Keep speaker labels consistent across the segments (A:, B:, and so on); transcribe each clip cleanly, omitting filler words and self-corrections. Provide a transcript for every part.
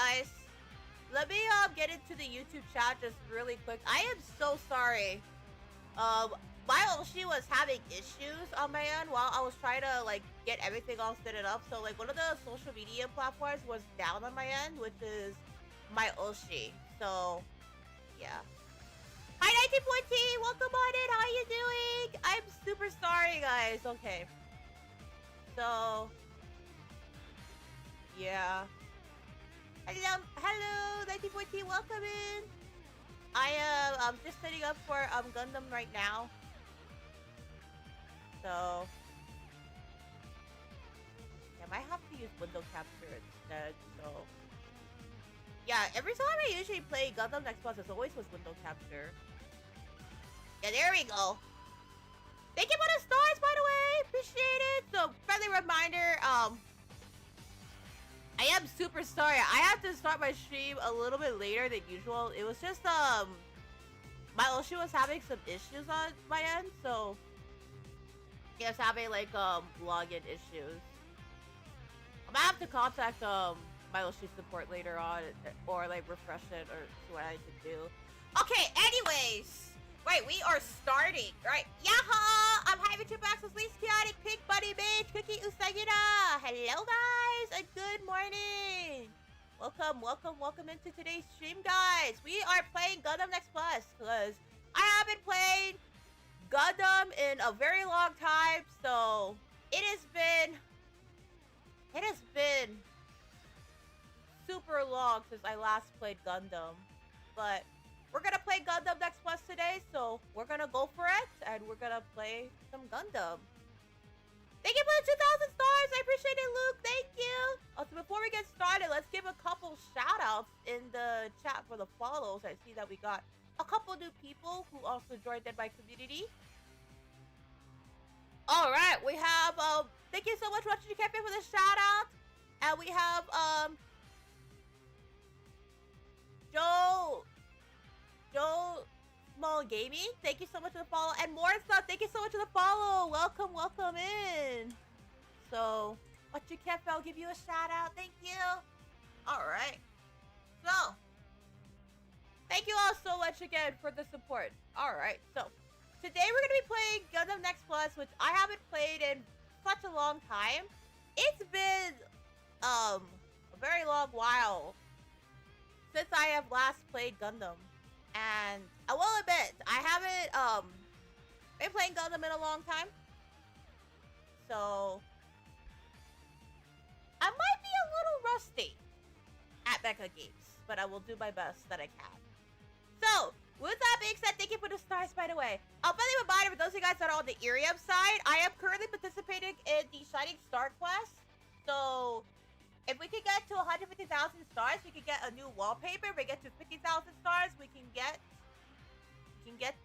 A: guys. Let me get into the YouTube chat just really quick. I am so sorry. While she was having issues on my end while I was trying to like get everything all set it up. So like one of the social media platforms was down on my end, which is my Oshi. So yeah. Hi 19.T, welcome on in. How you doing? I'm super sorry, guys. Okay. So yeah. Hello 19.T, welcome in. I am just setting up for Gundam right now. So yeah, I might have to use window capture instead. So yeah, every time I usually play Gundam Next Plus, it's always with window capture. Yeah, there we go. Thank you for the stars, by the way. Appreciate it. So friendly reminder, I am super sorry. I had to start my stream a little bit later than usual. It was just my Oshi was having some issues on my end, so yeah, it's having like login issues. I might have to contact my Oshi support later on, or like refresh it, or see what I can do. Okay, anyways. Right, we are starting. Right, yaha! I'm High VTuber Access, least chaotic, pink bunny mage, Cooky Usagida. Hello, guys, and good morning. Welcome into today's stream, guys. We are playing Gundam Next Plus because I haven't played Gundam in a very long time, so it has been super long since I last played Gundam, but we're gonna play Gundam Next Plus today, so we're gonna go for it, and we're gonna play some Gundam. Thank you for the 2,000 stars! I appreciate it, Luke! Thank you! Also, before we get started, let's give a couple shout-outs in the chat for the follows. I see that we got a couple new people who also joined in my community. Alright, we have, thank you so much, Watching Cafe, for the shout-out. And we have, Joe Small Gaming, thank you so much for the follow. And Morrison, thank you so much for the follow. Welcome in. So, what you kept, I'll give you a shout out. Thank you. Alright. So, thank you all so much again for the support. Alright, so today we're gonna be playing Gundam Next Plus, which I haven't played in such a long time. It's been a very long while since I have last played Gundam. And I will admit, I haven't been playing Gundam in a long time. So I might be a little rusty at Mecha Games, but I will do my best that I can. So, with that being said, thank you for the stars, by the way. I'll friendly reminder for those of you guys that are on the Irium side, I am currently participating in the Shining Star quest. So if we can get to 150,000 stars, we can get a new wallpaper. If we get to 50,000 stars, we can get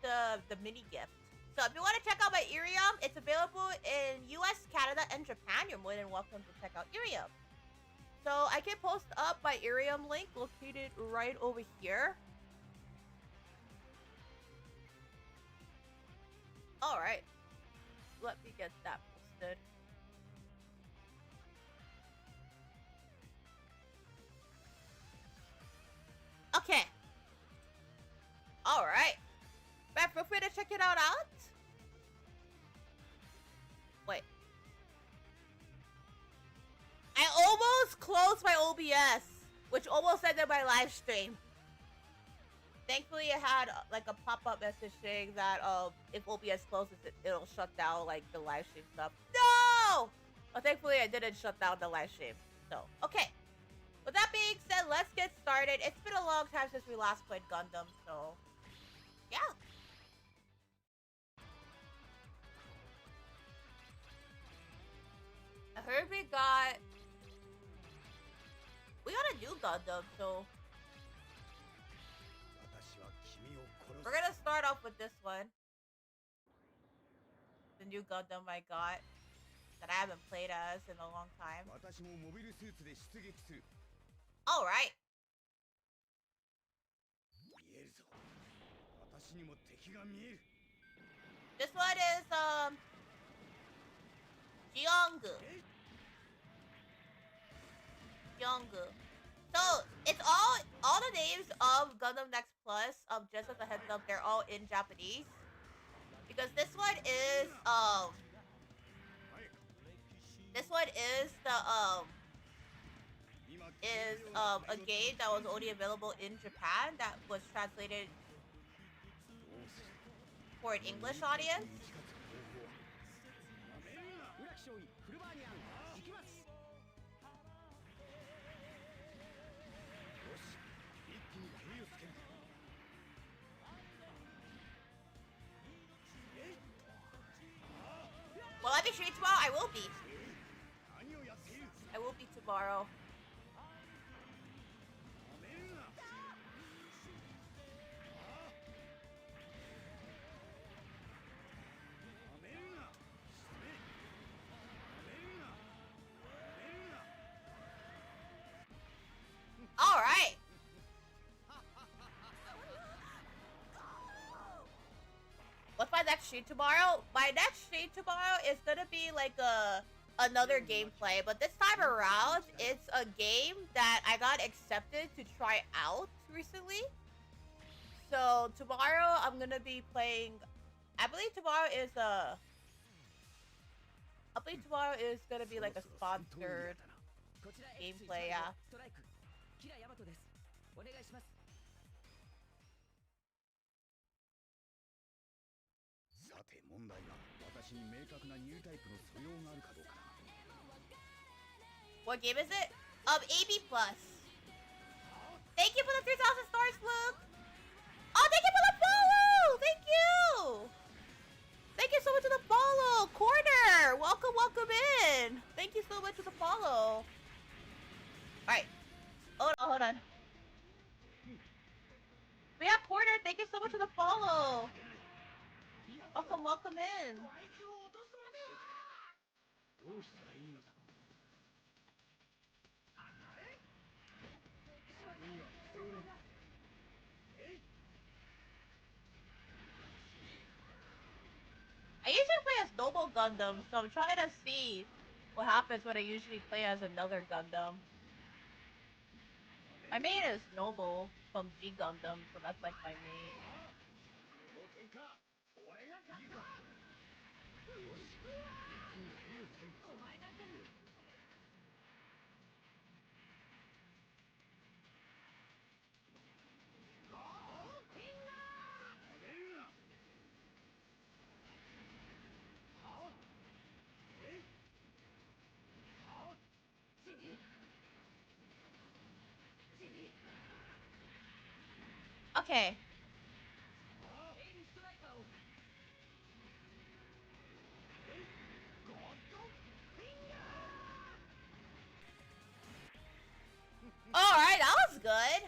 A: the mini gift. So if you want to check out my Irium, it's available in US, Canada, and Japan. You're more than welcome to check out Irium. So I can post up my Irium link located right over here. Alright. Let me get that posted. Okay. Alright. But feel free to check it out. Wait. I almost closed my OBS, which almost ended my live stream. Thankfully, it had like a pop-up message saying that if OBS closes, it'll shut down like the live stream stuff. No! Well, thankfully, I didn't shut down the live stream. So, okay. With that being said, let's get started. It's been a long time since we last played Gundam, so yeah. I heard we got a new Gundam, so we're gonna start off with this one. The new Gundam I got that I haven't played as in a long time. Alright. This one is Gyeonggu. So it's of Gundam Next Plus, just as a heads up, they're all in Japanese. Because this one is a game that was only available in Japan that was translated for an English audience. Will I be streaming tomorrow? I will be. I will be tomorrow. All right. What's my next stream tomorrow? My next stream tomorrow is gonna be like another gameplay, but this time around, it's a game that I got accepted to try out recently. So tomorrow I'm gonna be playing. I believe tomorrow is gonna be like a sponsored gameplay. Yeah. What game is it? AB Plus. Thank you for the 3,000 stars, Luke. Oh, thank you for the follow. Thank you. Thank you so much for the follow. Corner. Welcome in. Thank you so much for the follow. All right. Hold on. We have Corner. Thank you so much for the follow. Welcome in. I usually play as Noble Gundam, so I'm trying to see what happens when I usually play as another Gundam. My main is Noble from G Gundam, so that's like my main. Okay. Alright, that was good.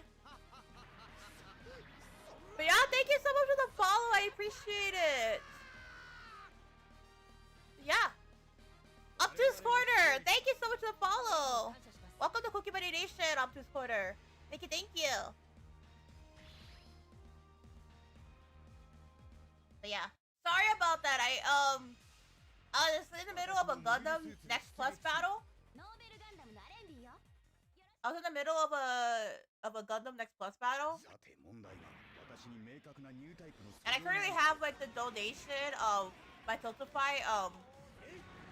A: But yeah, thank you so much for the follow. I appreciate it. Yeah. Obtuse Corner. Thank you so much for the follow. Welcome to Cookie Buddy Nation, Obtuse Corner. Thank you. But yeah. Sorry about that. I was in the middle of a Gundam Next Plus battle. I was in the middle of a Gundam Next Plus battle. And I currently have like the donation of my Tiltify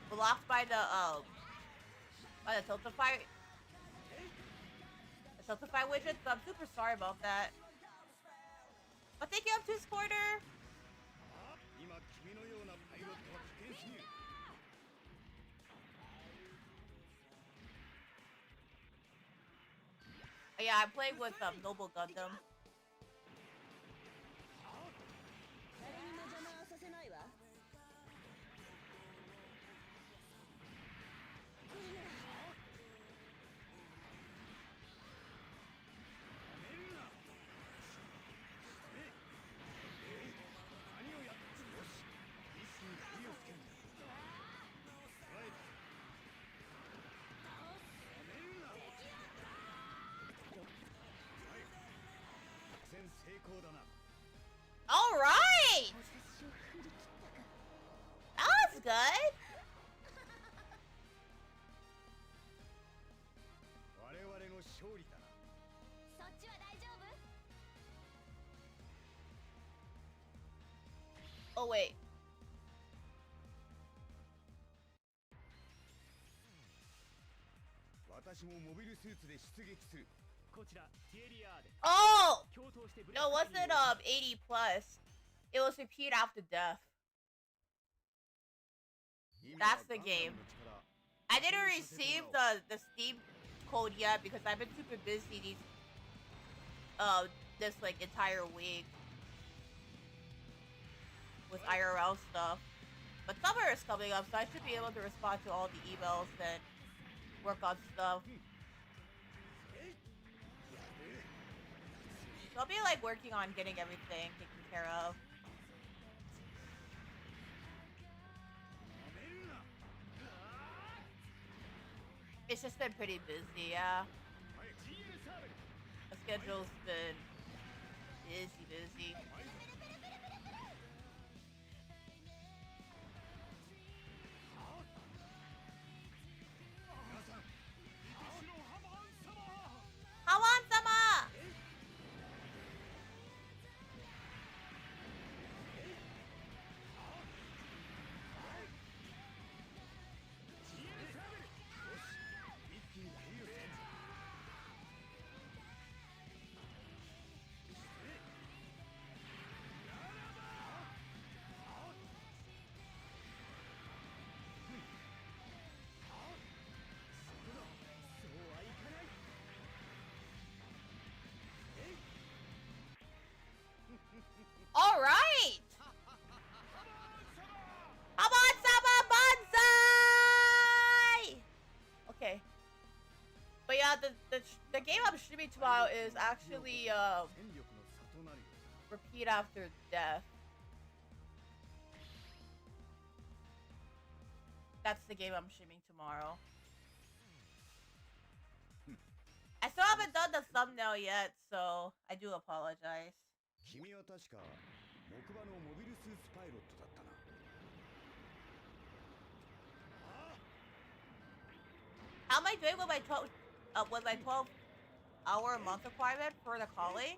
A: blocked by the Tiltify widget, so I'm super sorry about that. But thank you, Obtuse Quarter. Yeah, I'm playing with Noble Gundam. All right. That was good. Oh wait. Oh! No, it wasn't 80 plus. It was repeat after death. That's the game. I didn't receive the Steam code yet because I've been super busy this like entire week with IRL stuff. But summer is coming up, so I should be able to respond to all the emails and work on stuff. So I'll be like working on getting everything taken care of. It's just been pretty busy, yeah. The schedule's been busy. Hawan-sama! All right. Hawan-sama Banzai. Okay. But yeah, the game I'm streaming tomorrow is actually repeat after death. That's the game I'm streaming tomorrow. I still haven't done the thumbnail yet, so I do apologize. How am I doing with my 12-hour month requirement for the calling?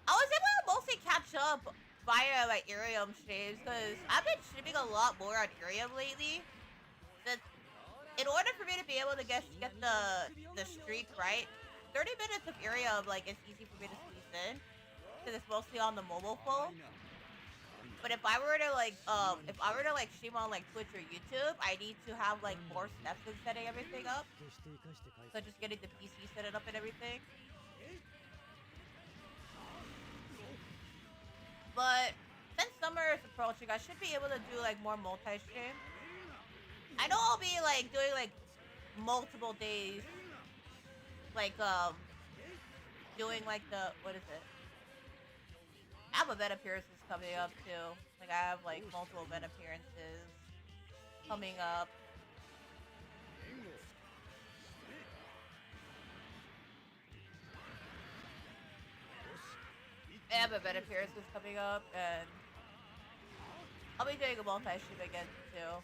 A: I was able to mostly catch up via my Irium streams because I've been streaming a lot more on Irium lately. In order for me to be able to get the streak right, 30 minutes of Irium like is easy for me to squeeze in because it's mostly on the mobile phone. But if I were to like stream on like Twitch or YouTube, I need to have like more steps in setting everything up. So just getting the PC set it up and everything. But since summer is approaching, I should be able to do like more multi-stream. I know I'll be like doing like multiple days, like doing like what is it? I have event appearances coming up too. Like I have like multiple event appearances coming up. I have event appearances coming up, and I'll be doing a multi-stream again too.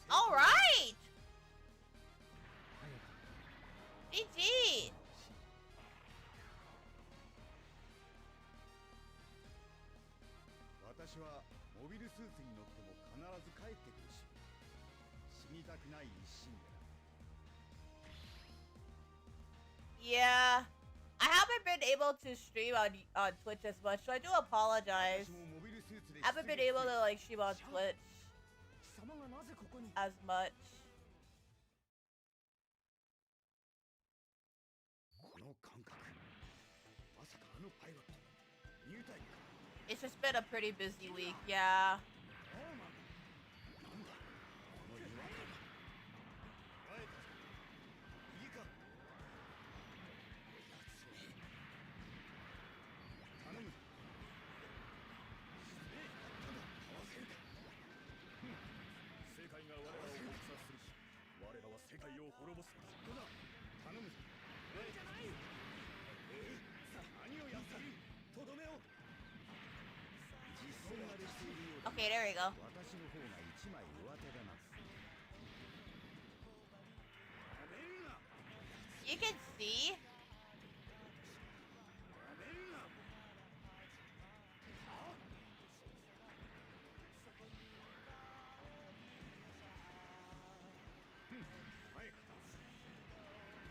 A: All right. GG. Yeah, I haven't been able to stream on Twitch as much, so I do apologize. I haven't been able to like stream on Twitch as much. It's just been a pretty busy week, yeah. Okay, there we go. You can see.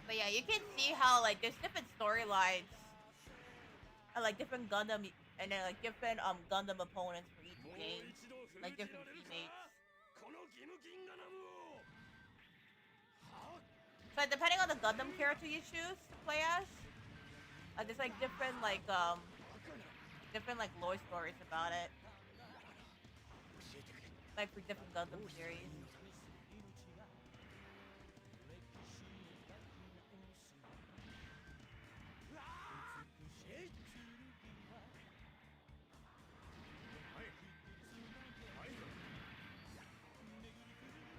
A: But yeah, you can see how like there's different storylines and like different Gundam and then like different Gundam opponents for each game, like different teammates. So like, depending on the Gundam character you choose to play as, there's like different like lore stories about it, like for different Gundam series.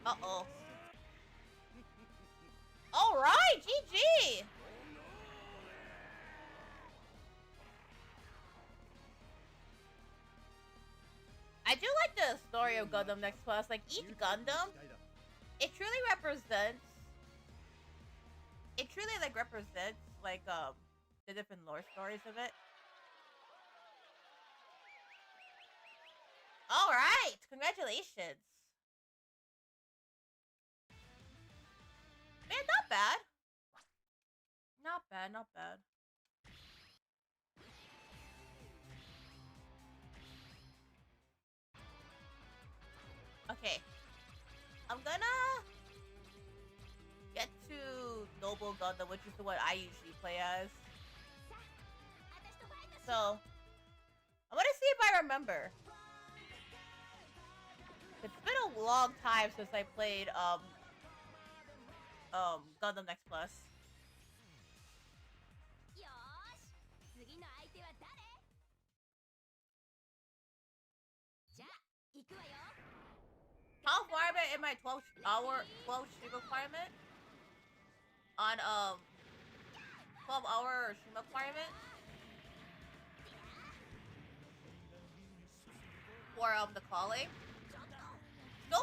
A: Uh-oh. Alright, GG! I do like the story of Gundam Next Plus. Like, each Gundam, it truly represents... It truly, like, represents, like, the different lore stories of it. Alright! Congratulations! Man, not bad. Not bad, not bad. Okay. I'm gonna get to Noble Gundam, which is the one I usually play as. So, I'm gonna see if I remember. It's been a long time since I played, Gundam Next Plus. How far am I in my 12 stream requirement? On, 12-hour stream requirement? For, the calling? So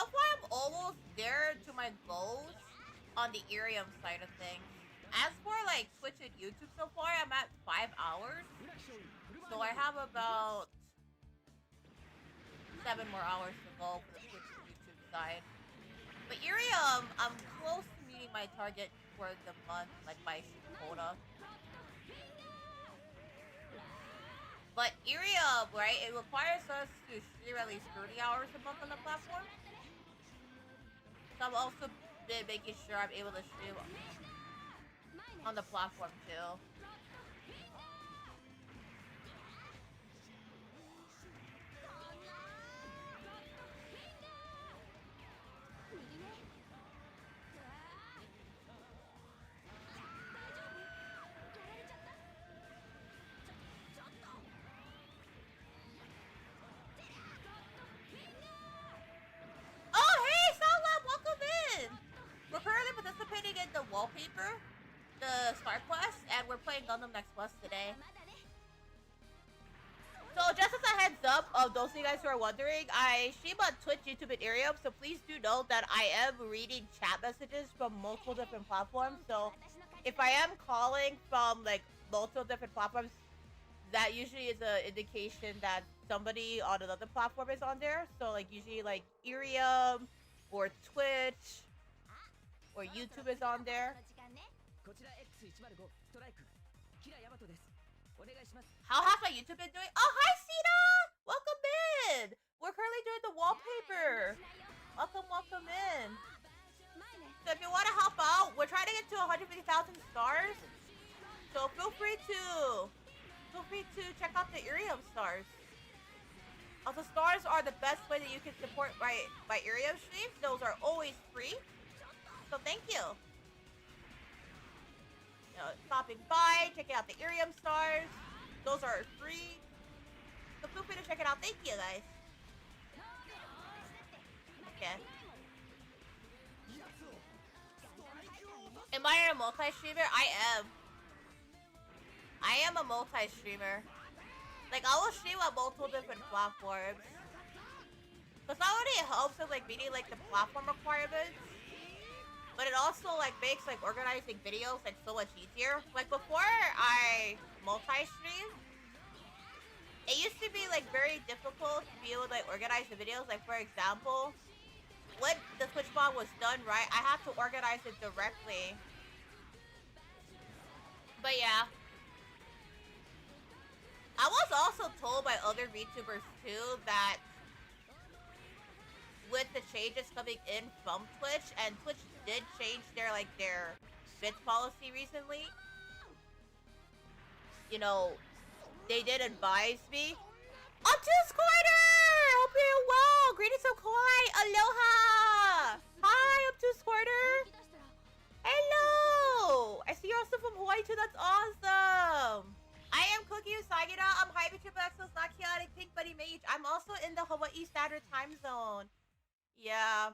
A: far I'm almost there to my goals on the Irium side of things. As for, like, Twitch and YouTube so far, I'm at 5 hours. So I have about 7 more hours to go for the Twitch and YouTube side. But Irium, I'm close to meeting my target for the month, like my quota. But Irium, right, it requires us to stream at least 30 hours a month on the platform. So I'm also making sure I'm able to stream on the platform too. Participating in the wallpaper, the Star Quest, and we're playing Gundam Next Plus today. So just as a heads up of those of you guys who are wondering, I stream on Twitch, YouTube, and Irium, so please do note that I am reading chat messages from multiple different platforms. So if I am calling from like multiple different platforms, that usually is an indication that somebody on another platform is on there. So like usually like Irium or Twitch or YouTube is on there. How has my YouTube been doing? Oh, hi, Sina! Welcome in! We're currently doing the wallpaper. Welcome in. So if you want to help out, we're trying to get to 150,000 stars. So feel free to check out the Irium stars. Also, stars are the best way that you can support my Irium streams. Those are always free. So thank you. Stopping by, checking out the Irium stars. Those are free. So feel free to check it out. Thank you, guys. Okay. Am I a multi-streamer? I am a multi-streamer. Like, I will stream on multiple different platforms. Cause not only it helps with like meeting like the platform requirements, but it also like makes like organizing videos like so much easier. Like before I multi-stream, it used to be like very difficult to be able to like organize the videos. Like for example, when the Twitch mod was done, right, I had to organize it directly. But yeah. I was also told by other VTubers too that with the changes coming in from Twitch, and Twitch did change their bits policy recently, you know, they did advise me. Up to Squirter! Hope you're well! Greetings from Kauai! Aloha! Hi, Up to Squirter! Hello! I see you're also from Hawaii too, that's awesome! I am Cooky Usagida. I'm Hyper Triple Exos, not Chaotic Pink Buddy Mage. I'm also in the Hawaii Standard Time Zone. Yeah.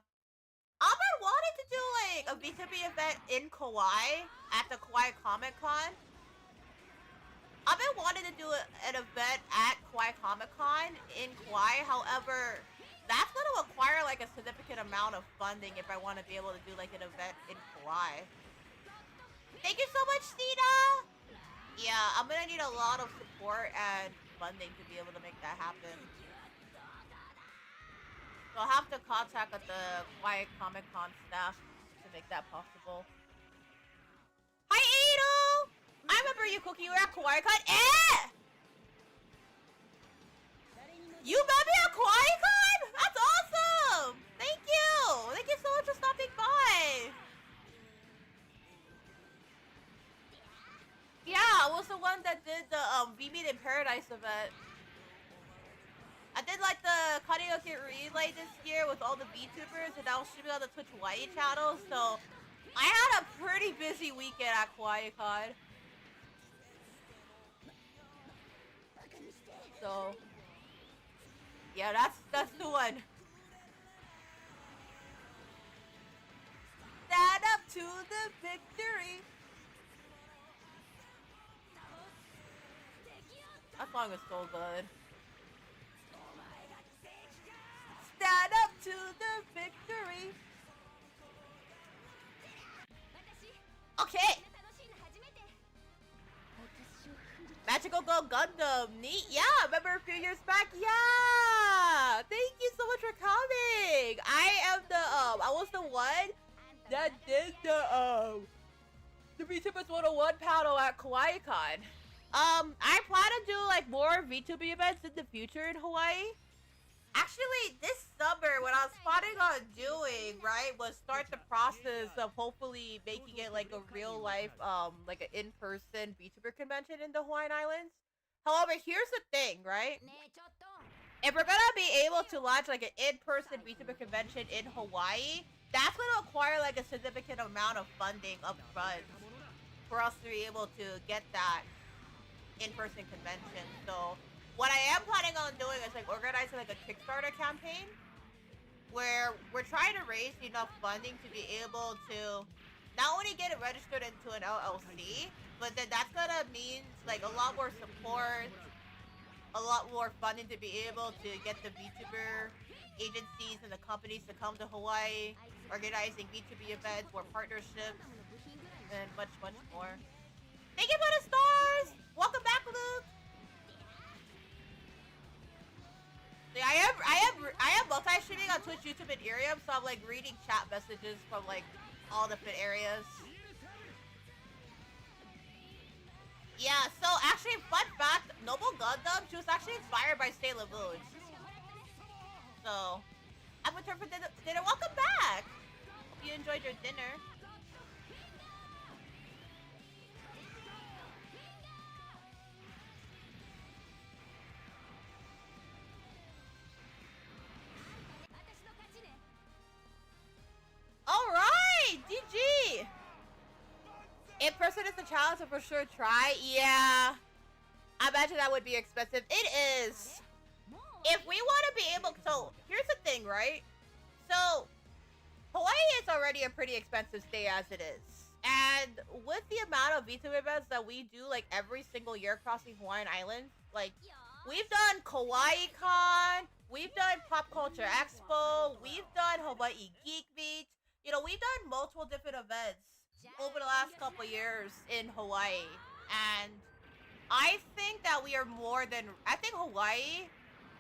A: I've been wanting to do like a VTuber event in Kauai at the Kauai Comic Con. I've been wanting to do an event at Kauai Comic Con in Kauai. However, that's going to require like a significant amount of funding if I want to be able to do like an event in Kauai. Thank you so much, Nina! Yeah, I'm going to need a lot of support and funding to be able to make that happen. So I'll have to contact the Quiet Comic Con staff to make that possible. Hi, Ado! I remember you, Cookie. You were at Quiet Con. You met me at Quiet Con? That's awesome! Thank you! Thank you so much for stopping by! Yeah, I was the one that did the We Meet in Paradise event. I did like the karaoke relay this year with all the VTubers, and I was streaming on the Twitch Hawaii channel, so I had a pretty busy weekend at QuietCon. So yeah, that's the one. Stand up to the victory. That song is so good. Stand up to the victory. Okay. Magical Girl Gundam. Neat. Yeah, remember a few years back? Yeah. Thank you so much for coming. I was the one that did the VTubers 101 panel at KawaiiCon. I plan to do like more VTuber events in the future in Hawaii. Actually, this summer, what I was planning on doing, right, was start the process of hopefully making it like a real life, like an in-person VTuber convention in the Hawaiian Islands. However, here's the thing, right? If we're gonna be able to launch like an in-person VTuber convention in Hawaii, that's gonna require like a significant amount of funding up front for us to be able to get that in-person convention. So what I am planning on doing is like organizing like a Kickstarter campaign where we're trying to raise enough funding to be able to not only get it registered into an LLC, but then that's gonna mean like a lot more support, a lot more funding to be able to get the VTuber agencies and the companies to come to Hawaii, organizing VTuber events, more partnerships, and much, much more. Thank you for the stars! Welcome back, Luke! I am multi-streaming on Twitch, YouTube, and Ethereum, so I'm like reading chat messages from like all different areas. Yeah, so actually, fun fact, Noble Gundam, she was actually inspired by Sailor Moon. So, I'm returned for dinner. Welcome back! Hope you enjoyed your dinner. Alright! GG! In person is a challenge, so for sure try. Yeah. I imagine that would be expensive. It is. If we want to be able... So, here's the thing, right? So, Hawaii is already a pretty expensive stay as it is. And with the amount of VTuber events that we do, like, every single year across the Hawaiian Islands, like, We've done Kawaii Con. We've done Pop Culture Expo. We've done Hawaii Geek Beach. You know, we've done multiple different events over the last couple years in Hawaii. And I think that we are more than... I think Hawaii,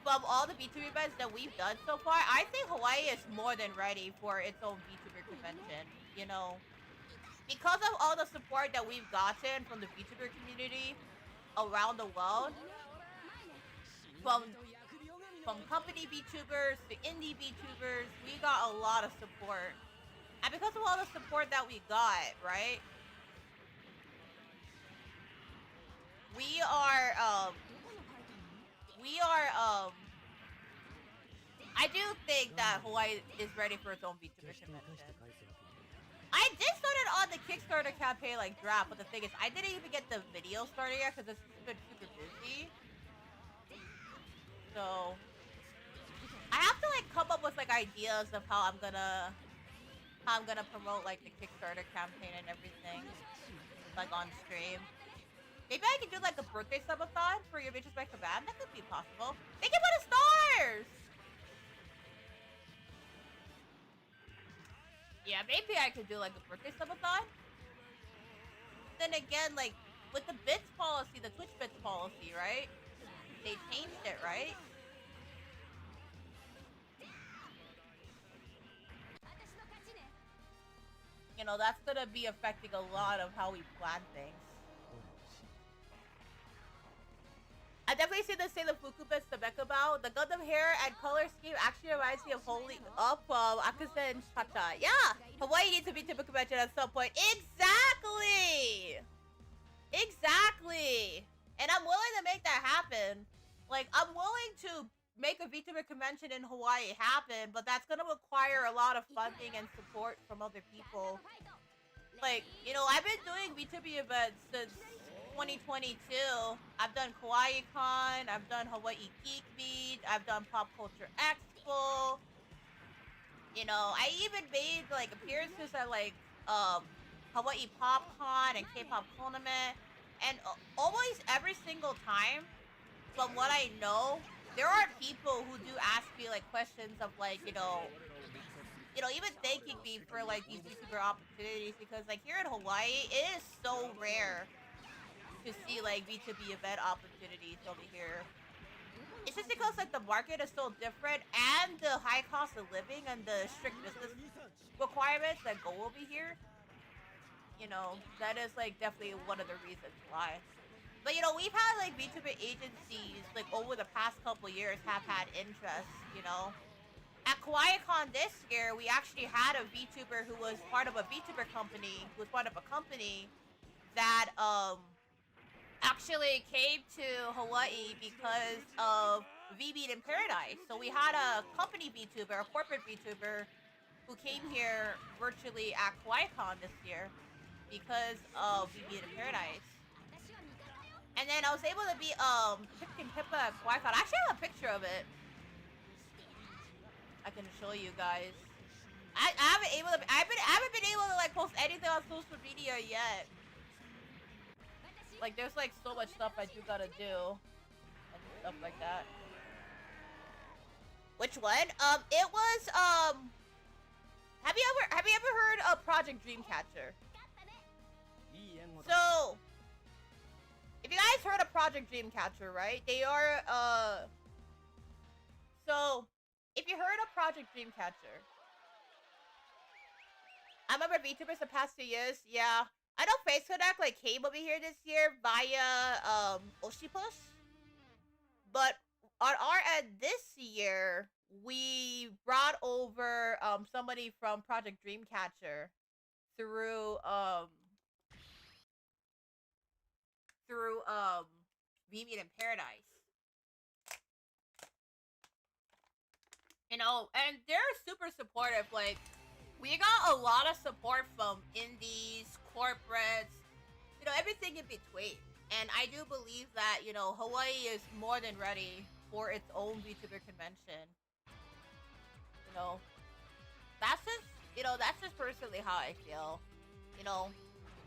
A: from all the VTuber events that we've done so far, I think Hawaii is more than ready for its own VTuber convention. You know, because of all the support that we've gotten from the VTuber community around the world, from company VTubers to indie VTubers, we got a lot of support. And because of all the support that we got, right? I do think that Hawaii is ready for its own VTuber convention. I did start it on the Kickstarter campaign, like, draft, but the thing is, I didn't even get the video started yet because it's been super busy. So, I have to, like, come up with, like, ideas of how I'm gonna promote, like, the Kickstarter campaign and everything, like, on stream. Maybe I could do, like, a birthday subathon for your bitches back to band. That could be possible. Thank you for the stars! Yeah, maybe I could do, like, a birthday subathon. Then again, like, with the bits policy, the Twitch bits policy, right? They changed it, right? You know, that's gonna be affecting a lot of how we plan things. I definitely see the Sailor Fuku bits to Becca about. The Gundam hair and color scheme actually reminds me of Holy Up Akaza and Shata. Yeah! Hawaii needs to be typical convention at some point. Exactly! Exactly! And I'm willing to make that happen. Like, I'm willing to make a VTuber convention in Hawaii happen, but that's gonna require a lot of funding and support from other people. Like, you know, I've been doing VTuber events since 2022. I've done Kawaii Con, I've done Hawaii Geek Beach, I've done Pop Culture Expo. You know, I even made, like, appearances at, like, Hawaii Pop Con and K-Pop Tournament. And always every single time, from what I know, there are people who do ask me, like, questions of, like, you know, even thanking me for, like, these VTuber opportunities, because, like, here in Hawaii, it is so rare to see, like, VTuber event opportunities over here. It's just because, like, the market is so different, and the high cost of living and the strict business requirements that go over here. You know, that is, like, definitely one of the reasons why. But, you know, we've had, like, VTuber agencies, like, over the past couple years have had interest, you know. At KawaiiCon this year, we actually had a VTuber who was part of a VTuber company, who was part of a company that, actually came to Hawaii because of V-Beat in Paradise. So we had a company VTuber, a corporate VTuber, who came here virtually at KawaiiCon this year because of V-Beat in Paradise. And then I was able to be Pipkin Pippa at KawaiiCon. I actually have a picture of it. I can show you guys. I haven't been able to, like, post anything on social media yet. Like, there's, like, so much stuff I do gotta do and stuff like that. Which one? It was have you ever heard of Project Dreamcatcher? So, if you guys heard of Project Dreamcatcher, right? They are so if you heard of Project Dreamcatcher, I remember VTubers the past 2 years, yeah. I know Face Connect, like, came over here this year via Oshipus. But on our end this year, we brought over somebody from Project Dreamcatcher through V-Meet in Paradise. You know, and they're super supportive. Like, we got a lot of support from indies, corporates, you know, everything in between. And I do believe that, you know, Hawaii is more than ready for its own VTuber convention. You know, that's just personally how I feel. You know,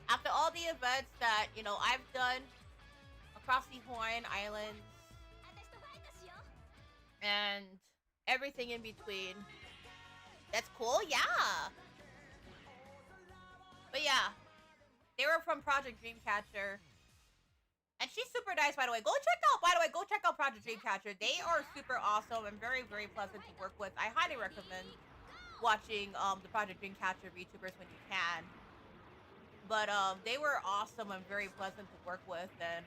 A: after all the events that, you know, I've done across the Hawaiian Islands, and everything in between. That's cool, yeah. But yeah, they were from Project Dreamcatcher. And she's super nice, by the way. Go check out Project Dreamcatcher. They are super awesome and very, very pleasant to work with. I highly recommend watching the Project Dreamcatcher VTubers when you can. But they were awesome and very pleasant to work with, and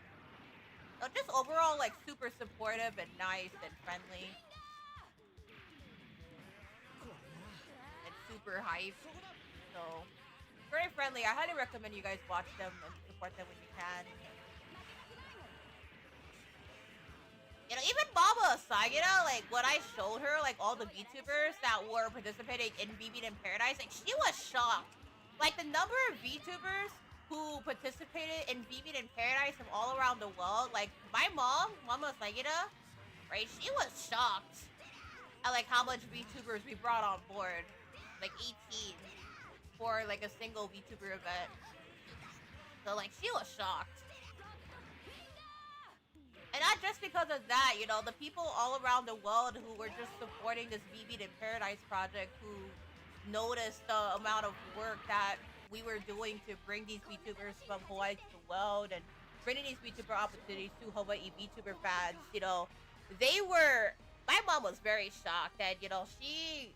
A: just overall like super supportive and nice and friendly and super hype. So very friendly. I highly recommend you guys watch them and support them when you can. You know, even Mama Usagida, like when I showed her like all the VTubers that were participating in VB in Paradise, like she was shocked. Like the number of VTubers who participated in VB in Paradise from all around the world, like my mom, Mama Usagida, right? She was shocked at like how much VTubers we brought on board, like 18 for like a single VTuber event. So like she was shocked. And not just because of that, you know, the people all around the world who were just supporting this VB in Paradise project, who noticed the amount of work that we were doing to bring these VTubers from Hawaii to the world and bringing these VTuber opportunities to Hawaii VTuber fans, you know, my mom was very shocked, and, you know, she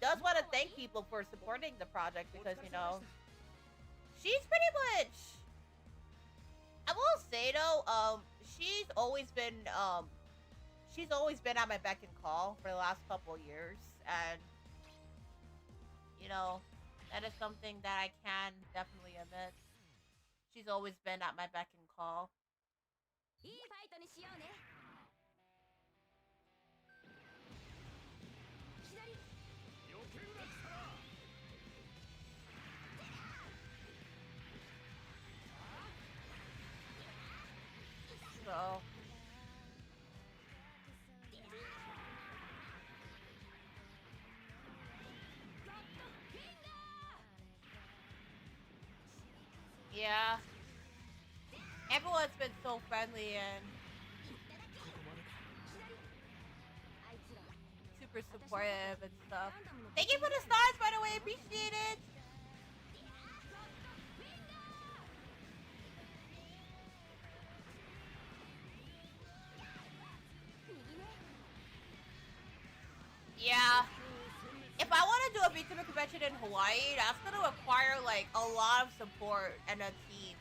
A: does want to thank people for supporting the project because, you know, she's pretty much, I will say though, she's always been at my beck and call for the last couple of years, and you know, that is something that I can definitely admit. She's always been at my beck and call. So yeah, everyone's been so friendly and super supportive and stuff. Thank you for the stars, by the way. Appreciate it. Yeah. If I want to do a VTuber convention in Hawaii, that's gonna require like a lot of support and a team.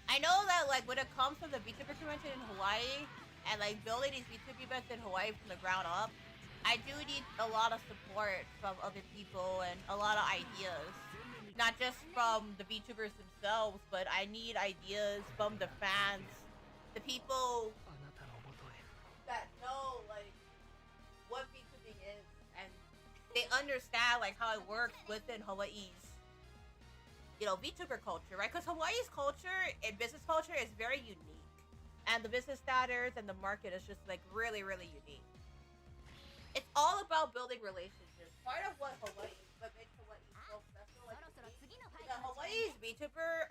A: I know that like when it comes to the VTuber convention in Hawaii and like building these VTuber events in Hawaii from the ground up, I do need a lot of support from other people and a lot of ideas. Not just from the VTubers themselves, but I need ideas from the fans, the people that know like what VTubing is, and they understand like how it works within Hawaii's, you know, VTuber culture, right? Because Hawaii's culture and business culture is very unique, and the business standards and the market is just like really, really unique. It's all about building relationships. Part of what what makes Hawaii so special, like the Hawaii's VTuber,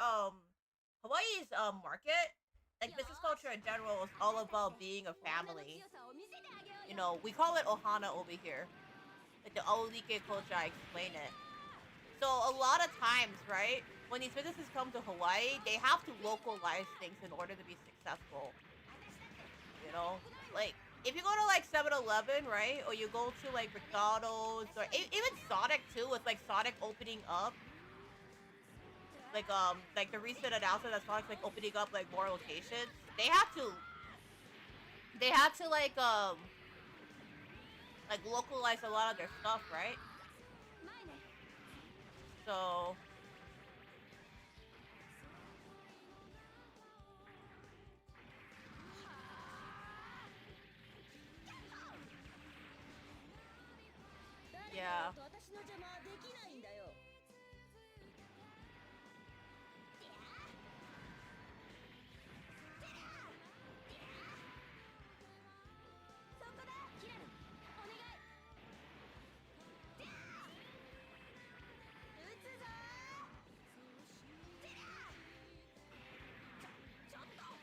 A: Hawaii's market, like business culture in general, is all about being a family. You know, we call it ohana over here. Like the Aolike culture, I explain it. So a lot of times, right, when these businesses come to Hawaii, they have to localize things in order to be successful. You know, like if you go to like 7-Eleven, right, or you go to like McDonald's or even Sonic too, with like Sonic opening up, like the recent announcement that Sonic's like opening up like more locations, they have to like localize a lot of their stuff, right? So yeah.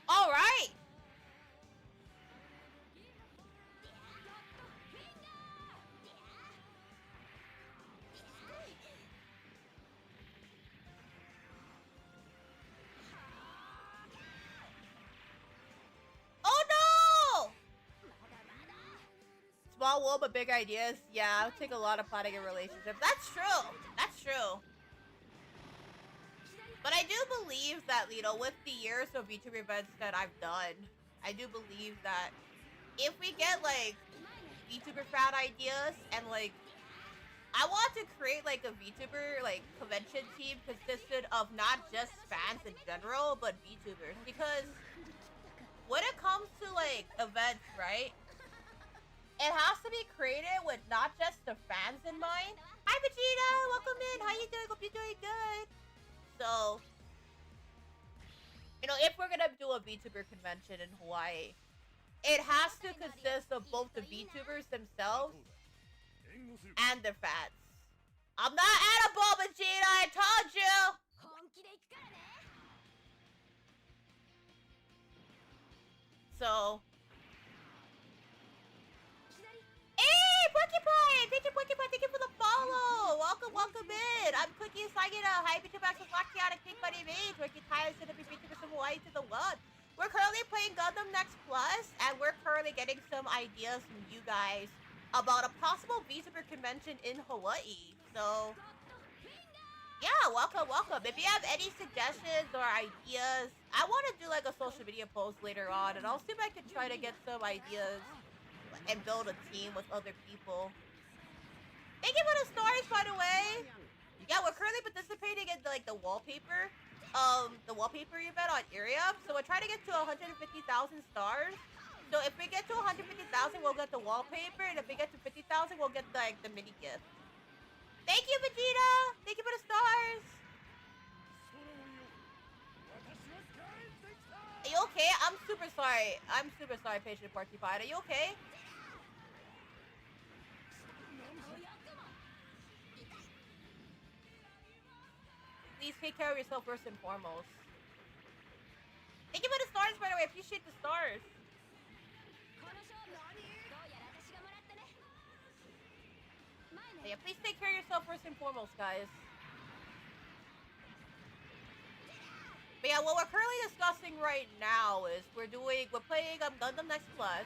A: All right. small world but big ideas. Yeah, it would take a lot of planning and relationships. That's true. That's true. But I do believe that, you know, with the years of VTuber events that I've done, I do believe that if we get, like, VTuber fan ideas and, like, I want to create, like, a VTuber, like, convention team consisted of not just fans in general, but VTubers. Because when it comes to, like, events, right, it has to be created with not just the fans in mind. Hi, Vegeta! Welcome in! How you doing? Hope you're doing good! So, you know, if we're gonna do a VTuber convention in Hawaii, it has to consist of both the VTubers themselves and their fans. I'm not edible, Vegeta! I told you! So... Hey, Porcupine! Thank you, Porcupine. Thank you for the follow. Welcome, welcome in. I'm Cooky Usagida. Hi, VTuber Access Chaotic Pink Buddy Mage. Working ties to the VTubers from Hawaii to the world. We're currently playing Gundam Next Plus, and we're currently getting some ideas from you guys about a possible VTuber convention in Hawaii. So, yeah, welcome, welcome. If you have any suggestions or ideas, I want to do like a social media post later on, and I'll see if I can try to get some ideas and build a team with other people. Thank you for the stars, by the way. Yeah, we're currently participating in like the wallpaper event on Irium. So we're trying to get to 150,000 stars. So if we get to 150,000, we'll get the wallpaper, and if we get to 50,000, we'll get like the mini gift. Thank you, Vegeta. Thank you for the stars. Are you okay? I'm super sorry. I'm super sorry, Patient Porcupine. Are you okay? Please take care of yourself first and foremost. Thank you for the stars, by the way. I appreciate the stars. Yeah, please take care of yourself first and foremost, guys. But yeah, what we're currently discussing right now is we're playing Gundam Next Plus,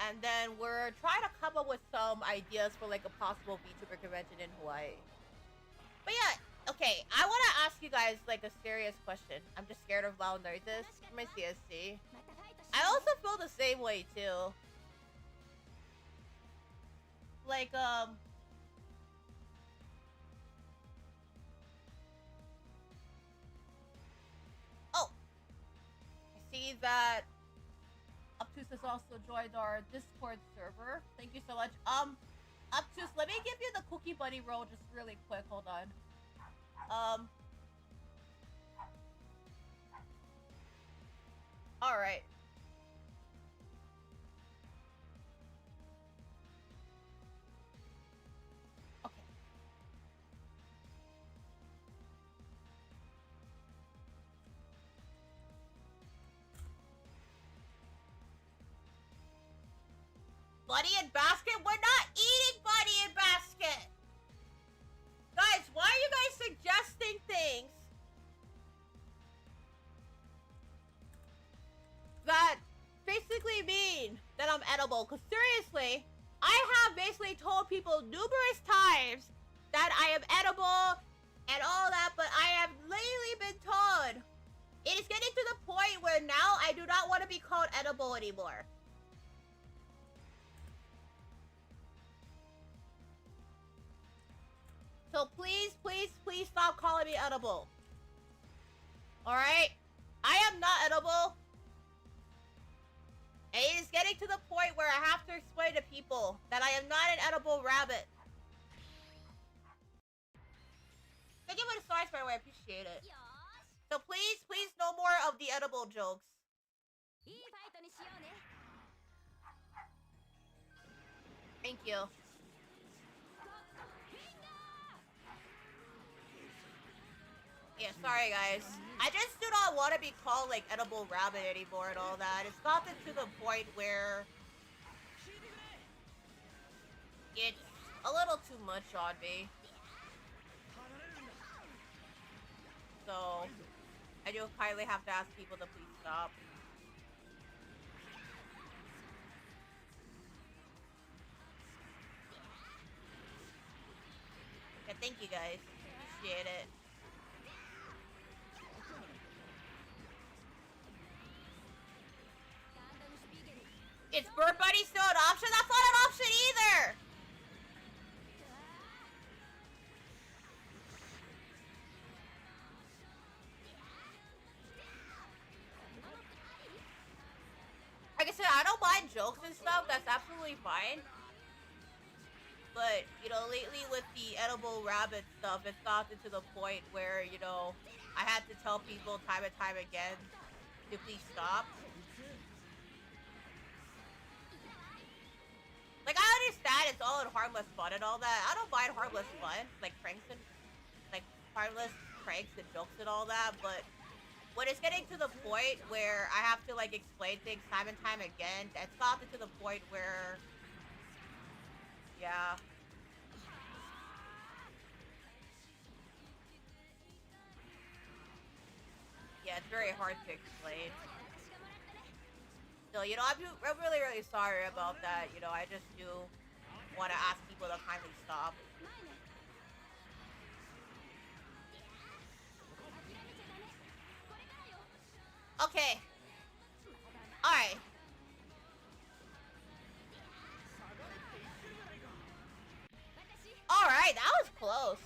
A: and then we're trying to come up with some ideas for like a possible VTuber convention in Hawaii. But yeah. Okay, I want to ask you guys, like, a serious question. I'm just scared of loud noises for my CSC. I also feel the same way, too. Like, Oh! I see that Obtuse has also joined our Discord server. Thank you so much. Obtuse, let me give you the Cookie Buddy role just really quick. Hold on. Alright. Okay. Buddy and Basket? We're not eating Buddy and Basket! Guys, why are you guys suggesting things that basically mean that I'm edible? Because seriously, I have basically told people numerous times that I am edible and all that, but I have lately been told it is getting to the point where now I do not want to be called edible anymore. So please, please, please stop calling me edible. Alright? I am not edible. And it is getting to the point where I have to explain to people that I am not an edible rabbit. Thank you for the stars, by the way. I appreciate it. So please, please, no more of the edible jokes. Thank you. Yeah, sorry guys. I just do not want to be called like edible rabbit anymore and all that. It's gotten to the point where it's a little too much on me. So I do kindly have to ask people to please stop. Thank you guys. Appreciate it. Is Bird Buddy still an option? That's not an option either! Like I said, I don't mind jokes and stuff. That's absolutely fine. But, you know, lately with the edible rabbit stuff, it's gotten to the point where, you know, I had to tell people time and time again to please stop. Like, I understand it's all in harmless fun and all that. I don't mind harmless fun, like pranks and, like, harmless pranks and jokes and all that, but when it's getting to the point where I have to, like, explain things time and time again, it's gotten to the point where, yeah. Yeah, it's very hard to explain. So, you know, I'm really, really sorry about that. You know, I just do want to ask people to kindly stop. Okay. Alright. Alright, that was close.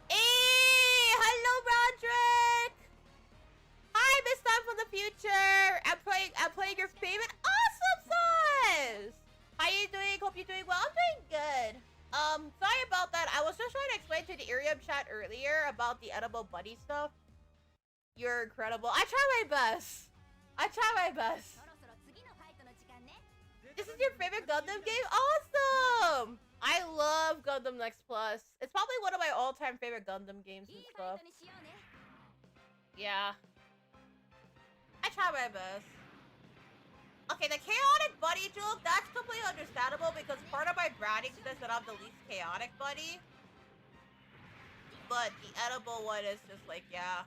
A: Hey! Hello, Roderick! Hi, Miss Time from the future! I'm playing your favorite awesome songs! How you doing? Hope you're doing well. I'm doing good. Sorry about that. I was just trying to explain to the Irium chat earlier about the edible buddy stuff. You're incredible. I try my best. I try my best. This is your favorite Gundam game? Awesome! I love Gundam Next Plus. It's probably one of my all-time favorite Gundam games and stuff. Yeah. I try my best. Okay, the chaotic buddy joke, that's completely understandable because part of my branding says that I'm the least chaotic buddy. But the edible one is just like, yeah.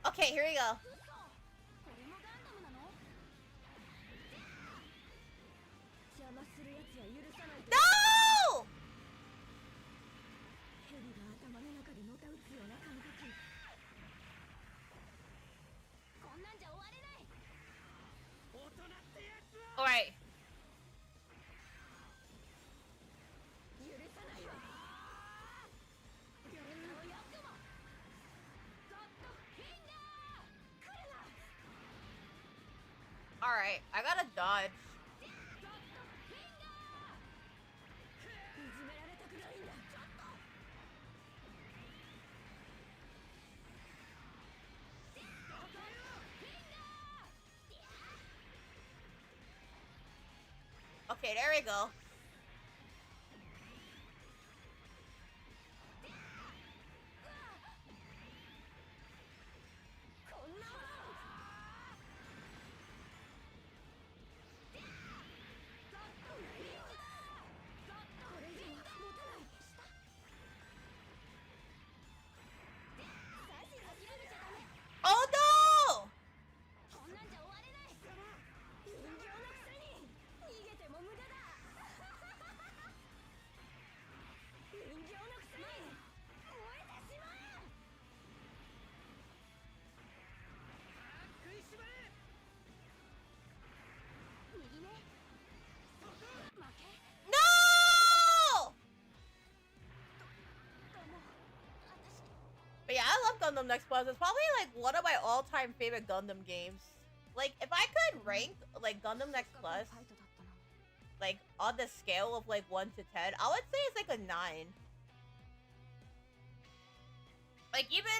A: Okay, here we go. No! Alright. Alright, I gotta dodge. Okay, there we go. Oh no! No! But yeah, I love Gundam Next Plus. It's probably like one of my all-time favorite Gundam games. Like, if I could rank like Gundam Next Plus, like on the scale of like 1 to 10, I would say it's like a 9. Like even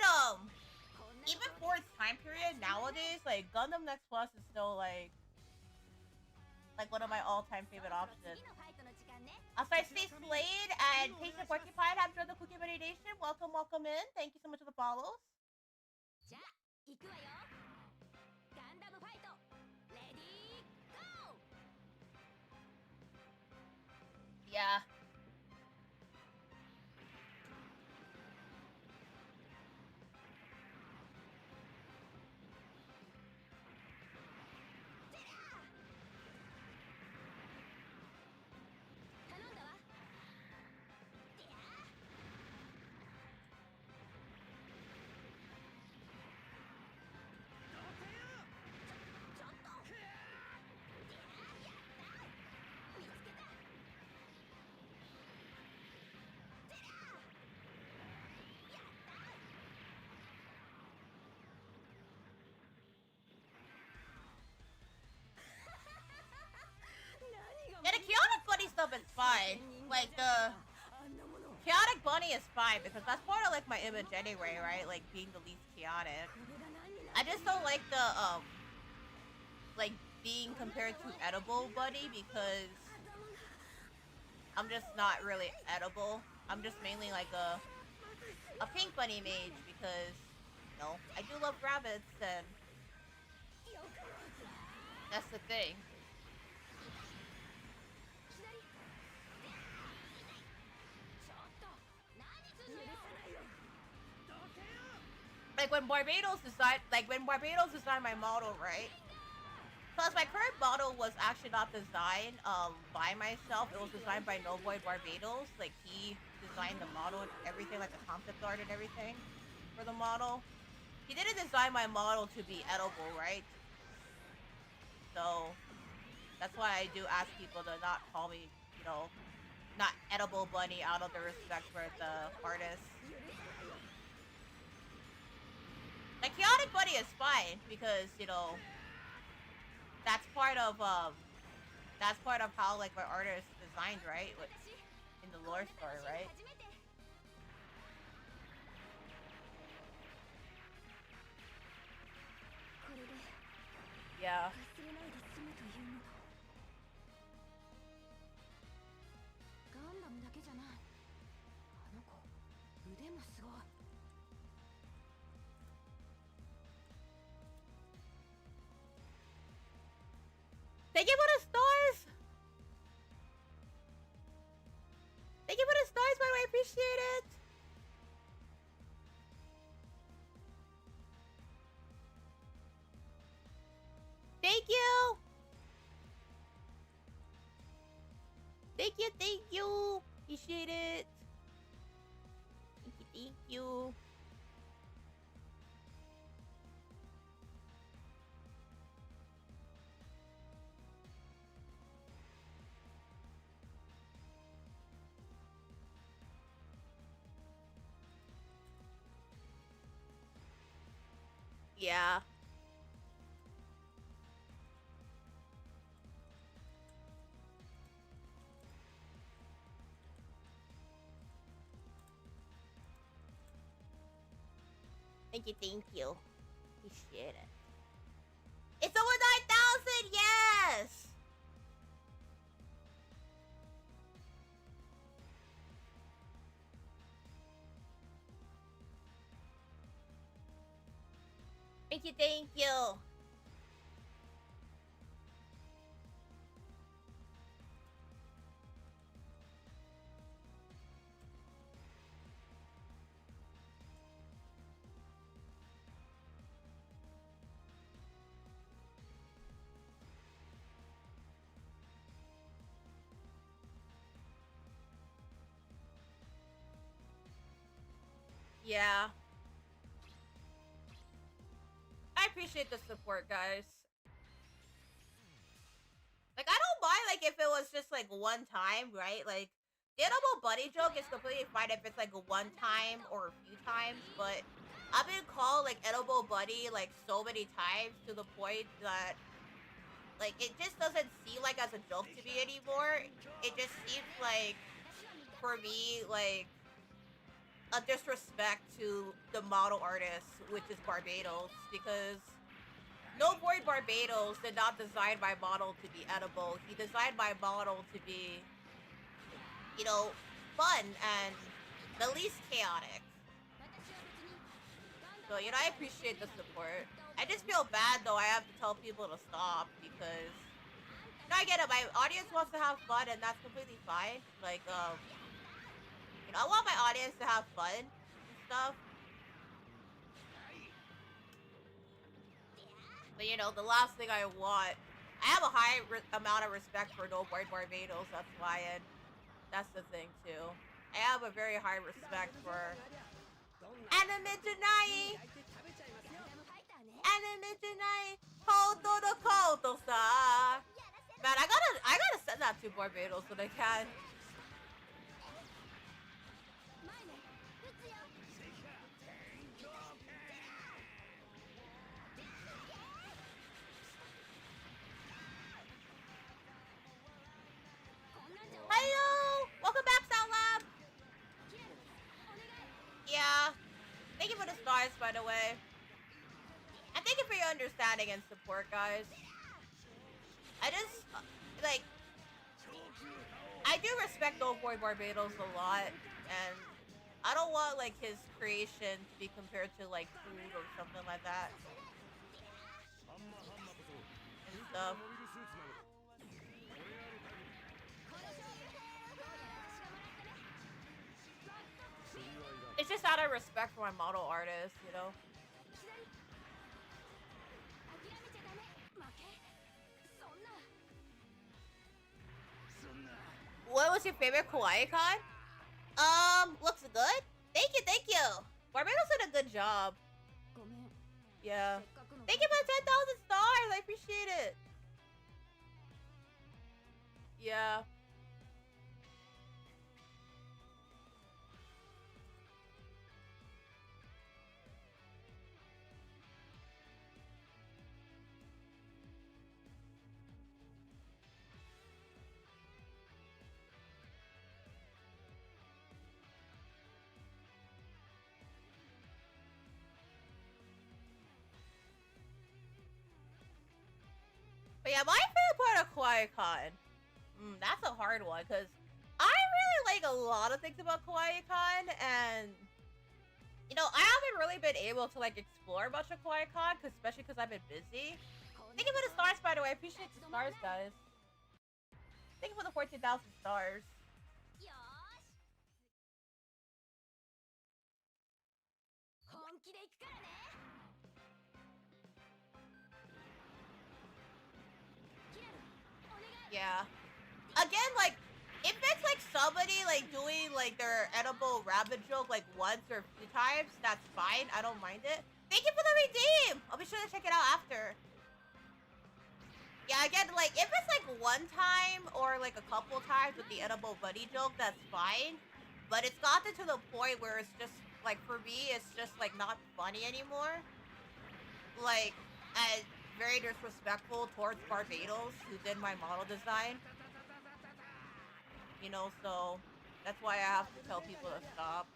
A: for its time period nowadays, like Gundam Next Plus is still like one of my all-time favorite options. I'll stay Slade and Patient Porcupine have joined the Cookie Buddy Nation. Welcome welcome in. Thank you so much for the follows. Yeah. Yeah, the chaotic bunny stuff is fine. Like, the chaotic bunny is fine because that's part of, like, my image anyway, right? Like, being the least chaotic. I just don't like the, like, being compared to edible bunny because I'm just not really edible. I'm just mainly, like, a pink bunny mage because, you know, I do love rabbits and that's the thing. Like when Barbados designed my model, right? Plus my current model was actually not designed by myself. It was designed by No Boy Barbados. Like he designed the model and everything, like the concept art and everything for the model. He didn't design my model to be edible, right? So that's why I do ask people to not call me, you know, not edible bunny out of the respect for the artist. Like chaotic bunny is fine because, you know, that's part of how like my artist designed, right? In the lore story, right? Yeah. Thank you for the stars! Thank you for the stars, by the way, I appreciate it! Thank you! Thank you! Appreciate it! Thank you. Yeah. Thank you. Appreciate it. It's over 9,000, yes! Thank you. Yeah. I appreciate the support, guys. Like, I don't mind, like, if it was just, like, one time, right? Like, the edible bunny joke is completely fine if it's, like, a one time or a few times, but I've been called, like, edible bunny, like, so many times to the point that, like, it just doesn't seem like as a joke to me anymore. It just seems like, for me, like, a disrespect to the model artist, which is Barbados, because No Boy Barbados did not design my model to be edible. He designed my model to be, you know, fun and the least chaotic. So, you know, I appreciate the support. I just feel bad, though, I have to tell people to stop because, you know, I get it. My audience wants to have fun, and that's completely fine. Like, you know, I want my audience to have fun and stuff. But, you know, the last thing I want... I have a high amount of respect for No Boy Barbados, that's why, and that's the thing, too. I have a very high respect for... Anime Janai! Anime Janai! Koto no Koto sa! Man, I gotta send that to Barbados when I can. Hello! Welcome back, Sound Lab! Yeah. Thank you for the stars, by the way. And thank you for your understanding and support, guys. I just, like... I do respect Old Boy Barbados a lot, and I don't want, like, his creation to be compared to, like, food or something like that. And stuff. It's just out of respect for my model artist, you know? What was your favorite Kawaii-con? Looks good? Thank you! Barbados did a good job. Yeah. Thank you for 10,000 stars! I appreciate it! Yeah. But yeah, my favorite part of Kawaii-Con, that's a hard one, because I really like a lot of things about Kawaii-Con, and, you know, I haven't really been able to, like, explore much of Kawaii-Con, especially because I've been busy. Thank you for the stars, by the way. I appreciate the stars, guys. Thank you for the 14,000 stars. Yeah. Again, like, if it's like somebody like doing like their edible rabbit joke like once or a few times, that's fine. I don't mind it. Thank you for the redeem. I'll be sure to check it out after. Yeah, again, like if it's like one time or like a couple times with the edible buddy joke, that's fine. But it's gotten to the point where it's just like, for me, it's just like not funny anymore. Like, and very disrespectful towards Barbados, who did my model design. You know, so that's why I have to tell people to stop.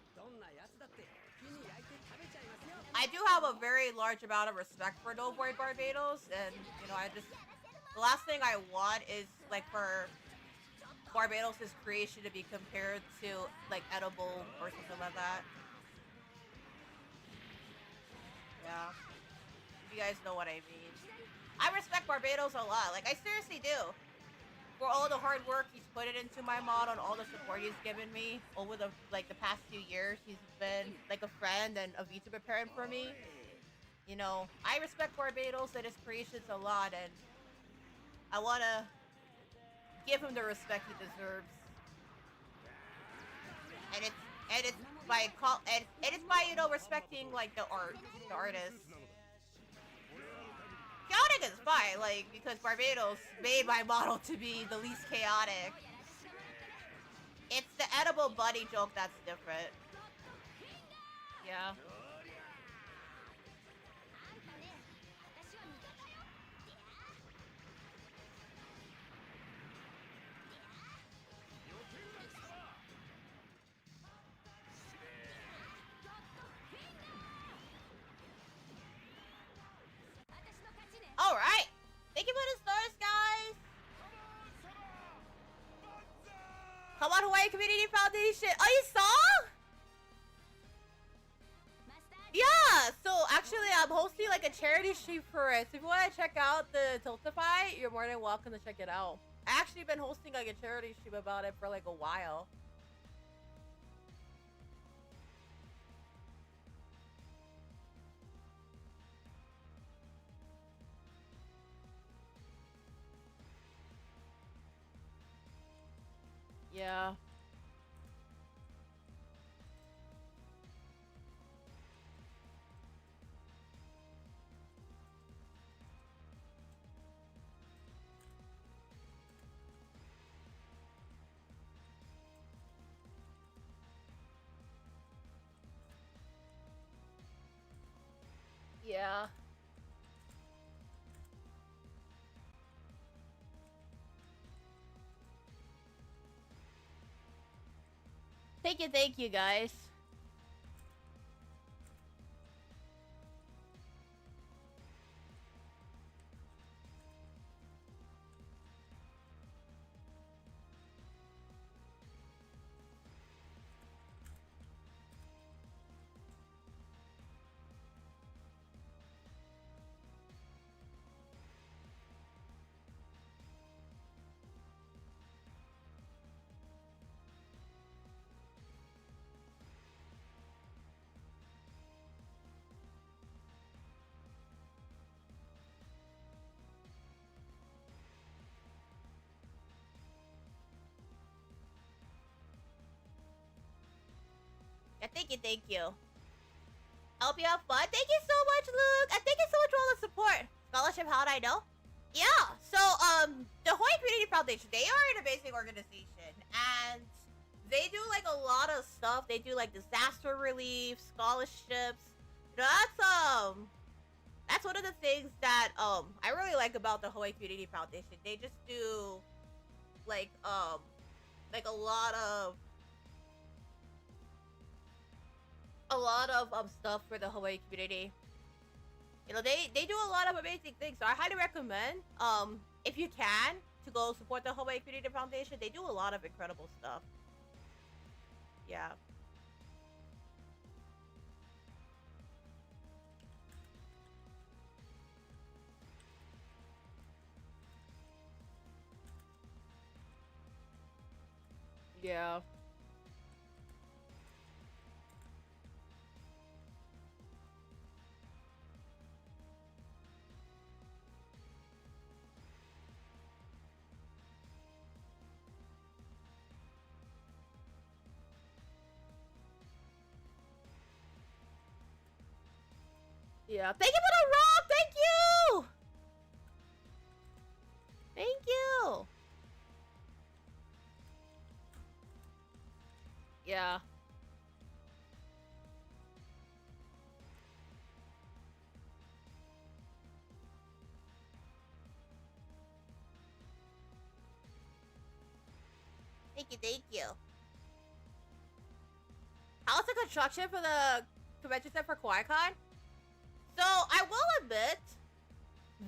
A: I do have a very large amount of respect for No Boy Barbados, and, you know, the last thing I want is, like, for Barbados' creation to be compared to, like, edible or something like that. Yeah. You guys know what I mean. I respect Barbados a lot. Like, I seriously do. For all the hard work he's put it into my model and all the support he's given me over the past few years. He's been like a friend and a VTuber parent for me. You know, I respect Barbados and his creations a lot, and I wanna give him the respect he deserves. And it's by you know, respecting like the artist. Chaotic is fine, like, because Barbados made my model to be the least chaotic. It's the edible buddy joke that's different. Yeah. Alright! Thank you for the stars, guys! Come on, Hawaii Community Foundation! Oh, you saw? Yeah! So, I'm hosting like a charity stream for it. So if you want to check out the Tiltify, you're more than welcome to check it out. I actually been hosting like a charity stream about it for like a while. Yeah. Yeah. Thank you, guys. Yeah, thank you. I hope you have fun. Thank you so much, Luke. And thank you so much for all the support. Scholarship, how'd I know? Yeah, so, the Hawaii Community Foundation, they are an amazing organization. And they do, like, a lot of stuff. They do, like, disaster relief, scholarships. You know, that's one of the things that, I really like about the Hawaii Community Foundation. They just do, like a lot of stuff for the Hawaii community. You know, they do a lot of amazing things. So I highly recommend, if you can, to go support the Hawaii Community Foundation. They do a lot of incredible stuff. Yeah. Yeah. Yeah. Thank you for the rock! Thank you! Thank you! Yeah. Thank you. How's the construction for the convention center for QuaiCon? So, I will admit,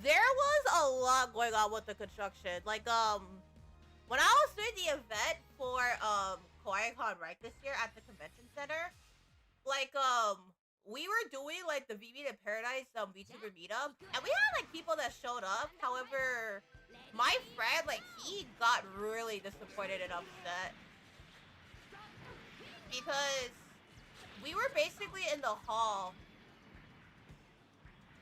A: there was a lot going on with the construction. Like, when I was doing the event for, QuaiCon, right, this year at the convention center, like, we were doing, like, the VB to Paradise, VTuber meetup, and we had, like, people that showed up. However, my friend, like, he got really disappointed and upset. Because we were basically in the hall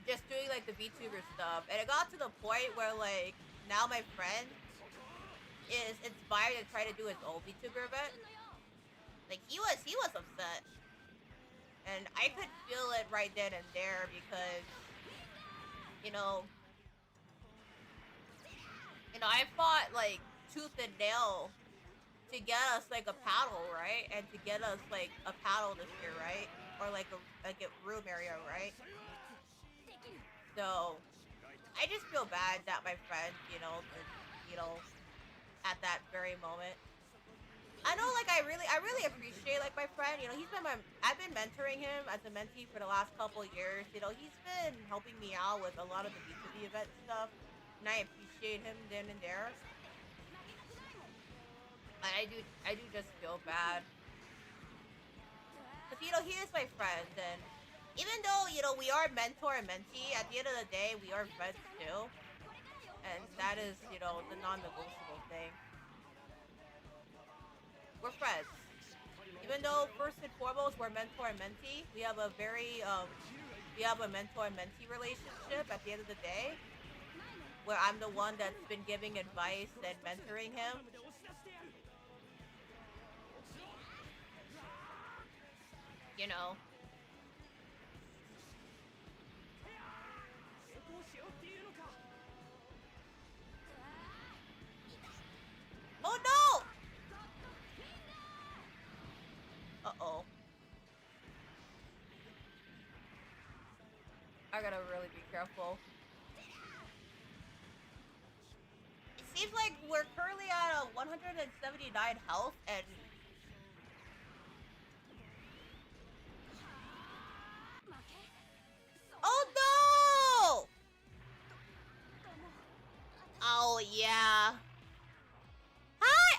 A: just doing, like, the VTuber stuff. And it got to the point where, like, now my friend is inspired to try to do his own VTuber event. Like, he was upset. And I could feel it right then and there because, you know, I fought, like, tooth and nail to get us, like, a paddle, right? And to get us, like, a paddle this year, right? Or, like, a room area, right? So, I just feel bad that my friend, at that very moment. I know, like, I really appreciate, like, my friend. You know, I've been mentoring him as a mentee for the last couple of years. You know, he's been helping me out with a lot of the B2B event stuff. And I appreciate him then and there. I do just feel bad. Because, you know, he is my friend, and Even though, you know, we are mentor and mentee, at the end of the day, we are friends too. And that is, you know, the non-negotiable thing. We're friends. Even though, first and foremost, we're mentor and mentee, we have a very, we have a mentor and mentee relationship at the end of the day, where I'm the one that's been giving advice and mentoring him. You know. Oh no! Uh-oh. I gotta really be careful. It seems like we're currently at a 179 health and... Oh no! Oh yeah.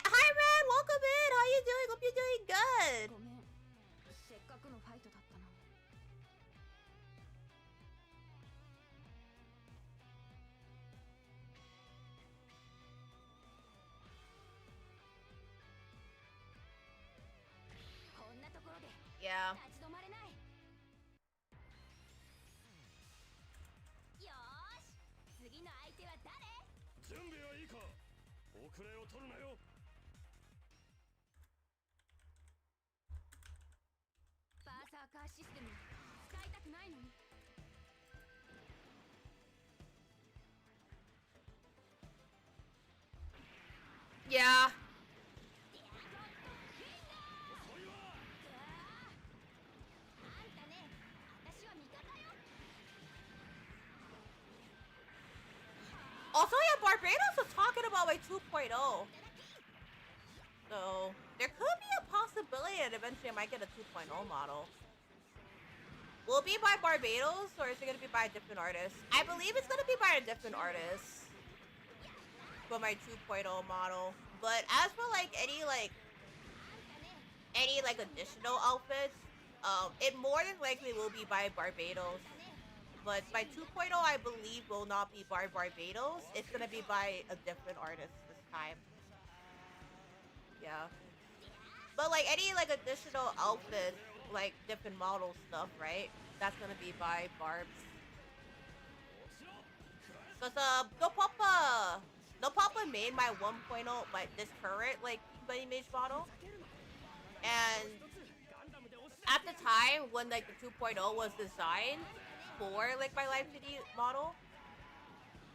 A: Hi man, welcome in. How you doing? Hope you're doing good. Yeah. Yeah. Also, yeah, Barbados was talking about my 2.0. So, there could be a possibility that eventually I might get a 2.0 model. Will it be by Barbados, or is it going to be by a different artist? I believe it's going to be by a different artist for my 2.0 model. But as for, like, any additional outfits, it more than likely will be by Barbados. But by 2.0, I believe will not be by Barbados. It's gonna be by a different artist this time. Yeah. But like any like additional outfits, like different model stuff, right? That's gonna be by Barb's. Cause no Papa made my 1.0, my this current like my image model, and at the time when like the 2.0 was designed for like my Live City model,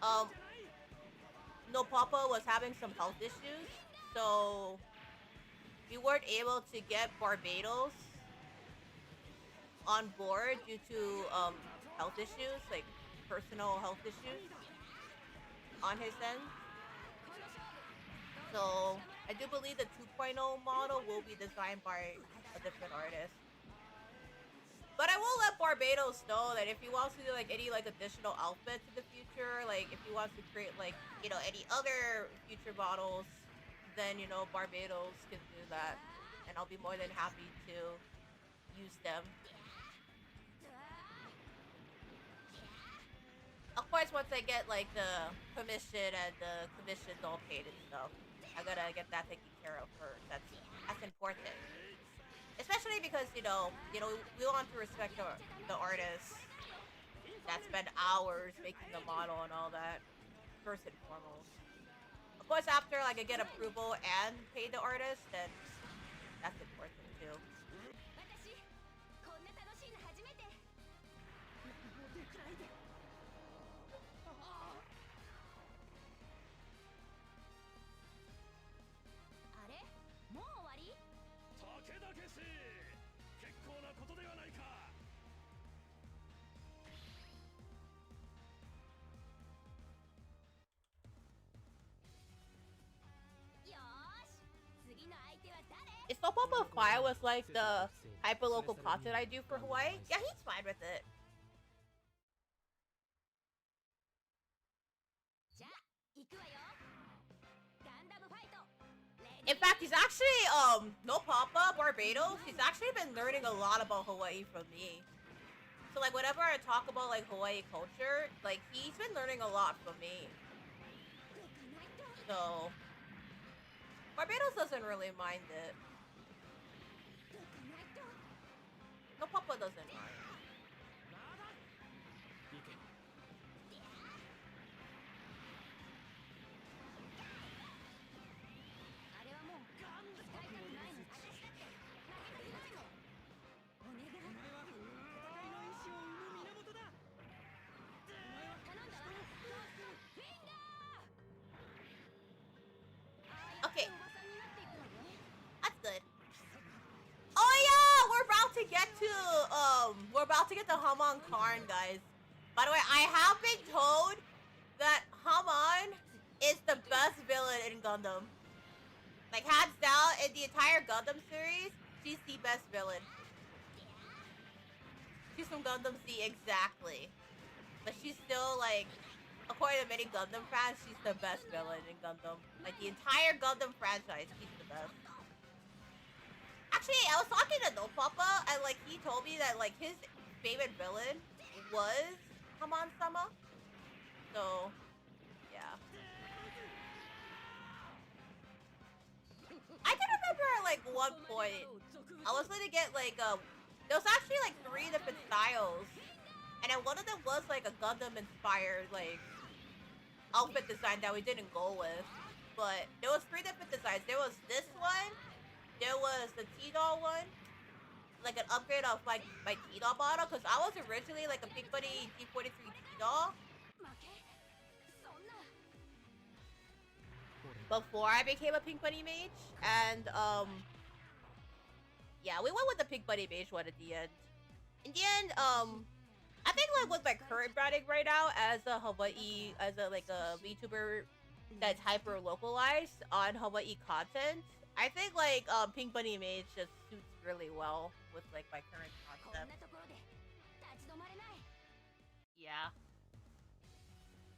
A: um, no Papa was having some health issues, so we weren't able to get Barbados on board due to health issues, like personal health issues on his end. So I do believe the 2.0 model will be designed by a different artist. But I will let Barbados know that if he wants to do like any like additional outfits in the future, like if he wants to create like, you know, any other future models, then, you know, Barbados can do that. And I'll be more than happy to use them. Of course, once I get like the permission and the commissions all paid and stuff, I gotta get that taken care of first. That's important. Especially because, you know, we want to respect the artists that spend hours making the model and all that, first and foremost. Of course, after like I get approval and pay the artist, then that's important too. Is Soap Opera fine with like the hyperlocal content I do for Hawaii? Yeah, he's fine with it. In fact, he's actually no Papa Barbados. He's actually been learning a lot about Hawaii from me. So like whenever I talk about like Hawaii culture, like he's been learning a lot from me. So Barbados doesn't really mind it. No, Papa doesn't mind. Okay. That's good. Oh yeah, we're about to get to Haman Karn, guys. By the way, I have been told that Haman is the best villain in Gundam. Like hands down in the entire Gundam series, she's the best villain. She's from Gundam C, exactly. But she's still like, according to many Gundam fans, she's the best villain in Gundam. Like the entire Gundam franchise, she's the best. Actually, I was talking to No Papa, and like he told me that like his favorite villain was Haman-sama. So, yeah. I can remember at like one point, I was gonna get like there was actually like 3 different styles, and then one of them was like a Gundam inspired like outfit design that we didn't go with. But there was 3 different designs. There was this one, there was the T-Doll one, like an upgrade of like my T-Doll model, because I was originally like a Pink Bunny G43 T-Doll before I became a Pink Bunny mage, and yeah, we went with the Pink Bunny mage one at the end. In the end, I think like with my current branding right now as a Hawaii, as a like a VTuber that's hyper localized on Hawaii content, I think like Pink Bunny mage just suits really well with like my current concept. Yeah,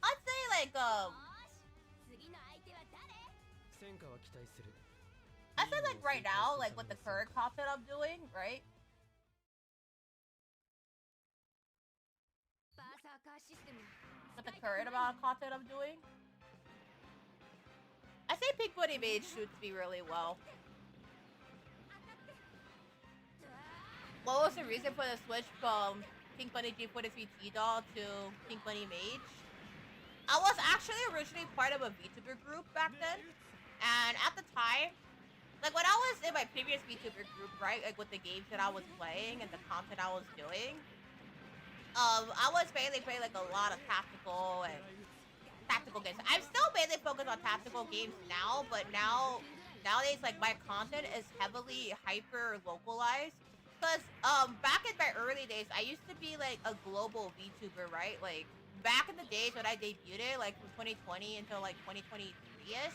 A: I'd say like I said like right now, like with the current content I'm doing, right? With the current amount of content I'm doing, I say Pink Bunny Mage suits me really well. What was the reason for the switch from Pink Bunny G43 T-Doll to Pink Bunny Mage? I was actually originally part of a VTuber group back then, and at the time, like when I was in my previous VTuber group, right, like with the games that I was playing and the content I was doing, I was mainly playing like a lot of tactical games. I'm still mainly focused on tactical games now, but nowadays like my content is heavily hyper localized. Cause back in my early days, I used to be like a global VTuber, right? Like back in the days when I debuted, like from 2020 until like 2023ish,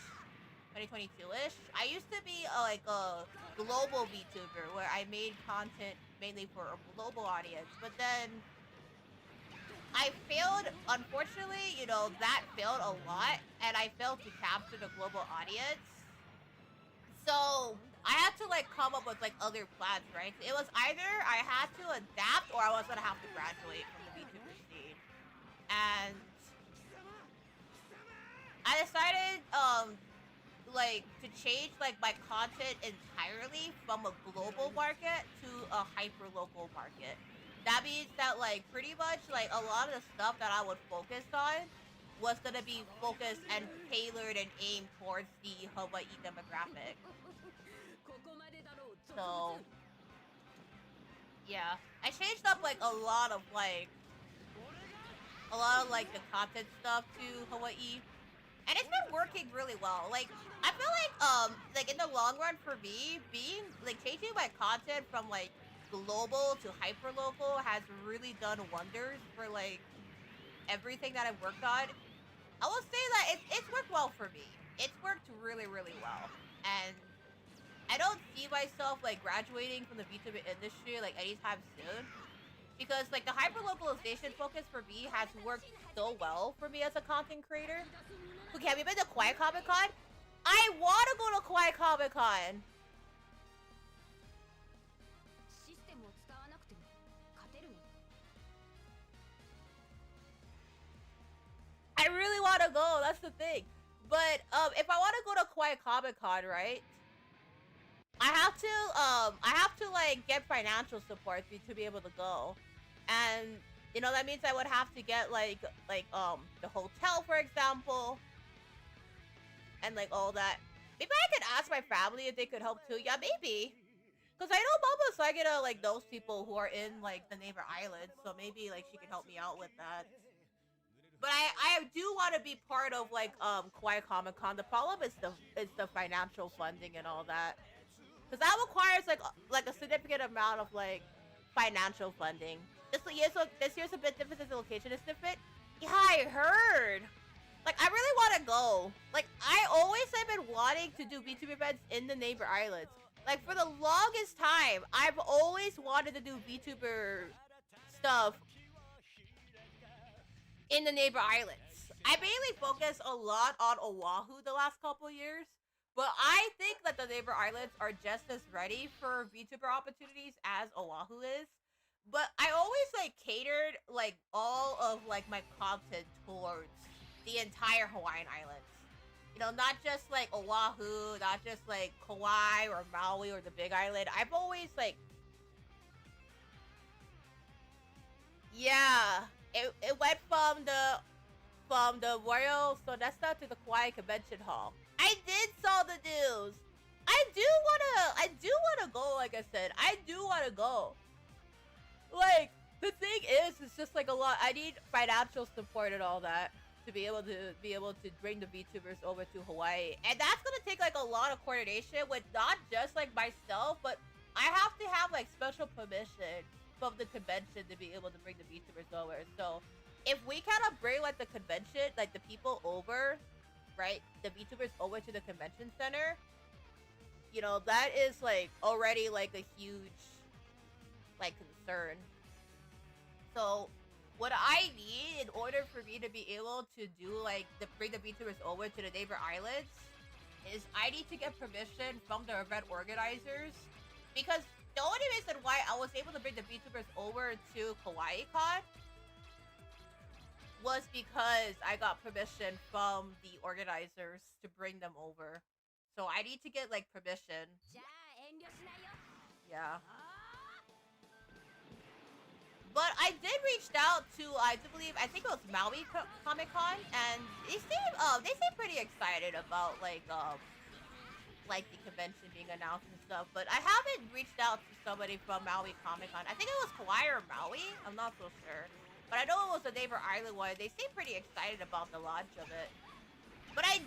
A: 2022ish, I used to be like a global VTuber where I made content mainly for a global audience. But then I failed, unfortunately, you know, that failed a lot, and I failed to capture the global audience. So I had to like come up with like other plans, right? It was either I had to adapt or I was gonna have to graduate from the VTuber scene. And I decided like to change like my content entirely from a global market to a hyper local market. That means that like pretty much like a lot of the stuff that I would focus on was gonna be focused and tailored and aimed towards the Hawaii demographic. So yeah, I changed up like a lot of like the content stuff to Hawaii, and it's been working really well. Like I feel like in the long run for me, being like changing my content from like global to hyper local has really done wonders for like everything that I've worked on. I will say that it's worked well for me. It's worked really well, and I don't see myself like graduating from the VTuber industry like anytime soon, because like the hyper localization focus for me has worked so well for me as a content creator. Okay, have you been to Quiet Comic Con? I want to go to Quiet Comic Con. to go. That's the thing. But if I want to go to Quiet Comic Con, right? I have to like get financial support to be able to go, and you know that means I would have to get like the hotel, for example, and like all that. Maybe I could ask my family if they could help too. Yeah, maybe. Because I know Mama Sagita like those people who are in like the neighbor islands, so maybe like she could help me out with that. But I do want to be part of like Quiet Comic Con. The problem is the financial funding and all that, because that requires like a significant amount of like financial funding. This year's a bit different. This location is different. Yeah, I heard. Like, I really want to go. Like, I always have been wanting to do VTuber events in the neighbor islands. Like, for the longest time, I've always wanted to do VTuber stuff in the neighbor islands. I mainly focus a lot on Oahu the last couple years, but I think that the neighbor islands are just as ready for VTuber opportunities as Oahu is. But I always like catered like all of like my content towards the entire Hawaiian Islands. You know, not just like Oahu, not just like Kauai or Maui or the Big Island. I've always like, yeah, it went from the Royal Sonesta to the Kauai Convention Hall. I did saw the news. I do wanna go. Like I said, I do wanna go. Like, the thing is, it's just like a lot. I need financial support and all that to be able to bring the VTubers over to Hawaii, and that's gonna take like a lot of coordination with not just like myself, but I have to have like special permission from the convention to be able to bring the VTubers over. So if we kind of bring like the convention, like the people over, right, the VTubers over to the convention center, you know, that is like already like a huge like concern. So what I need in order for me to be able to do like bring the VTubers over to the neighbor islands is I need to get permission from the event organizers, because the only reason why I was able to bring the VTubers over to Kauai Con was because I got permission from the organizers to bring them over. So I need to get like permission. Yeah. But I did reach out to I think it was Maui Comic Con, and they seem pretty excited about like the convention being announced and stuff. But I haven't reached out to somebody from Maui Comic Con. I think it was Kauai or Maui. I'm not so sure, but I know it was a neighbor island one. They seem pretty excited about the launch of it. But I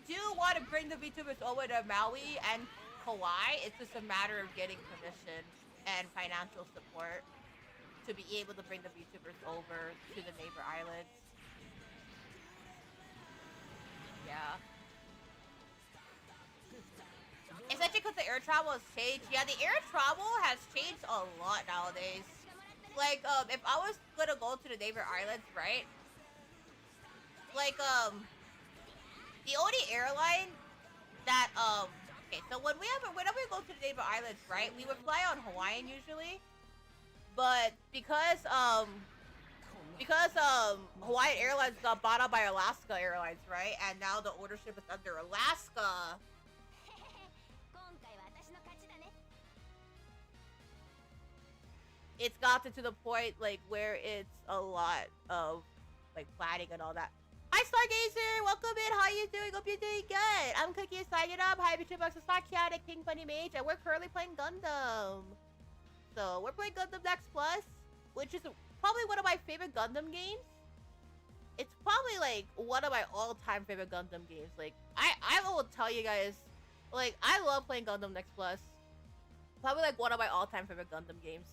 A: do want to bring the VTubers over to Maui and Kauai. It's just a matter of getting permission and financial support to be able to bring the VTubers over to the neighbor islands. Yeah. Especially because the air travel has changed. Yeah, the air travel has changed a lot nowadays. Like, if I was gonna go to the neighbor islands, right? Like, the only airline that, okay, so whenever we go to the neighbor islands, right, we would fly on Hawaiian usually. But because Hawaiian Airlines got bought out by Alaska Airlines, right? And now the ownership is under Alaska. It's gotten to the point like where it's a lot of like planning and all that. Hi Stargazer, welcome in. How you doing? Hope you're doing good. I'm Cooky Usagida. Hi VTuber, it's not chaotic King Bunny Mage, and we're currently playing Gundam. So we're playing Gundam Next Plus, which is probably one of my favorite Gundam games. It's probably like one of my all-time favorite Gundam games. Like I will tell you guys, like I love playing Gundam Next Plus. Probably like one of my all-time favorite Gundam games.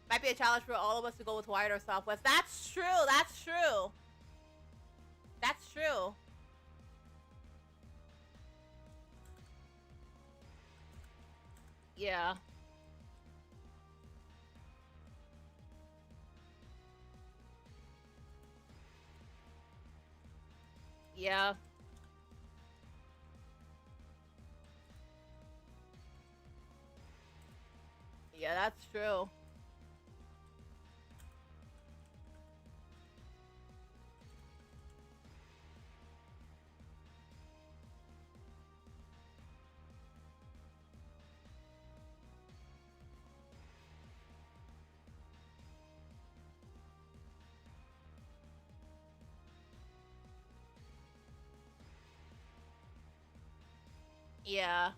A: Might be a challenge for all of us to go with Hawaii or Southwest. That's true. That's true. That's true. Yeah. Yeah. Yeah, that's true. Yeah.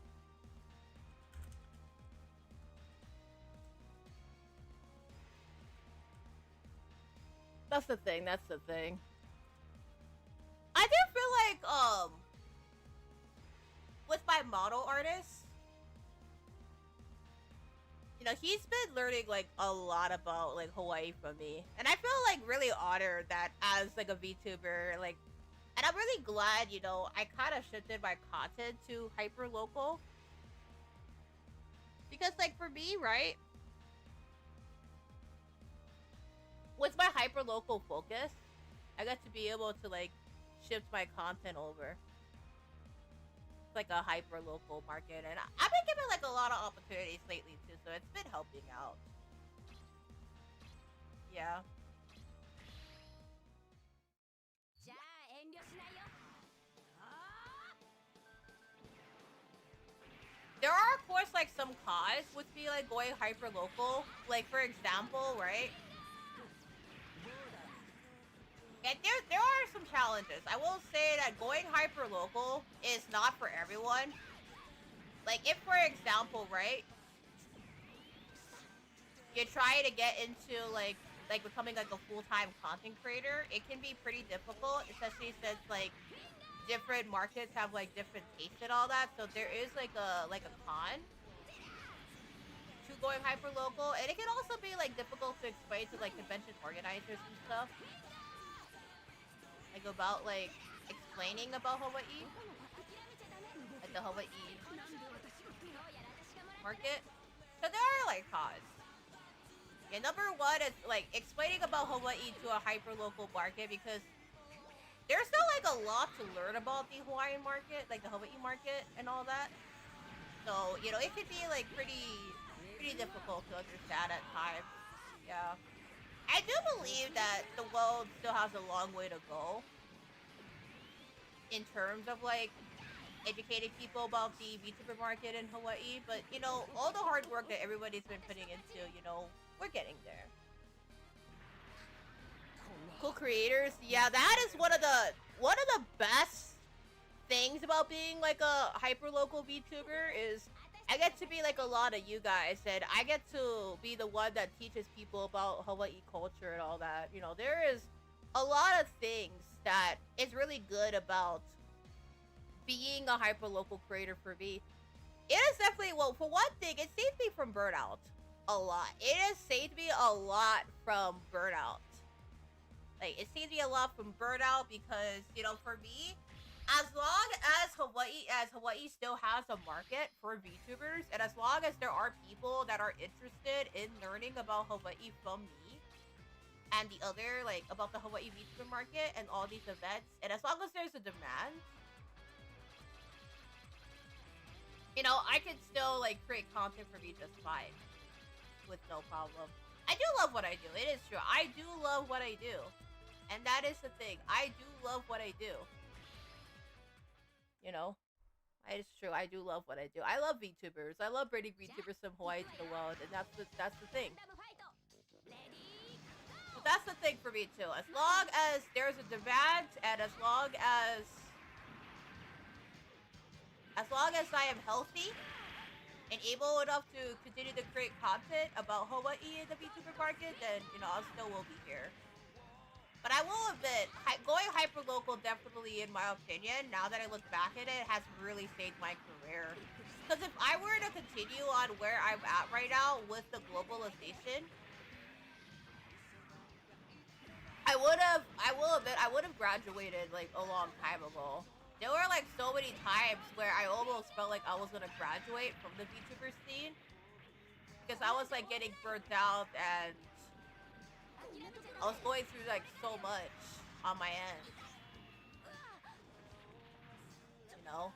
A: That's the thing. That's the thing. I do feel like with my model artist, you know, he's been learning like a lot about like Hawaii from me, and I feel like really honored that as like a VTuber, like, and I'm really glad, you know, I kind of shifted my content to hyper local because like for me, right, with my hyper local focus, I got to be able to like shift my content over like a hyper local market, and I've been given like a lot of opportunities lately too, so it's been helping out. Yeah. There are of course like some cons with me like going hyper local. Like for example, right? And there are some challenges. I will say that going hyper local is not for everyone. Like if for example, right, you try to get into like becoming like a full-time content creator, it can be pretty difficult, especially since like different markets have like different tastes and all that. So there is like a con to going hyper local, and it can also be like difficult to explain to like convention organizers and stuff, like about like explaining about Hawaii, like the Hawaii market. So there are like cons. Yeah, number one is like explaining about Hawaii to a hyper local market, because there's still like a lot to learn about the Hawaiian market, like the Hawaii market and all that. So, you know, it could be like pretty difficult to understand at times. Yeah. I do believe that the world still has a long way to go in terms of like educating people about the VTuber market in Hawaii, but you know, all the hard work that everybody's been putting into, you know, we're getting there. Cool creators, yeah, that is one of the best things about being like a hyper local VTuber is I get to be like a lot of you guys, and I get to be the one that teaches people about Hawaii culture and all that. You know, there is a lot of things that is really good about being a hyper local creator for me. It has definitely, well, for one thing, it saved me from burnout a lot. It has saved me a lot from burnout. Like, it saved me a lot from burnout because, you know, for me, as long as Hawaii still has a market for VTubers, and as long as there are people that are interested in learning about Hawaii from me and the other, like, about the Hawaii VTuber market and all these events, and as long as there's a demand, you know, I can still, like, create content for me just fine with no problem. I do love what I do. It is true. I do love what I do. And that is the thing. I do love what I do. You know? It's true. I do love what I do. I love VTubers. I love bringing VTubers from Hawaii to the world, and that's the thing. But that's the thing for me too. As long as there's a demand, and as long as I am healthy and able enough to continue to create content about Hawaii in the VTuber market, then you know I still will be here. But I will admit, going hyperlocal definitely, in my opinion, now that I look back at it, has really saved my career. Because if I were to continue on where I'm at right now with the globalization, I will admit, I would have graduated like a long time ago. There were like so many times where I almost felt like I was gonna graduate from the VTuber scene because I was like getting burnt out, and I was going through like so much on my end, you know?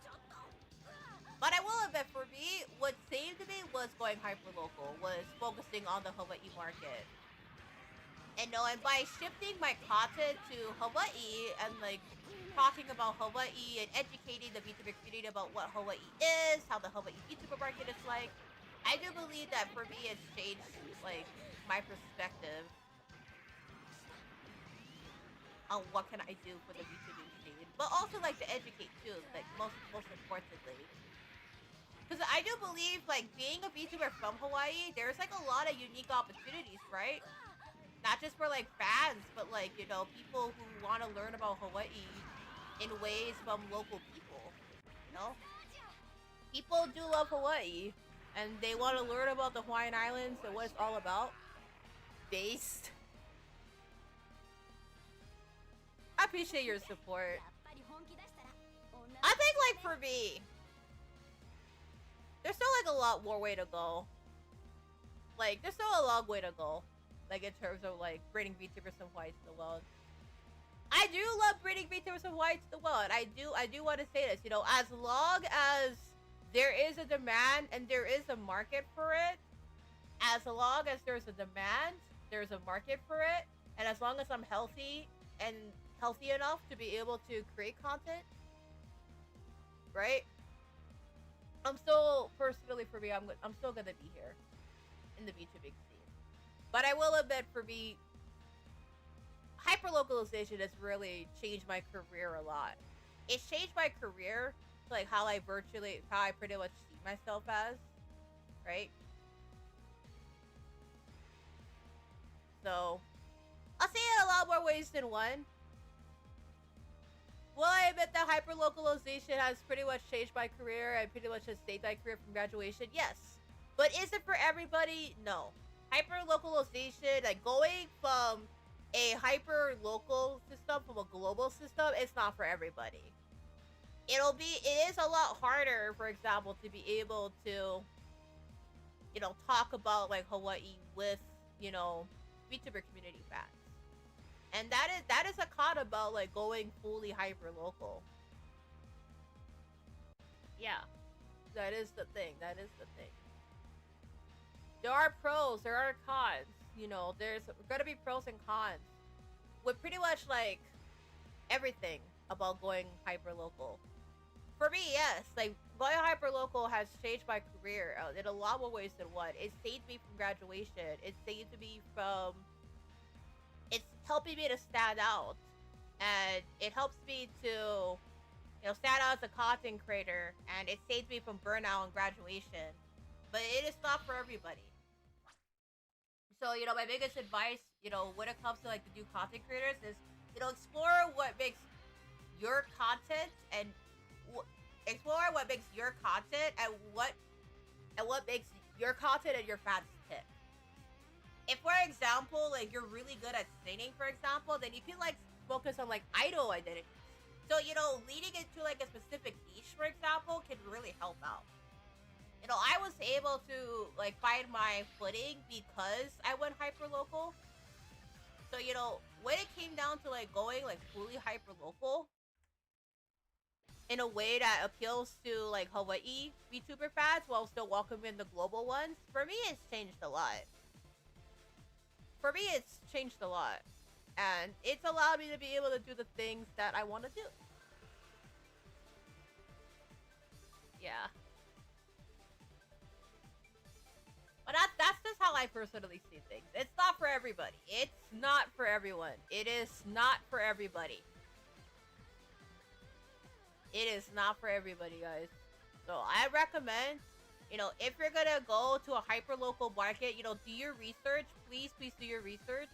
A: But I will admit, for me, what saved me was going hyperlocal, was focusing on the Hawaii market. And no, and by shifting my content to Hawaii and like talking about Hawaii and educating the VTuber community about what Hawaii is, how the Hawaii VTuber market is like, I do believe that for me it's changed like my perspective on what can I do for the VTubing scene, but also like to educate too, like most importantly. Because I do believe, like, being a VTuber from Hawaii, there's, like, a lot of unique opportunities, right? Not just for, like, fans, but, like, you know, people who want to learn about Hawaii in ways from local people, you know? People do love Hawaii, and they want to learn about the Hawaiian Islands and what it's all about. Based. I appreciate your support. I think, like, for me, there's still, like, a lot more way to go. Like, there's still a long way to go. Like, in terms of, like, bringing VTubers from Hawaii to the world. I do love bringing VTubers from Hawaii to the world. I do want to say this, you know, as long as there is a demand and there is a market for it, as long as there's a demand, there's a market for it, and as long as I'm healthy and healthy enough to be able to create content, right? I'm still, personally for me, I'm still gonna be here in the VTubing scene. But I will admit, for me, hyperlocalization has really changed my career a lot. It's changed my career to, like, how I pretty much see myself as, right? So, I'll say it a lot more ways than one. Will I admit that hyperlocalization has pretty much changed my career and pretty much has saved my career from graduation? Yes. But is it for everybody? No. Hyperlocalization, like, going from a hyper-local system from a global system, it's not for everybody. It is a lot harder, for example, to be able to, you know, talk about, like, Hawaii with, you know, VTuber community fans. And that is a con about, like, going fully hyper local. Yeah. That is the thing. There are pros, there are cons. You know, there's gonna be pros and cons. With pretty much, like, everything about going hyper local. For me, yes, like, going hyper local has changed my career in a lot more ways than one. It saved me from graduation. It saved me from... It's helping me to stand out, and it helps me to, you know, stand out as a content creator, and it saves me from burnout and graduation. But it is not for everybody. So, you know, my biggest advice, you know, when it comes to, like, the new content creators is, you know, explore what makes your content and explore what makes your content and what makes your content and your fans tick. If, for example, like, you're really good at singing, for example, then you can, like, focus on, like, idol identities. So, you know, leading into, like, a specific niche, for example, can really help out. You know, I was able to, like, find my footing because I went hyper-local. So, you know, when it came down to, like, going, like, fully hyper-local in a way that appeals to, like, Hawaii VTuber fans while still welcoming the global ones, for me, it's changed a lot. For me, it's changed a lot. And it's allowed me to be able to do the things that I want to do. Yeah. But that's just how I personally see things. It's not for everybody. It's not for everyone. It is not for everybody. It is not for everybody, guys. So I recommend, you know, if you're gonna go to a hyper-local market, you know, do your research. Please do your research.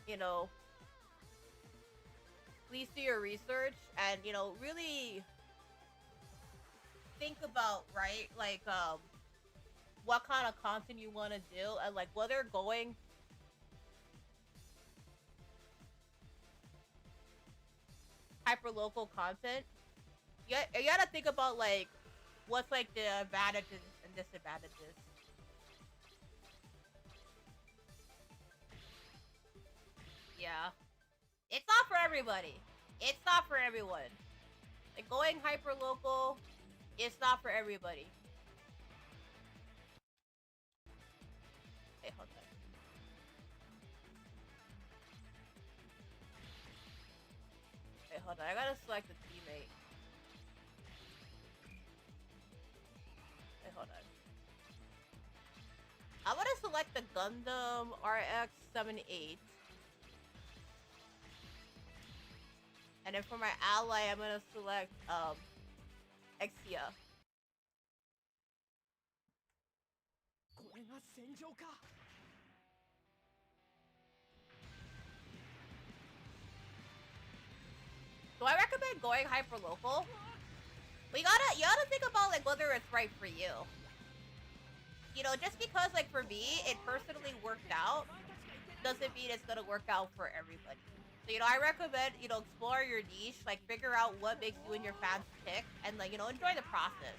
A: You know, please do your research and, you know, really think about, right, like, what kind of content you want to do and, like, whether going hyper-local content, you gotta think about, like, what's, like, the advantages and disadvantages. Yeah. It's not for everybody. It's not for everyone. Like, going hyper-local, it's not for everybody. Hey, hold on. Wait, hold on. I gotta select the teammate. Wait, hold on. I'm gonna select the Gundam RX-78. And then for my ally, I'm gonna select Exia. Do I recommend going hyper local? But you gotta think about like whether it's right for you. You know, just because like for me, it personally worked out, doesn't mean it's gonna work out for everybody. So, you know, I recommend, you know, explore your niche, like figure out what makes you and your fans tick, and like, you know, enjoy the process.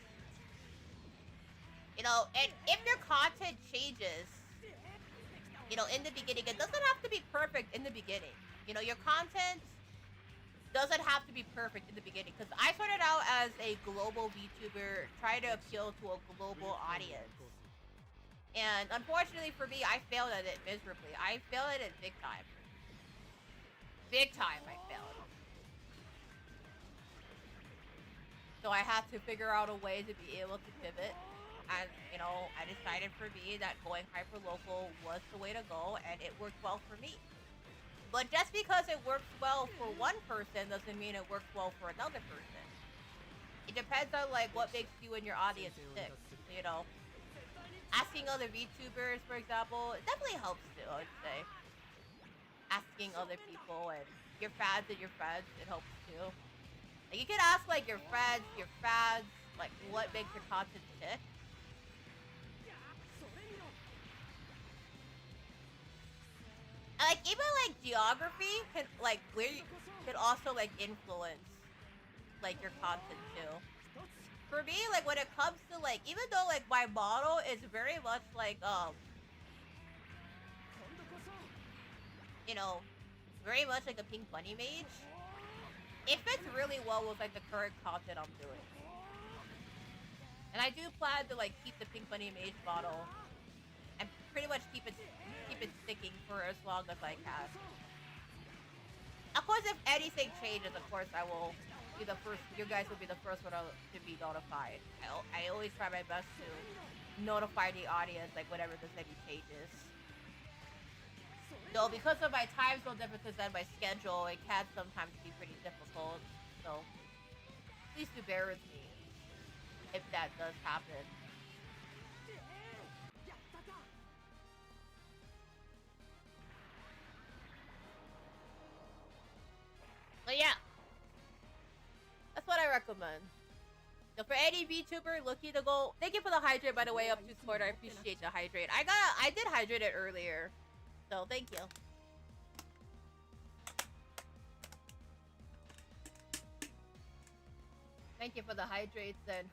A: You know, and if your content changes, you know, in the beginning, it doesn't have to be perfect in the beginning. You know, your content doesn't have to be perfect in the beginning, because I started out as a global VTuber trying to appeal to a global audience. And unfortunately for me, I failed at it miserably. I failed at it big time. Big time, I failed. So I had to figure out a way to be able to pivot. And, you know, I decided for me that going hyper-local was the way to go, and it worked well for me. But just because it works well for one person doesn't mean it works well for another person. It depends on, like, what makes you and your audience tick, you know? Asking other VTubers, for example, it definitely helps too, I would say. Asking other people and your fans, it helps too. Like, you can ask, like, your friends, your fans, like, what makes your content tick. And, like, even, like, geography can, like, where you can also, like, influence, like, your content too. For me, like, when it comes to, like, even though, like, my model is very much, like, you know, very much like a pink bunny mage, it fits really well with, like, the current content I'm doing. And I do plan to, like, keep the pink bunny mage model and pretty much keep it sticking for as long as I can. Of course, if anything changes, of course, I will be the first. You guys will be the first one to be notified. I always try my best to notify the audience, like, whenever there's any changes. So, because of my time zone differences and my schedule, it can sometimes be pretty difficult. So, please do bear with me if that does happen. But yeah, that's what I recommend. So for any VTuber looking to go, thank you for the hydrate, by the way, up to Sport. I appreciate the hydrate. I did hydrate it earlier, so thank you. Thank you for the hydrates, and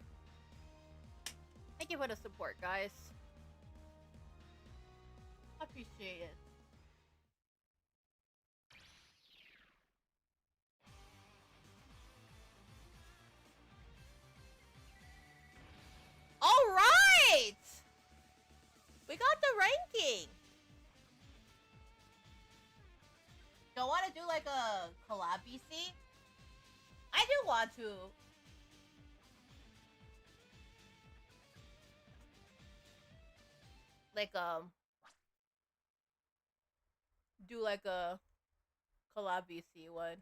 A: thank you for the support, guys. I appreciate it. All right, we got the ranking. Don't want to do like a collab BC? I do want to. Like do like a collab BC one.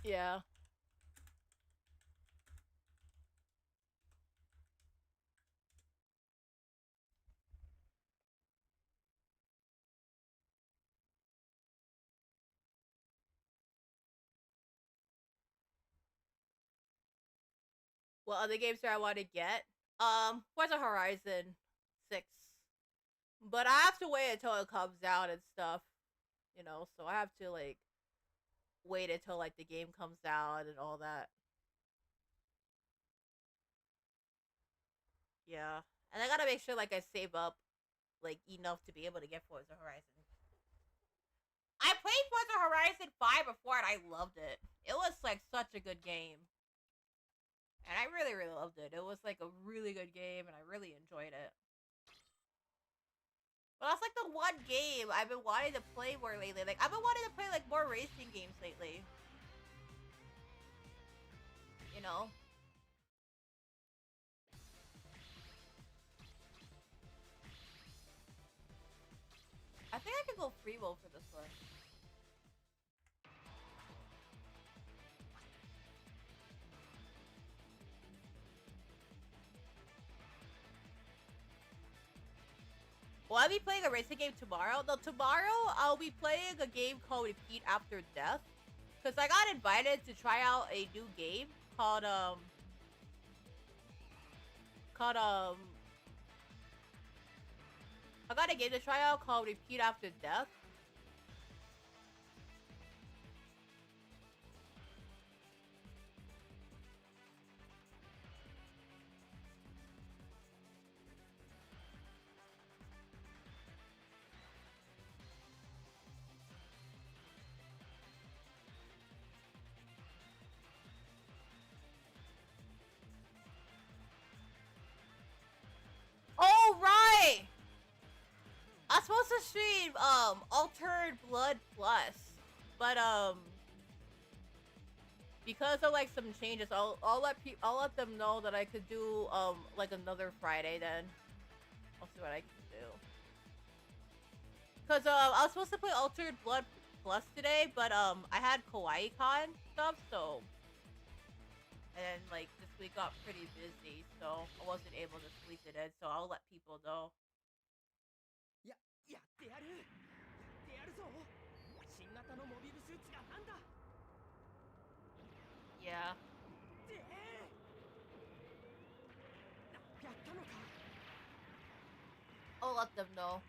A: Yeah. What other games do I want to get? Forza Horizon 6. But I have to wait until it comes out and stuff. You know, so I have to like wait until like the game comes out and all that. Yeah. And I gotta make sure like I save up like enough to be able to get Forza Horizon. I played Forza Horizon 5 before and I loved it. It was like such a good game. And I really, really loved it. It was like a really good game and I really enjoyed it. But that's like the one game I've been wanting to play more lately. Like, I've been wanting to play like more racing games lately. You know? I think I can go free roll for this one. Will I be playing a racing game tomorrow? No, tomorrow I'll be playing a game called Repeat After Death. Because I got invited to try out a new game called, I got a game to try out called Repeat After Death. Oh, right! I'm supposed to stream, Altered Blood Plus. But, because of, like, some changes, I'll let them know that I could do, like, another Friday then. I'll see what I can do. Because, I was supposed to play Altered Blood Plus today, but, I had Kawaii Con stuff, so... And, like, this week got pretty busy, so I wasn't able to squeeze it in, so I'll let people know. Yeah. I'll let them know.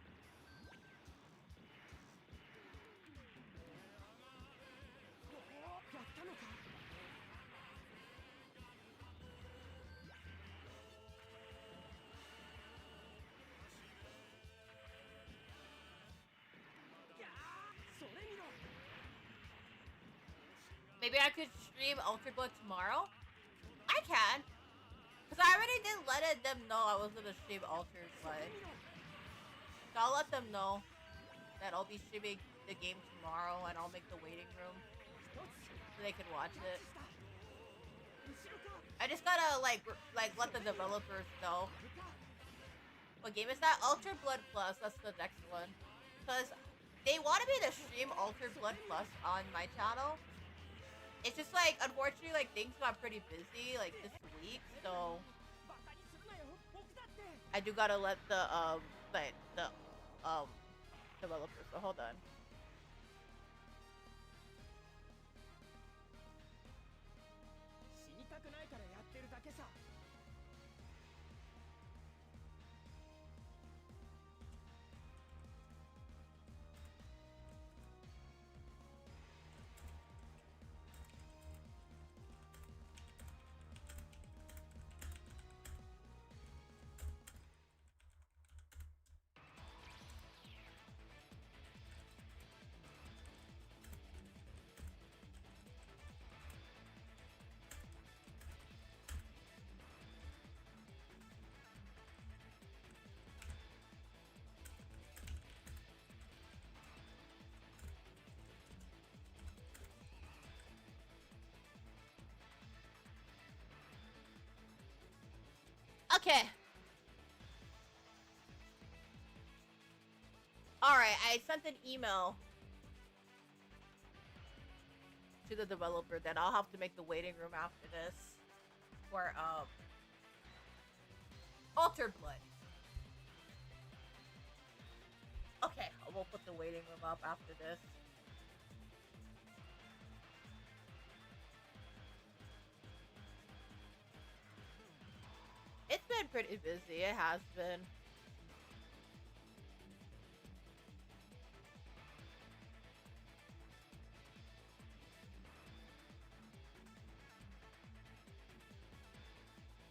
A: Maybe I could stream Altered Blood tomorrow? I can. Because I already did let them know I was going to stream Altered Blood. So I'll let them know that I'll be streaming the game tomorrow and I'll make the waiting room so they can watch it. I just gotta, like let the developers know. What game is that? Altered Blood Plus. That's the next one. Because they wanted me to stream Altered Blood Plus on my channel. It's just like, unfortunately, like, things got pretty busy, like, this week, so... I do gotta let the developers, so hold on. Okay. Alright, I sent an email to the developer that I'll have to make the waiting room after this for, Altered Blood. Okay, we'll put the waiting room up after this. It's been pretty busy, it has been.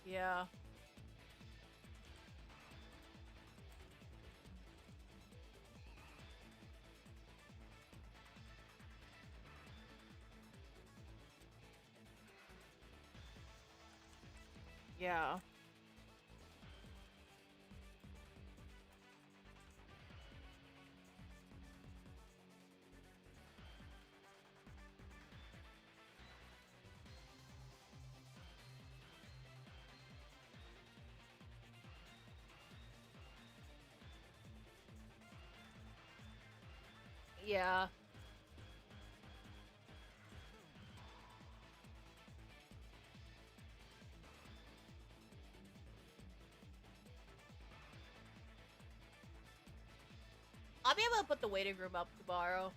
A: Yeah. Yeah. Yeah. I'll be able to put the waiting room up tomorrow.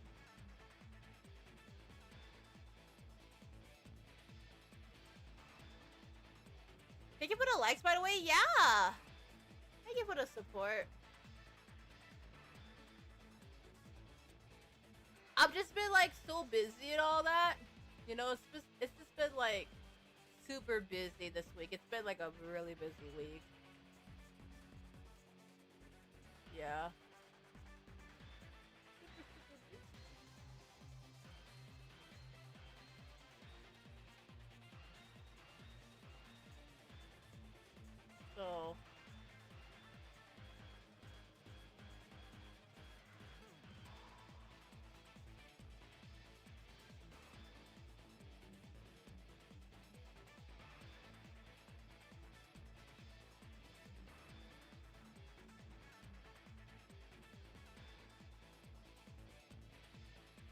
A: Thank you for the likes, by the way. Yeah. Thank you for the support. I've just been like so busy and all that. You know, it's just been like super busy this week. It's been like a really busy week. Yeah. Super, super busy. So,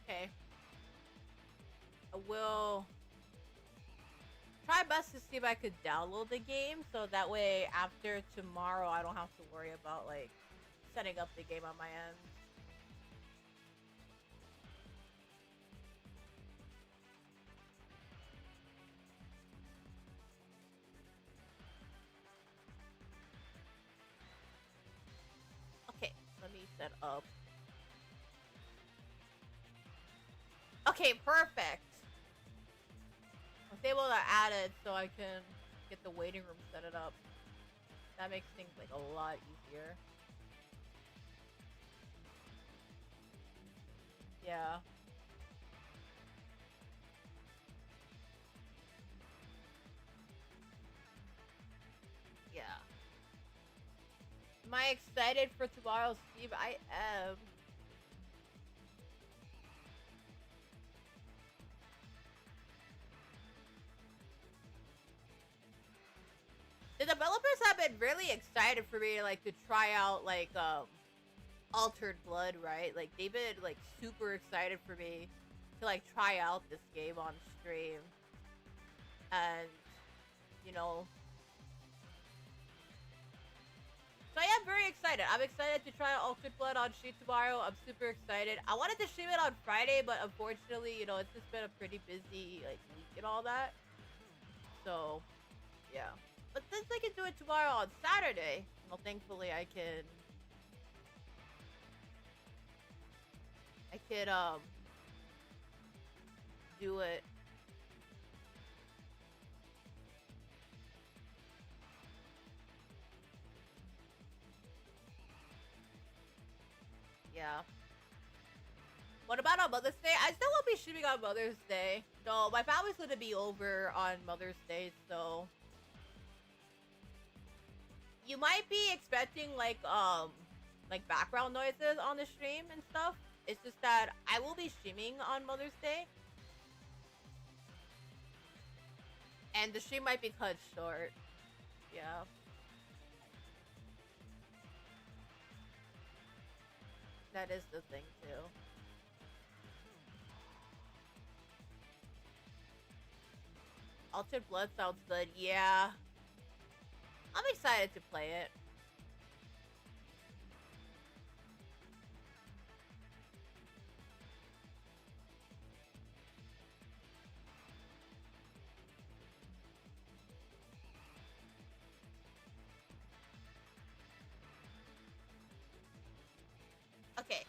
A: okay. I will try best to see if I could download the game so that way after tomorrow I don't have to worry about like setting up the game on my end. Okay, let me set up. Okay, perfect. I was able to add it so I can get the waiting room set it up. That makes things like a lot easier. Yeah. Yeah. Am I excited for tomorrow's stream? I am. The developers have been really excited for me like to try out like Altered Blood, right? Like they've been like super excited for me to like try out this game on stream. And you know, so I am very excited. I'm excited to try Altered Blood on stream tomorrow. I'm super excited. I wanted to stream it on Friday, but unfortunately, you know, it's just been a pretty busy like week and all that. So, yeah. But since I can do it tomorrow on Saturday, well, thankfully I could do it. Yeah. What about on Mother's Day? I still won't be streaming on Mother's Day. No, my family's gonna be over on Mother's Day, so you might be expecting like background noises on the stream and stuff. It's just that I will be streaming on Mother's Day, and the stream might be cut short. Yeah, that is the thing too. Altered Blood sounds good. Yeah, I'm excited to play it. Okay,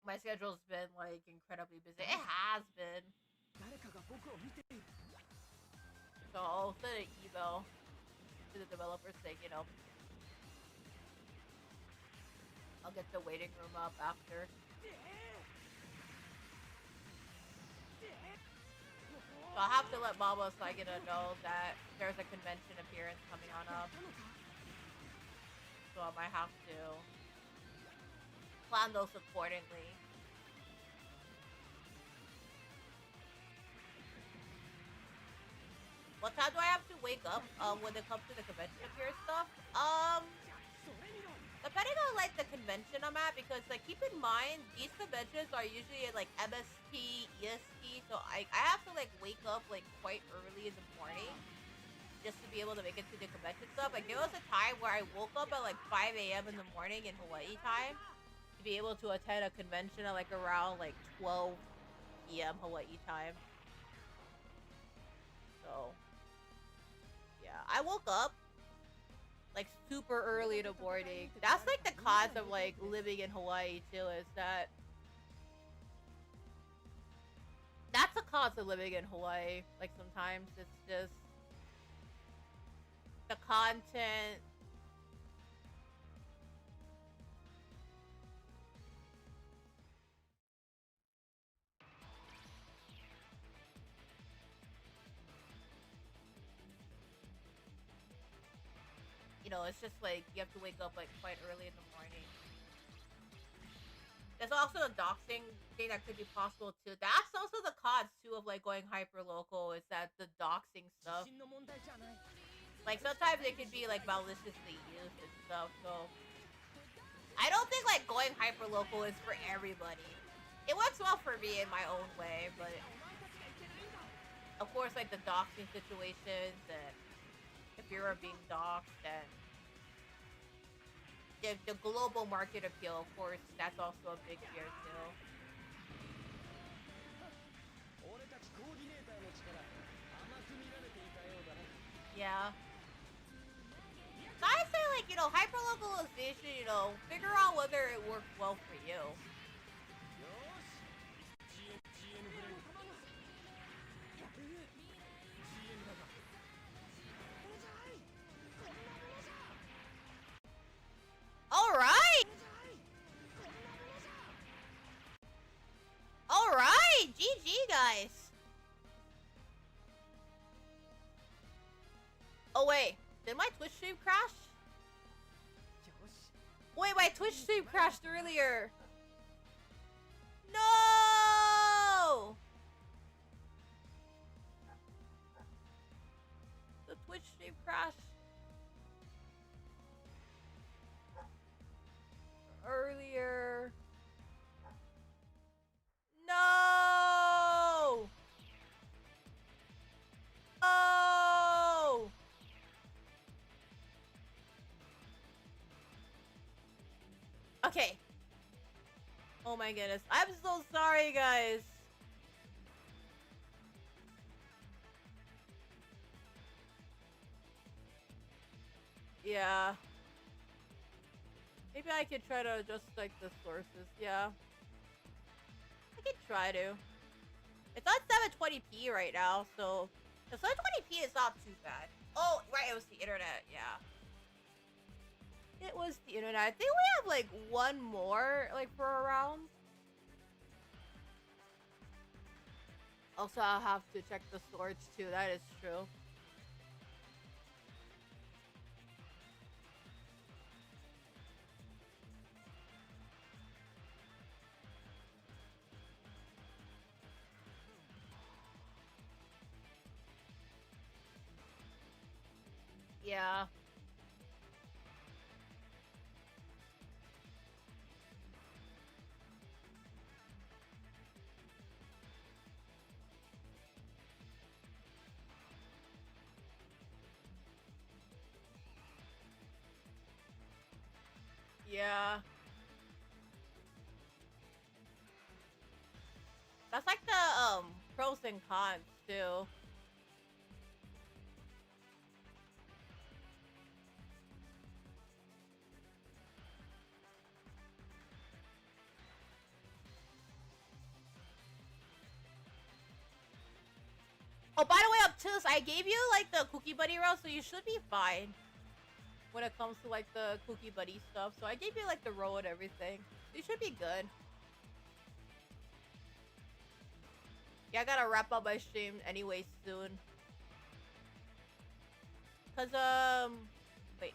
A: my schedule's been like incredibly busy. It has been. So I'll send an email to the developers saying, you know, I'll get the waiting room up after. So I'll have to let Mama Saigina know that there's a convention appearance coming on up. So I might have to plan those accordingly. What time do I have to wake up when it comes to the convention appearance stuff? Depending on like the convention I'm at, because like keep in mind these conventions are usually like MST, EST, so I have to like wake up like quite early in the morning just to be able to make it to the convention stuff. Like there was a time where I woke up at like 5 a.m. in the morning in Hawaii time to be able to attend a convention at like around like 12 p.m. Hawaii time. So yeah, I woke up like super early in the morning. That's like the cons of like living in Hawaii too, is that's the cons of living in Hawaii. Like sometimes it's just the content. You know, it's just like you have to wake up like quite early in the morning. There's also a doxing thing that could be possible too. That's also the cons too of like going hyper local, is that the doxing stuff. Like sometimes it could be like maliciously used and stuff. So I don't think like going hyper local is for everybody. It works well for me in my own way, but of course like the doxing situations, and if you're being doxed, and the global market appeal, of course, that's also a big fear too. Yeah. So I say like, you know, hyperlocalization, you know, figure out whether it works well for you. Alright! Alright! GG, guys! Oh, wait. Did my Twitch stream crash? Wait, my Twitch stream crashed earlier. No! The Twitch stream crashed earlier. No! Oh! Okay. Oh my goodness. I'm so sorry, guys. Yeah. Maybe I could try to adjust like the sources. Yeah. I could try to. It's on 720p right now, so the 720p is not too bad. Oh, right, it was the internet. Yeah. It was the internet. I think we have like one more like for a round. Also, I'll have to check the storage too. That is true. Yeah. Yeah. That's like the pros and cons too. Oh, by the way, Obtuse, I gave you like the Cookie Buddy row, so you should be fine when it comes to like the Cookie Buddy stuff. So I gave you like the row and everything. You should be good. Yeah, I gotta wrap up my stream anyway soon. Cause wait.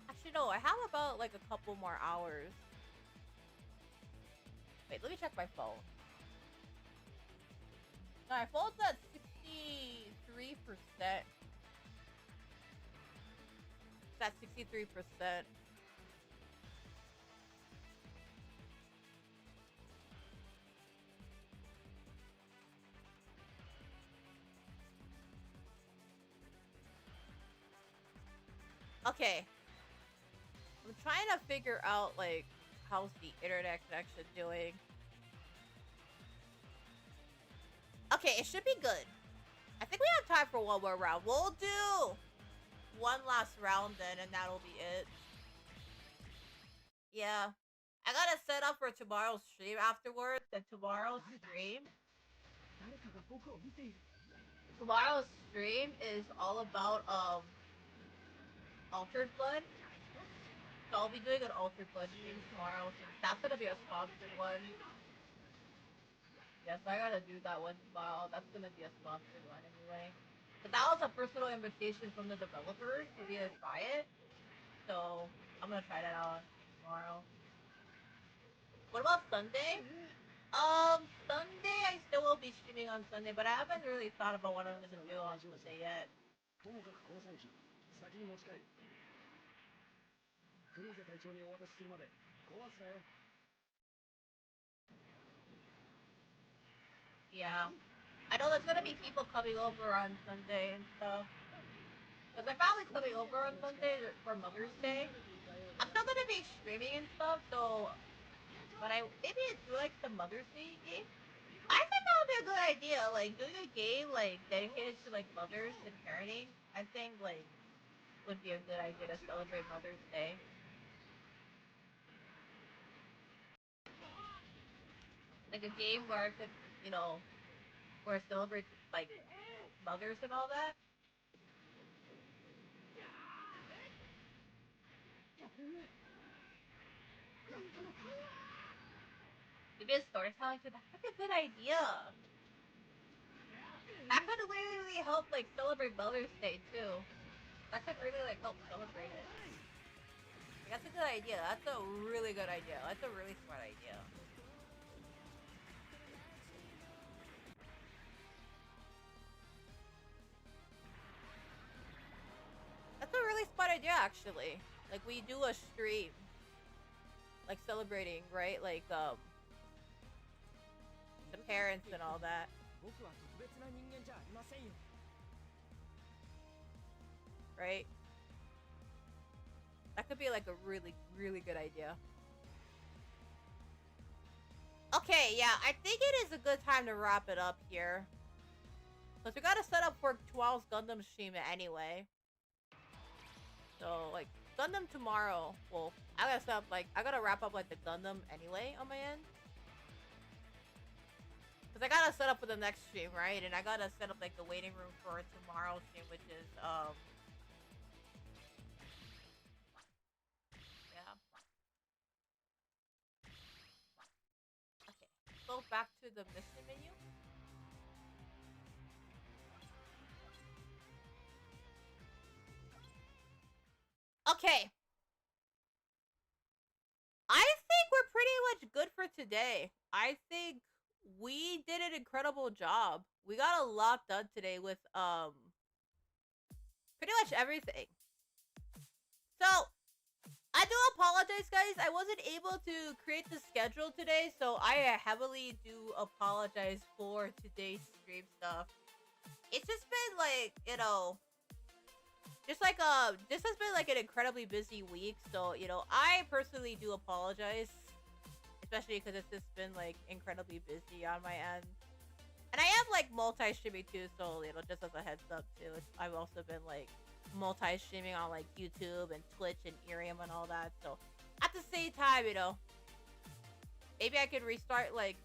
A: Actually no, I have about like a couple more hours. Wait, let me check my phone. My phone's at 63%. It's at 63%. Okay. I'm trying to figure out, like, how's the internet connection doing. Okay, it should be good. I think we have time for one more round. We'll do one last round then, and that'll be it. Yeah. I gotta set up for tomorrow's stream afterwards, and tomorrow's stream is all about, Altered Blood. So I'll be doing an Altered Blood stream tomorrow. That's gonna be a sponsored one. Yes, I gotta do that one tomorrow. That's gonna be a sponsored one anyway. But that was a personal invitation from the developers for me to try it. So I'm gonna try that out tomorrow. What about Sunday? Sunday I still will be streaming on Sunday, but I haven't really thought about what I'm gonna do on Sunday yet. Yeah. I know there's gonna be people coming over on Sunday and stuff. But my family's coming over on Sunday for Mother's Day. I'm still gonna be streaming and stuff, so but I maybe do like the Mother's Day game. I think that would be a good idea, like doing a game like dedicated to like mothers and parenting. I think like would be a good idea to celebrate Mother's Day. Like a game where I could, where I celebrate like mothers and all that. Maybe a storytelling too. That's like a good idea. That could really help like celebrate Mother's Day too. That could really like help celebrate it. That's a good idea. That's a really good idea. That's a really smart idea. That's a really smart idea, actually. Like, we do a stream. Like, celebrating, right? Like, the parents and all that. Right? That could be, like, a really, really good idea. Okay, yeah, I think it is a good time to wrap it up here. Because we gotta set up for tomorrow's Gundam stream anyway. So, like, Gundam tomorrow. Well, I gotta set up, like, I gotta wrap up, like, the Gundam anyway on my end. Because I gotta set up for the next stream, right? And I gotta set up, like, the waiting room for tomorrow's stream, which is, yeah. Okay, go back to the mission menu. Okay. I think we're pretty much good for today. I think we did an incredible job. We got a lot done today with pretty much everything. So I do apologize, guys. I wasn't able to create the schedule today, so I heavily do apologize for today's stream stuff. It's just been like, just like this has been like an incredibly busy week, so I personally do apologize, especially because it's just been like incredibly busy on my end, and I am like multi-streaming too, so just as a heads up too, I've also been like multi-streaming on like YouTube and Twitch and Irium and all that, so at the same time, maybe I could restart like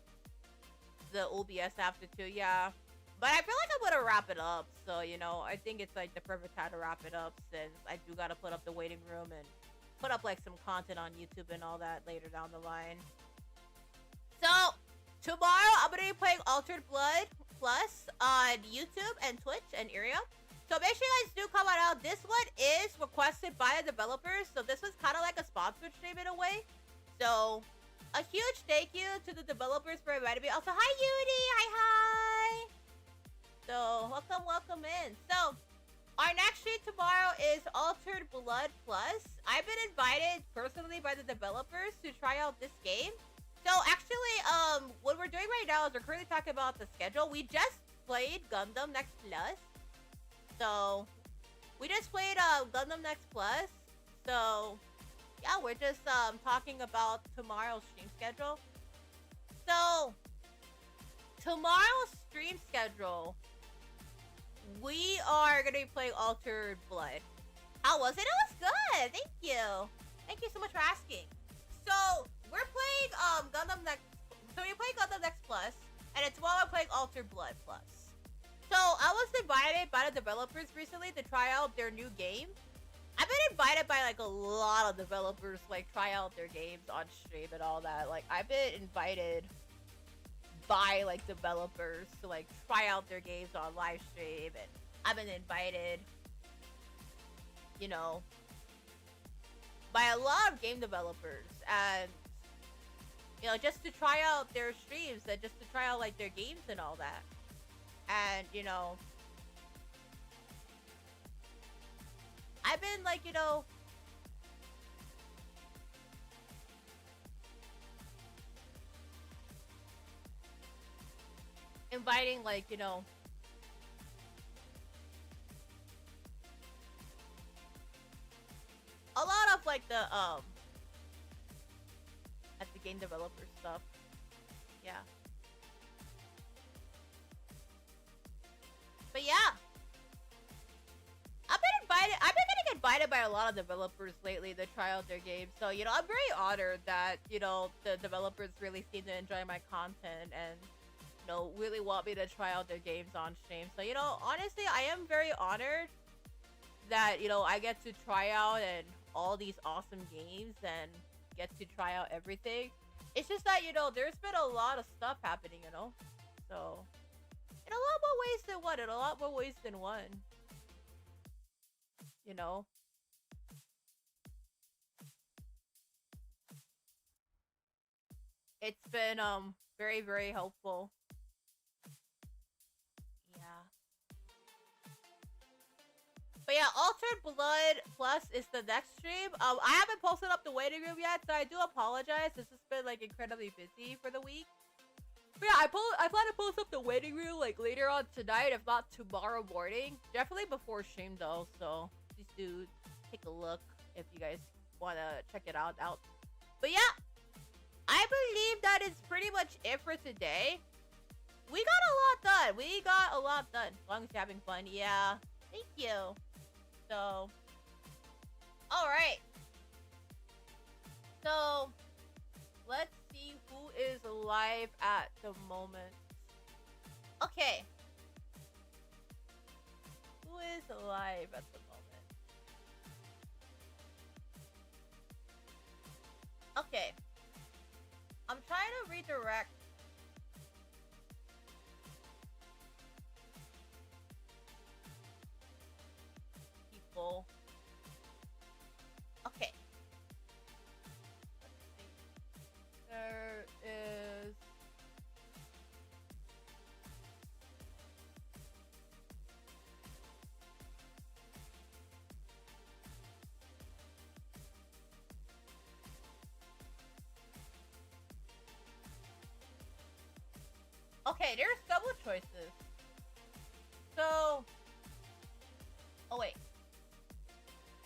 A: the OBS after too, yeah. But I feel like I'm gonna wrap it up, so I think it's like the perfect time to wrap it up, since I do gotta put up the waiting room and put up like some content on YouTube and all that later down the line. So tomorrow I'm gonna be playing Altered Blood Plus on YouTube and Twitch and Irium. So make sure you guys do come on out. This one is requested by the developers, so this was kind of like a sponsored stream in a way. So a huge thank you to the developers for inviting me. Also, hi Yudi, hi. So, welcome in. So, our next stream tomorrow is Altered Blood Plus. I've been invited personally by the developers to try out this game. So, actually, what we're doing right now is we're currently talking about the schedule. We just played Gundam Next Plus. So, we just played Gundam Next Plus. So yeah, we're just talking about tomorrow's stream schedule. So tomorrow's stream schedule, we are gonna be playing Altered Blood. How was it? It was good. Thank you. Thank you so much for asking. So we're playing Gundam Next. So we're playing Gundam Next Plus, and it's while we're playing Altered Blood Plus. So I was invited by the developers recently to try out their new game. I've been invited by like a lot of developers to like try out their games on stream and all that. Like I've been invited by like developers to like try out their games on live stream, and I've been invited, you know, by a lot of game developers, and you know, just to try out their streams and just to try out like their games and all that. And you know, I've been like, you know, inviting like, you know, a lot of like the at the game developer stuff. Yeah. But yeah, I've been getting invited by a lot of developers lately to try out their games. So, you know, I'm very honored that, you know, the developers really seem to enjoy my content and, you know, really want me to try out their games on stream. So, you know, honestly, I am very honored that, you know, I get to try out and all these awesome games and get to try out everything. It's just that, you know, there's been a lot of stuff happening, you know? So, in a lot more ways than one. In a lot more ways than one. You know? It's been, very, very helpful. Yeah. But yeah, Altered Blood Plus is the next stream. I haven't posted up the waiting room yet, so I do apologize. This has been, like, incredibly busy for the week. But yeah, I plan to post up the waiting room like later on tonight, if not tomorrow morning. Definitely before stream though, so please do take a look if you guys want to check it out. But yeah, I believe that is pretty much it for today. We got a lot done. We got a lot done. As long as you're having fun, yeah. Thank you. So, alright. So, let's see who is live at the moment. Okay. Who is live at the moment? Okay. I'm trying to redirect people. Okay. Let's see. There is okay, there's double choices. So, oh wait.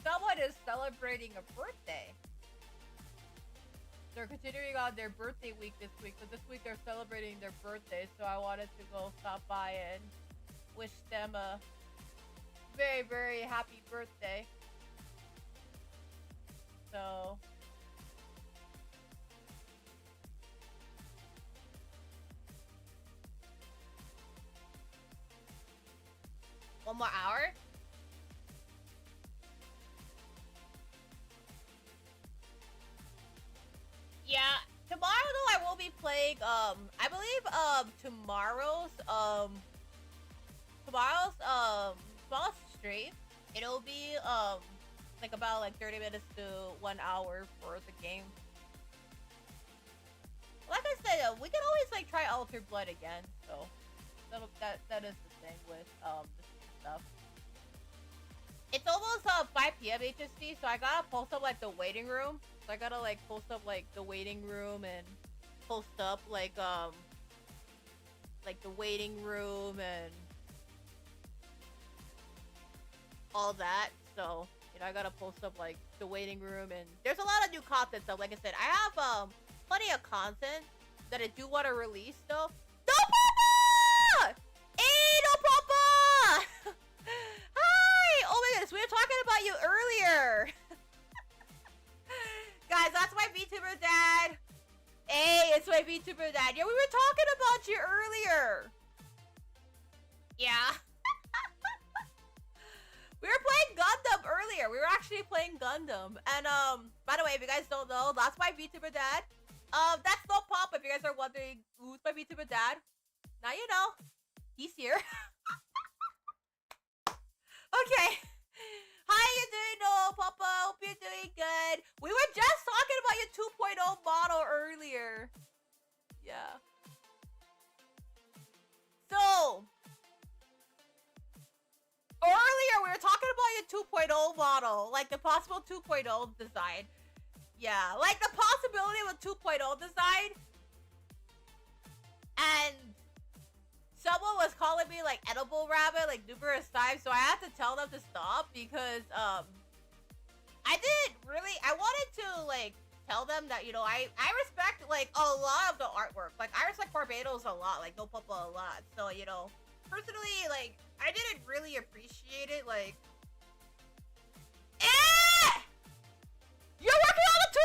A: Someone is celebrating a birthday. They're continuing on their birthday week this week. So this week they're celebrating their birthday. So I wanted to go stop by and wish them a very, very happy birthday. So one more hour? Yeah, tomorrow though I will be playing I believe tomorrow's stream, it'll be like about like 30 minutes to 1 hour for the game. Like I said, we can always like try Altered Blood again, so that is the thing with this stuff. It's almost 5 p.m. HST, so I gotta post up like the waiting room. So I gotta like post up like the waiting room and post up like the waiting room and all that. So, you know, I gotta post up like the waiting room, and there's a lot of new content stuff. Like I said, I have plenty of content that I do want to release though. No Papa! Hey, no Papa! Hi! Oh my goodness, we were talking about you earlier. Guys, that's my VTuber dad. Hey, it's my VTuber dad. Yeah, we were talking about you earlier. Yeah. We were playing Gundam earlier. We were actually playing Gundam. And, by the way, if you guys don't know, that's my VTuber dad. That's no Pop, if you guys are wondering who's my VTuber dad. Now you know. He's here. Okay. How you doing, no Papa? Hope you're doing good. We were just talking about your 2.0 model earlier. Yeah. So, earlier we were talking about your 2.0 model, like the possible 2.0 design. Yeah, like the possibility of a 2.0 design. And someone was calling me like edible rabbit like numerous times, so I had to tell them to stop because I wanted to like tell them that, you know, I respect like a lot of the artwork. Like I respect Barbados a lot, like No Papa a lot. So, you know, personally, like I didn't really appreciate it. Like, you're working on a 2.0?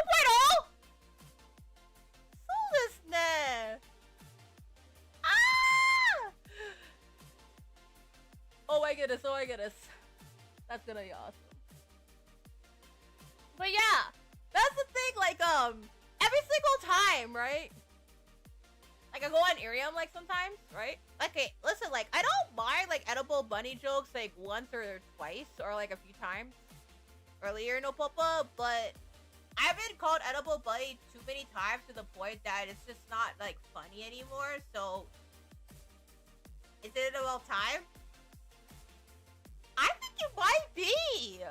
A: So this nah. Ah! Oh my goodness, oh my goodness. That's gonna be awesome. But yeah, that's the thing, like, every single time, right? Like, I go on Irium, like, sometimes, right? Like, okay, listen, like, I don't mind, like, edible bunny jokes, like, once or twice, or, like, a few times earlier, no Papa, but I've been called edible bunny too many times to the point that it's just not, like, funny anymore, so is it about time? I think you might be.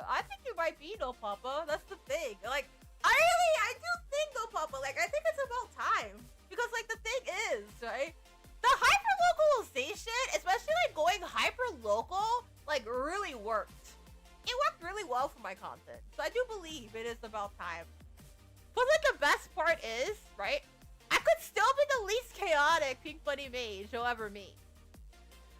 A: I think you might be, no Papa. That's the thing. Like, I do think, no Papa. Like, I think it's about time. Because, like, the thing is, right? The hyper-localization, especially, like, going hyper-local, like, really worked. It worked really well for my content. So I do believe it is about time. But, like, the best part is, right? I could still be the least chaotic Pink Bunny mage you'll ever meet.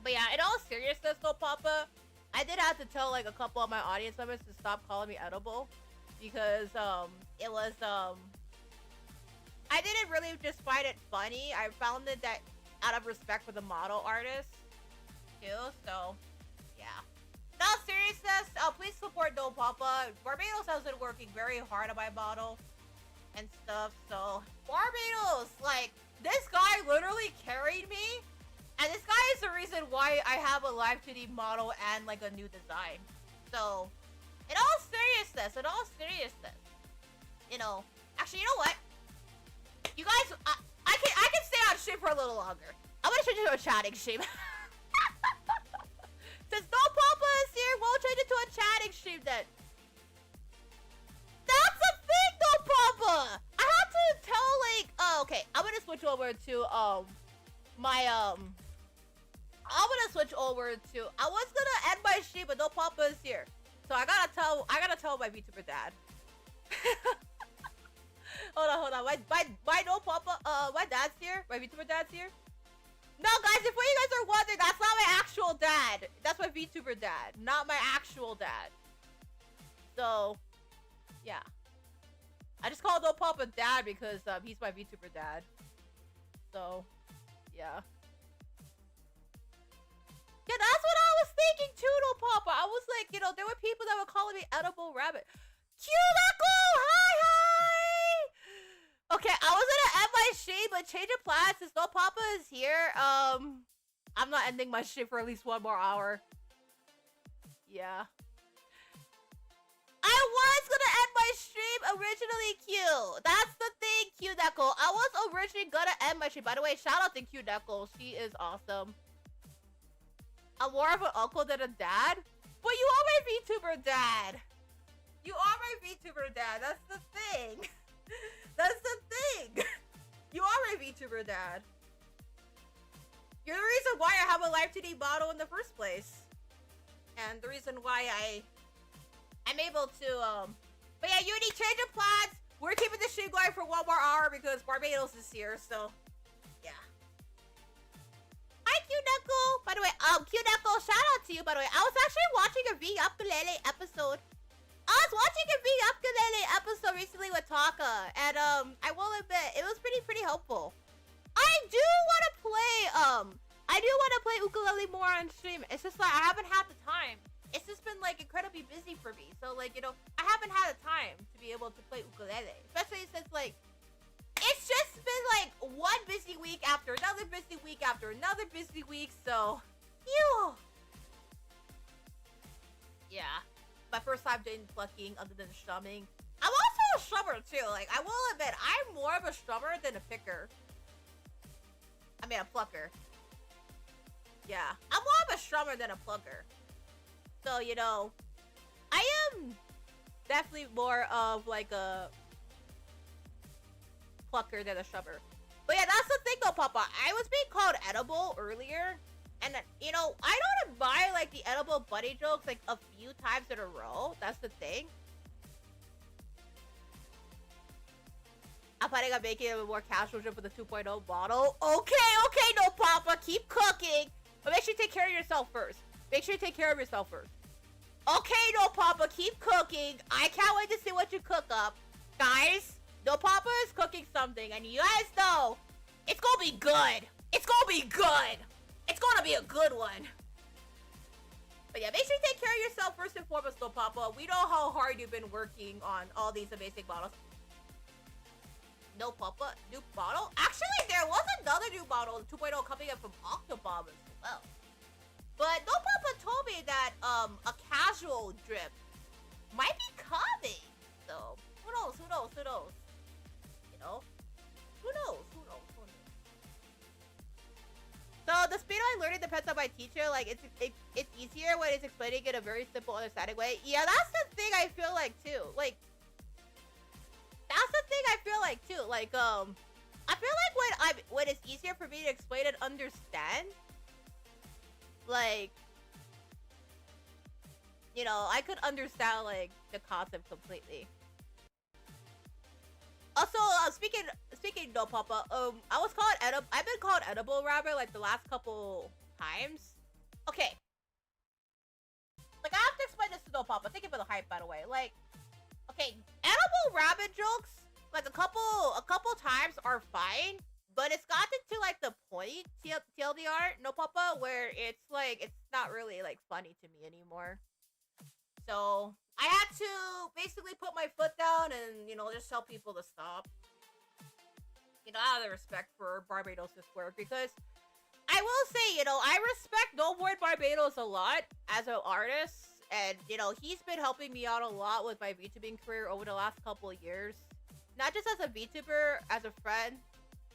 A: But yeah, in all seriousness, no Papa, I did have to tell like a couple of my audience members to stop calling me edible because it was I didn't really just find it funny. I found it that out of respect for the model artist too. So yeah. In all seriousness, please support No Papa. Barbados has been working very hard on my model and stuff. So Barbados, like this guy literally carried me. And this guy is the reason why I have a live 2D model and like a new design. So, in all seriousness, you know, actually, you know what? You guys, I can stay on stream for a little longer. I'm gonna change it to a chatting stream. Since No Papa is here, we'll change it to a chatting stream then. That's the thing, No Papa. I have to tell like, oh, okay, I'm gonna switch over to I'm gonna switch over to. I was gonna end my stream, but No Papa is here, so I gotta tell my VTuber dad. hold on. My No Papa. My dad's here. My VTuber dad's here. No, guys, before you guys are wondering, that's not my actual dad. That's my VTuber dad, not my actual dad. So, yeah. I just called No Papa dad because he's my VTuber dad. So, yeah. Yeah, that's what I was thinking too, No Papa. I was like, you know, there were people that were calling me edible rabbit. Cuticle! Hi! Okay, I was gonna end my stream, but change of plans since No Papa is here. I'm not ending my stream for at least 1 more hour. Yeah. I was gonna end my stream originally, Q. That's the thing, Q Deckle. I was originally gonna end my stream. By the way, shout out to Q Deckle. She is awesome. I'm more of an uncle than a dad. But you are my VTuber dad. You are my VTuber dad. That's the thing. That's the thing. You are my VTuber dad. You're the reason why I have a live 2D model in the first place. and the reason why I'm able to but yeah, Uni, change your plans. We're keeping the stream going for 1 more hour because Barbados is here, so yeah. Hi, Q-Knuckle! By the way, Q-Knuckle, shout out to you, by the way. I was actually watching a V Ukulele episode. I was watching a V Ukulele episode recently with Taka, and I will admit, it was pretty helpful. I do want to play ukulele more on stream. It's just like I haven't had the time. It's just been like incredibly busy for me. So like, you know, I haven't had the time to be able to play ukulele. Especially since like, it's just been like one busy week after another busy week after another busy week. So, phew. Yeah. My first time doing plucking other than strumming. I'm also a strummer too. Like, I will admit, I'm more of a strummer than a picker. I mean, a plucker. Yeah. I'm more of a strummer than a plucker. So, you know, I am definitely more of like a plucker than a strummer. But yeah, that's the thing though, Papa. I was being called edible earlier. And, you know, I don't buy like the edible buddy jokes like a few times in a row. That's the thing. I'm planning on making it a more casual trip with the 2.0 bottle. Okay, no, Papa. Keep cooking. But make sure you take care of yourself first. Make sure you take care of yourself first. Okay, no, Papa. Keep cooking. I can't wait to see what you cook up. Guys, no, Papa is cooking something. And you guys know, it's gonna be good. It's gonna be good. It's gonna be a good one. But yeah, make sure you take care of yourself first and foremost, though, Papa. We know how hard you've been working on all these amazing bottles. No, Papa. New bottle? Actually, there was another new bottle, 2.0, coming up from Octobomb as well. But No Papa told me that a casual drip might be coming. So, who knows? You know? Who knows? So the speed I learning depends on my teacher. Like it's easier when it's explaining in a very simple, understanding way. Yeah, that's the thing I feel like too. Like that's the thing I feel like too. Like I feel like when it's easier for me to explain and understand, like, you know, I could understand like the concept completely. Also, speaking no, Papa, I've been called edible rabbit like the last couple times. Okay. Like, I have to explain this to no, Papa. Thank you for the hype, by the way. Like, okay, edible rabbit jokes, like a couple times are fine, but it's gotten to like the point, TLDR, no, Papa, where it's like, it's not really like funny to me anymore. So I had to basically put my foot down and, you know, just tell people to stop. You know, out of the respect for Barbados' work, because I will say, you know, I respect No Void Barbados a lot as an artist, and, you know, he's been helping me out a lot with my VTubing career over the last couple of years. Not just as a VTuber, as a friend.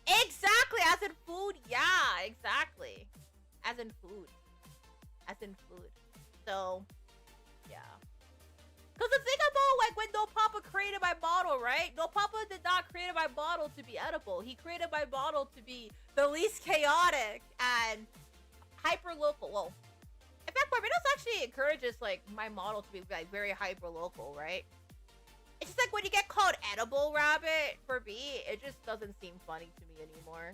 A: Exactly, as in food. Yeah, exactly. As in food. So, yeah. Because the thing about, like, when No Papa created my model, right? No Papa did not create my model to be edible. He created my model to be the least chaotic and hyper-local. Well, in fact, Barbados actually encourages, like, my model to be, like, very hyper-local, right? It's just like when you get called edible rabbit, for me, it just doesn't seem funny to me anymore.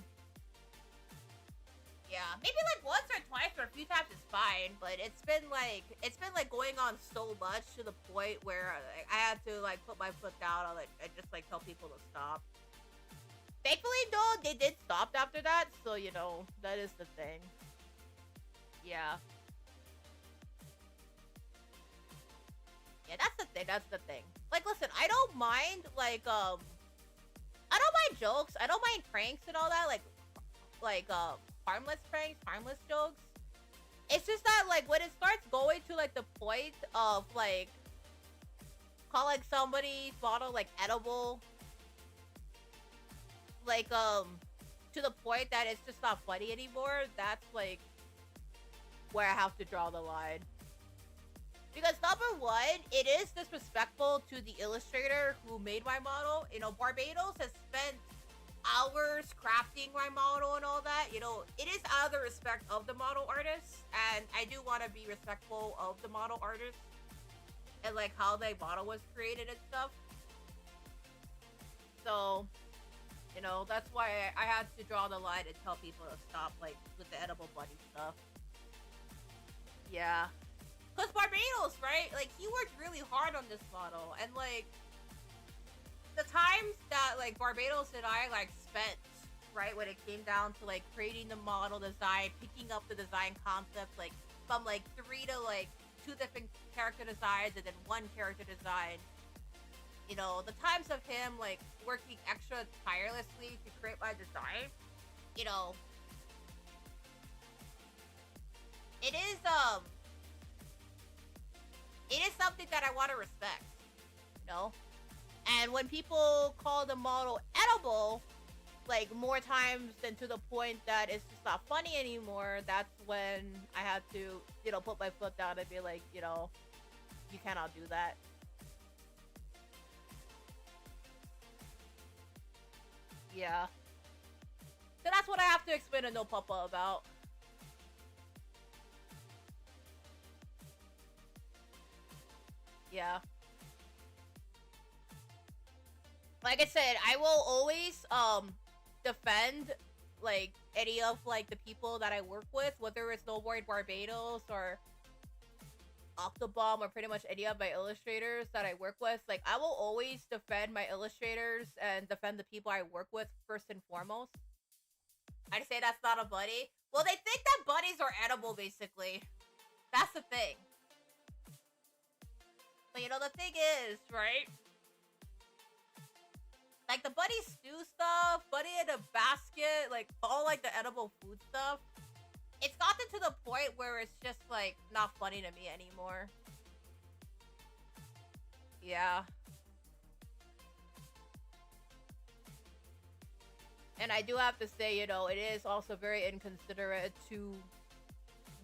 A: Yeah, maybe like once or twice or a few times is fine, but it's been like going on so much to the point where I had to like put my foot down and just like tell people to stop. Thankfully, though, they did stop after that, so you know, that is the thing. Yeah. Yeah, that's the thing. Like, listen, I don't mind like I don't mind jokes, I don't mind pranks and all that, like harmless pranks, harmless jokes. It's just that, like, when it starts going to, like, the point of, like, calling somebody's bottle, like, edible, like, to the point that it's just not funny anymore, that's, like, where I have to draw the line. Because, number one, it is disrespectful to the illustrator who made my model. You know, Barbados has spent hours crafting my model and all that, you know, it is out of the respect of the model artist, and I do want to be respectful of the model artist and like how the model was created and stuff. So, you know, that's why I had to draw the line and tell people to stop, like, with the edible bunny stuff. Yeah. Because Barbados, right? Like, he worked really hard on this model, and, like, the times that, like, Barbados and I, like, spent, right, when it came down to, like, creating the model design, picking up the design concepts, like, from, like, 3 to, like, 2 different character designs and then 1 character design. You know, the times of him, like, working extra tirelessly to create my design, you know, it is something that I want to respect, you know? And when people call the model edible, like, more times than to the point that it's just not funny anymore, that's when I had to, you know, put my foot down and be like, you know, you cannot do that. Yeah. So that's what I have to explain to No Papa about. Yeah. Like I said, I will always defend like any of like the people that I work with, whether it's Snowboard Barbados or Octobomb or pretty much any of my illustrators that I work with. Like, I will always defend my illustrators and defend the people I work with first and foremost. I'd say that's not a buddy. Well, they think that buddies are edible, basically. That's the thing. But you know, the thing is, right? Like, the buddy stew stuff, buddy in a basket, like, all, like, the edible food stuff. It's gotten to the point where it's just, like, not funny to me anymore. Yeah. And I do have to say, you know, it is also very inconsiderate to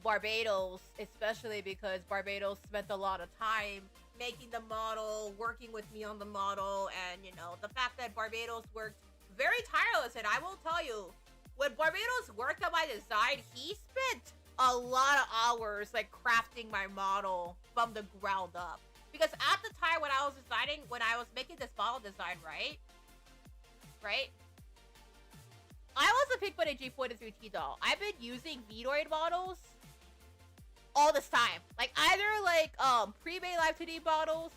A: Barbados, especially because Barbados spent a lot of time making the model, working with me on the model, and, you know, the fact that Barbados worked very tireless, and I will tell you, when Barbados worked on my design, he spent a lot of hours, like, crafting my model from the ground up. Because at the time when I was designing, when I was making this model design, right? I was a Pikmin and G43T doll. I've been using Void models all this time. Like, either, like, pre-made Live 2D models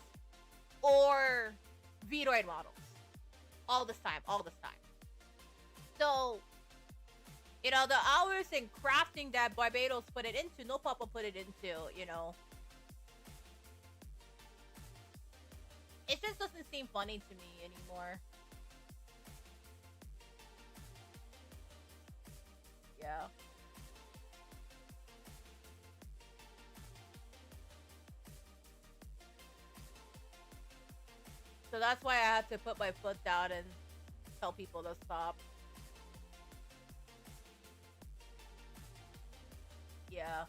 A: or Void models. All this time. So, you know, the hours in crafting that Barbados put it into, No Papa put it into, you know. It just doesn't seem funny to me anymore. Yeah. So that's why I had to put my foot down and tell people to stop. Yeah.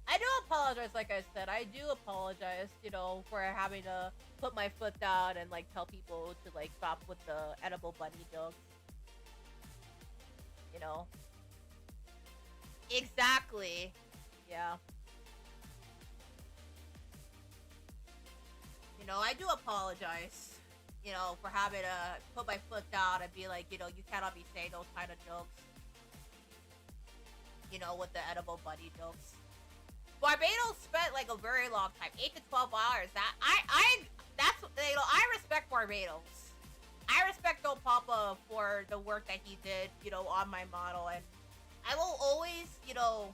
A: I do apologize, like I said. I do apologize, you know, for having to put my foot down and, like, tell people to, like, stop with the edible bunny jokes. You know? Exactly. Yeah. You know, I do apologize, you know, for having to put my foot down and be like, you know, you cannot be saying those kind of jokes. You know, with the edible bunny jokes. Barbados spent like a very long time, 8 to 12 hours. That's, you know, I respect Barbados. I respect No Papa for the work that he did, you know, on my model, and I will always, you know,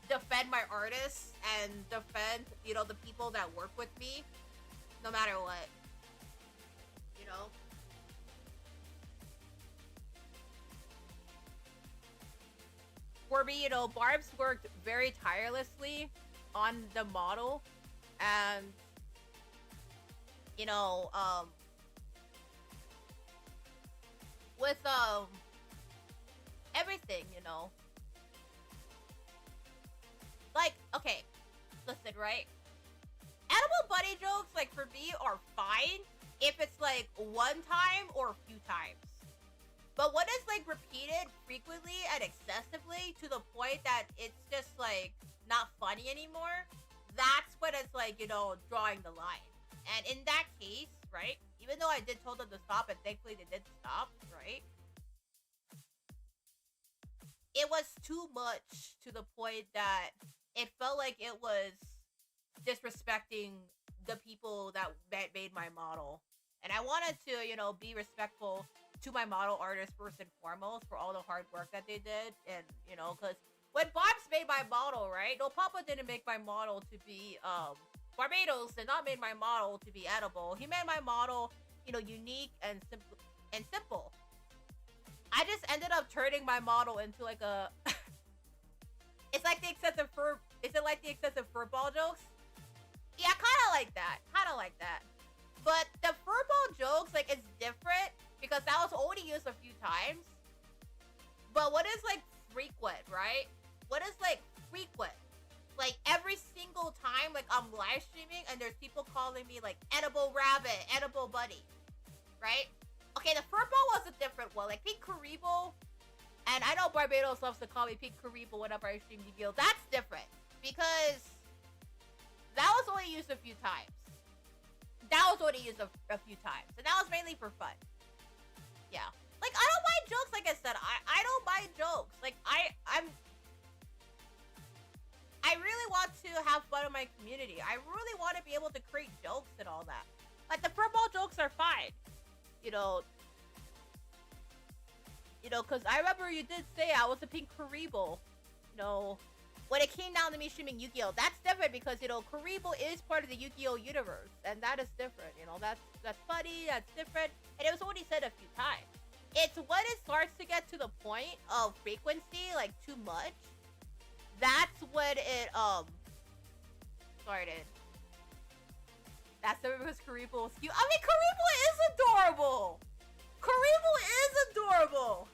A: defend my artists and defend, you know, the people that work with me, no matter what. You know? For me, you know, Barb's worked very tirelessly on the model, and, you know, with, everything, you know. Like, okay, listen, right? Edible bunny jokes, like, for me, are fine if it's, like, one time or a few times. But when it's like repeated frequently and excessively to the point that it's just like not funny anymore, that's when it's like, you know, drawing the line. And in that case, right, even though I did told them to stop and thankfully they did stop, right, it was too much to the point that it felt like it was disrespecting the people that made my model. And I wanted to, you know, be respectful to my model artists first and foremost for all the hard work that they did. And, you know, because when Barb's made my model, right? No, Papa didn't make my model to be, Barbados did not make my model to be edible. He made my model, you know, unique and simple. I just ended up turning my model into like a... It's like the excessive fur... Is it like the excessive furball jokes? Yeah, kind of like that. Kind of like that. But the furball jokes, like, it's different because that was only used a few times. But what is, like, frequent, right? What is, like, frequent? Like, every single time, like, I'm live streaming and there's people calling me, like, edible rabbit, edible buddy, right? Okay, the furball was a different one. Like, Pink Karibo, and I know Barbados loves to call me Pink Karibo whenever I stream Yu-Gi-Oh! That's different because that was only used a few times. That was only used a few times. And that was mainly for fun. Yeah. Like, I don't mind jokes, like I said. I don't mind jokes. Like, I really want to have fun in my community. I really want to be able to create jokes and all that. Like, the furball jokes are fine. You know, because I remember you did say I was a Pink Karibo. You know, when it came down to me streaming Yu-Gi-Oh! That's different because, you know, Karibo is part of the Yu-Gi-Oh! Universe. And that is different, you know, that's funny, that's different. And it was only said a few times. It's when it starts to get to the point of frequency, like, too much. That's when it, started. That's because Karibo was cute. I mean, Karibo is adorable! Karibo is adorable!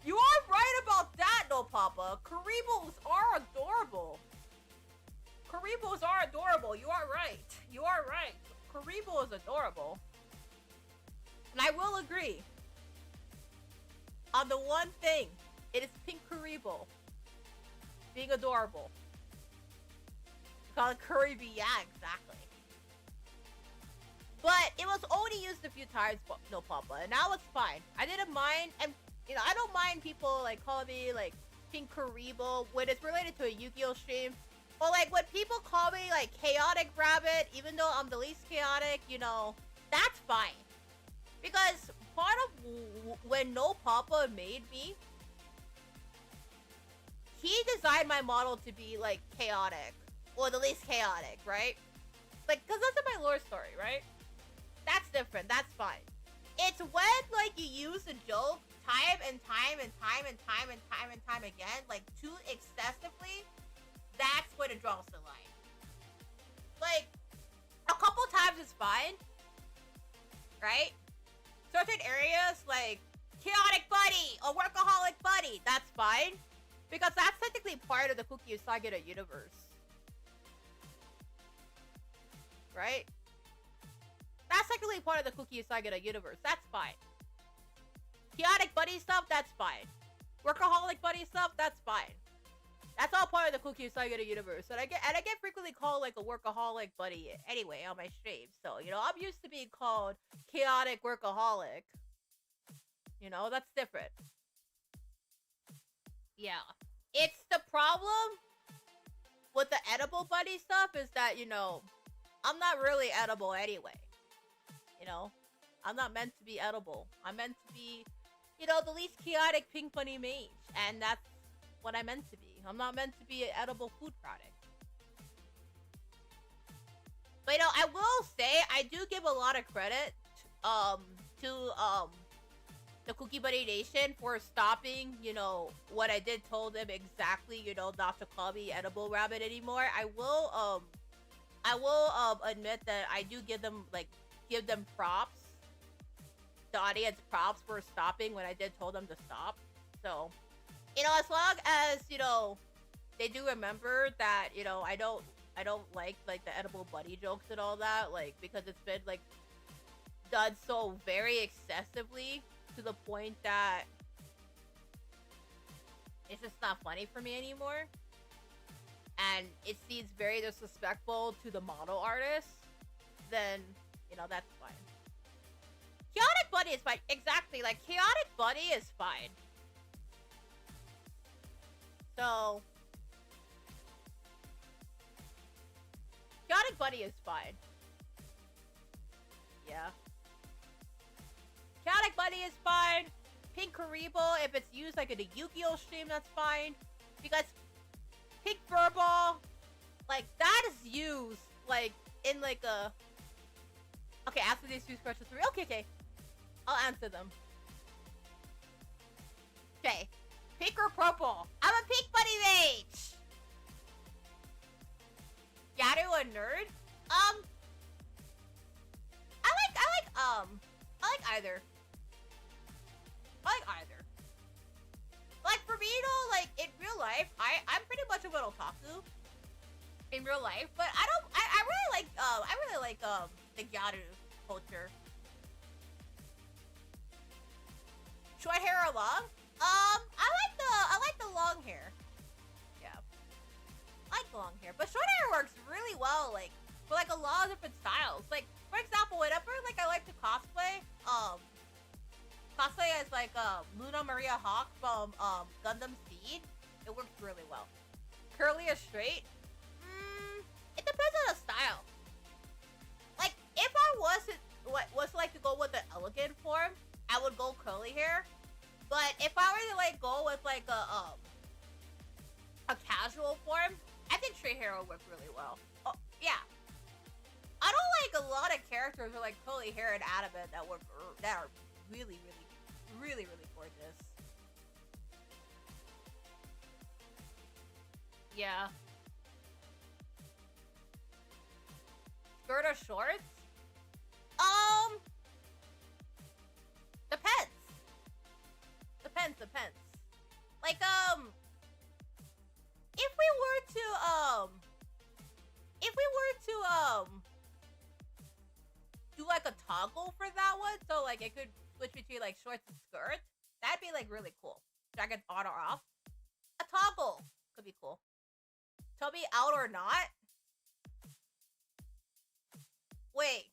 A: You are right about that, no Papa. Karibos are adorable. Karibos are adorable. You are right. You are right. Karibo is adorable. And I will agree. On the one thing, it is Pink Karibo being adorable. Call it Kuribi, yeah, exactly. But it was only used a few times, no Papa, and now it's fine. I didn't mind, and you know, I don't mind people like calling me like Pink Karibo when it's related to a Yu-Gi-Oh! Stream. Or like when people call me like Chaotic Rabbit, even though I'm the least chaotic, you know, that's fine. Because part of when No Papa made me, he designed my model to be like chaotic, or the least chaotic, right? Like, cause that's in my lore story, right? That's different. That's fine. It's when like you use a joke time and time and time and time and time and time again, like too excessively, that's when it draws the line. Like, a couple times is fine, right? Certain areas, like chaotic buddy or workaholic buddy, that's fine. Because that's technically part of the Cooky Usagida universe. Right? That's technically part of the Cooky Usagida universe. That's fine. Chaotic buddy stuff, that's fine. Workaholic buddy stuff, that's fine. That's all part of the Cooky Usagida universe. And I get frequently called like a workaholic buddy anyway on my stream. So, you know, I'm used to being called chaotic workaholic. You know, that's different. Yeah. It's the problem with the edible buddy stuff is that, you know, I'm not really edible anyway. You know? I'm not meant to be edible. I'm meant to be, you know, the least chaotic pink bunny mage. And that's what I'm meant to be. I'm not meant to be an edible food product. But, you know, I will say, I do give a lot of credit, to the Cookie Buddy Nation for stopping, you know, what I did told them exactly, you know, not to call me edible rabbit anymore. I will admit that I do give them props. The audience props for stopping when I did told them to stop. So, you know, as long as, you know, they do remember that, you know, I don't like the edible buddy jokes and all that, like, because it's been, like, done so very excessively to the point that it's just not funny for me anymore. And it seems very disrespectful to the model artist, then, you know, that's fine. Chaotic Bunny is fine. Exactly, like, Chaotic Bunny is fine. So, Chaotic Bunny is fine. Yeah. Chaotic Bunny is fine. Pink Karibo, if it's used like in a Yu-Gi-Oh stream, that's fine. Because Pink Furball, like, that is used, like, in like a... Okay, after these two questions, okay. I'll answer them. Okay. Pink or purple? I'm a Pink Bunny mage! Yaru a nerd? I like either. Like, for me, though, like, in real life, I'm pretty much of an otaku. In real life, but I really like, the Gyaru culture. Short hair or long? I like the long hair. Yeah. I like long hair. But short hair works really well, like, for, like, a lot of different styles. Like, for example, whenever, like, I like to cosplay as, like, Luna Maria Hawk from, Gundam Seed, it works really well. Curly or straight? It depends on the style. Like, if I was like to go with the elegant form, I would go curly hair. But if I were to, like, go with, like, a casual form, I think straight hair would work really well. Oh, yeah. I don't like a lot of characters with, like, curly hair and anime that are really gorgeous. Yeah. Skirt or shorts? Depends. Like, if we were to do like a toggle for that one, so like it could switch between like shorts and skirts, that'd be like really cool. Jacket on or off. A toggle could be cool. Tell me out or not. Wait.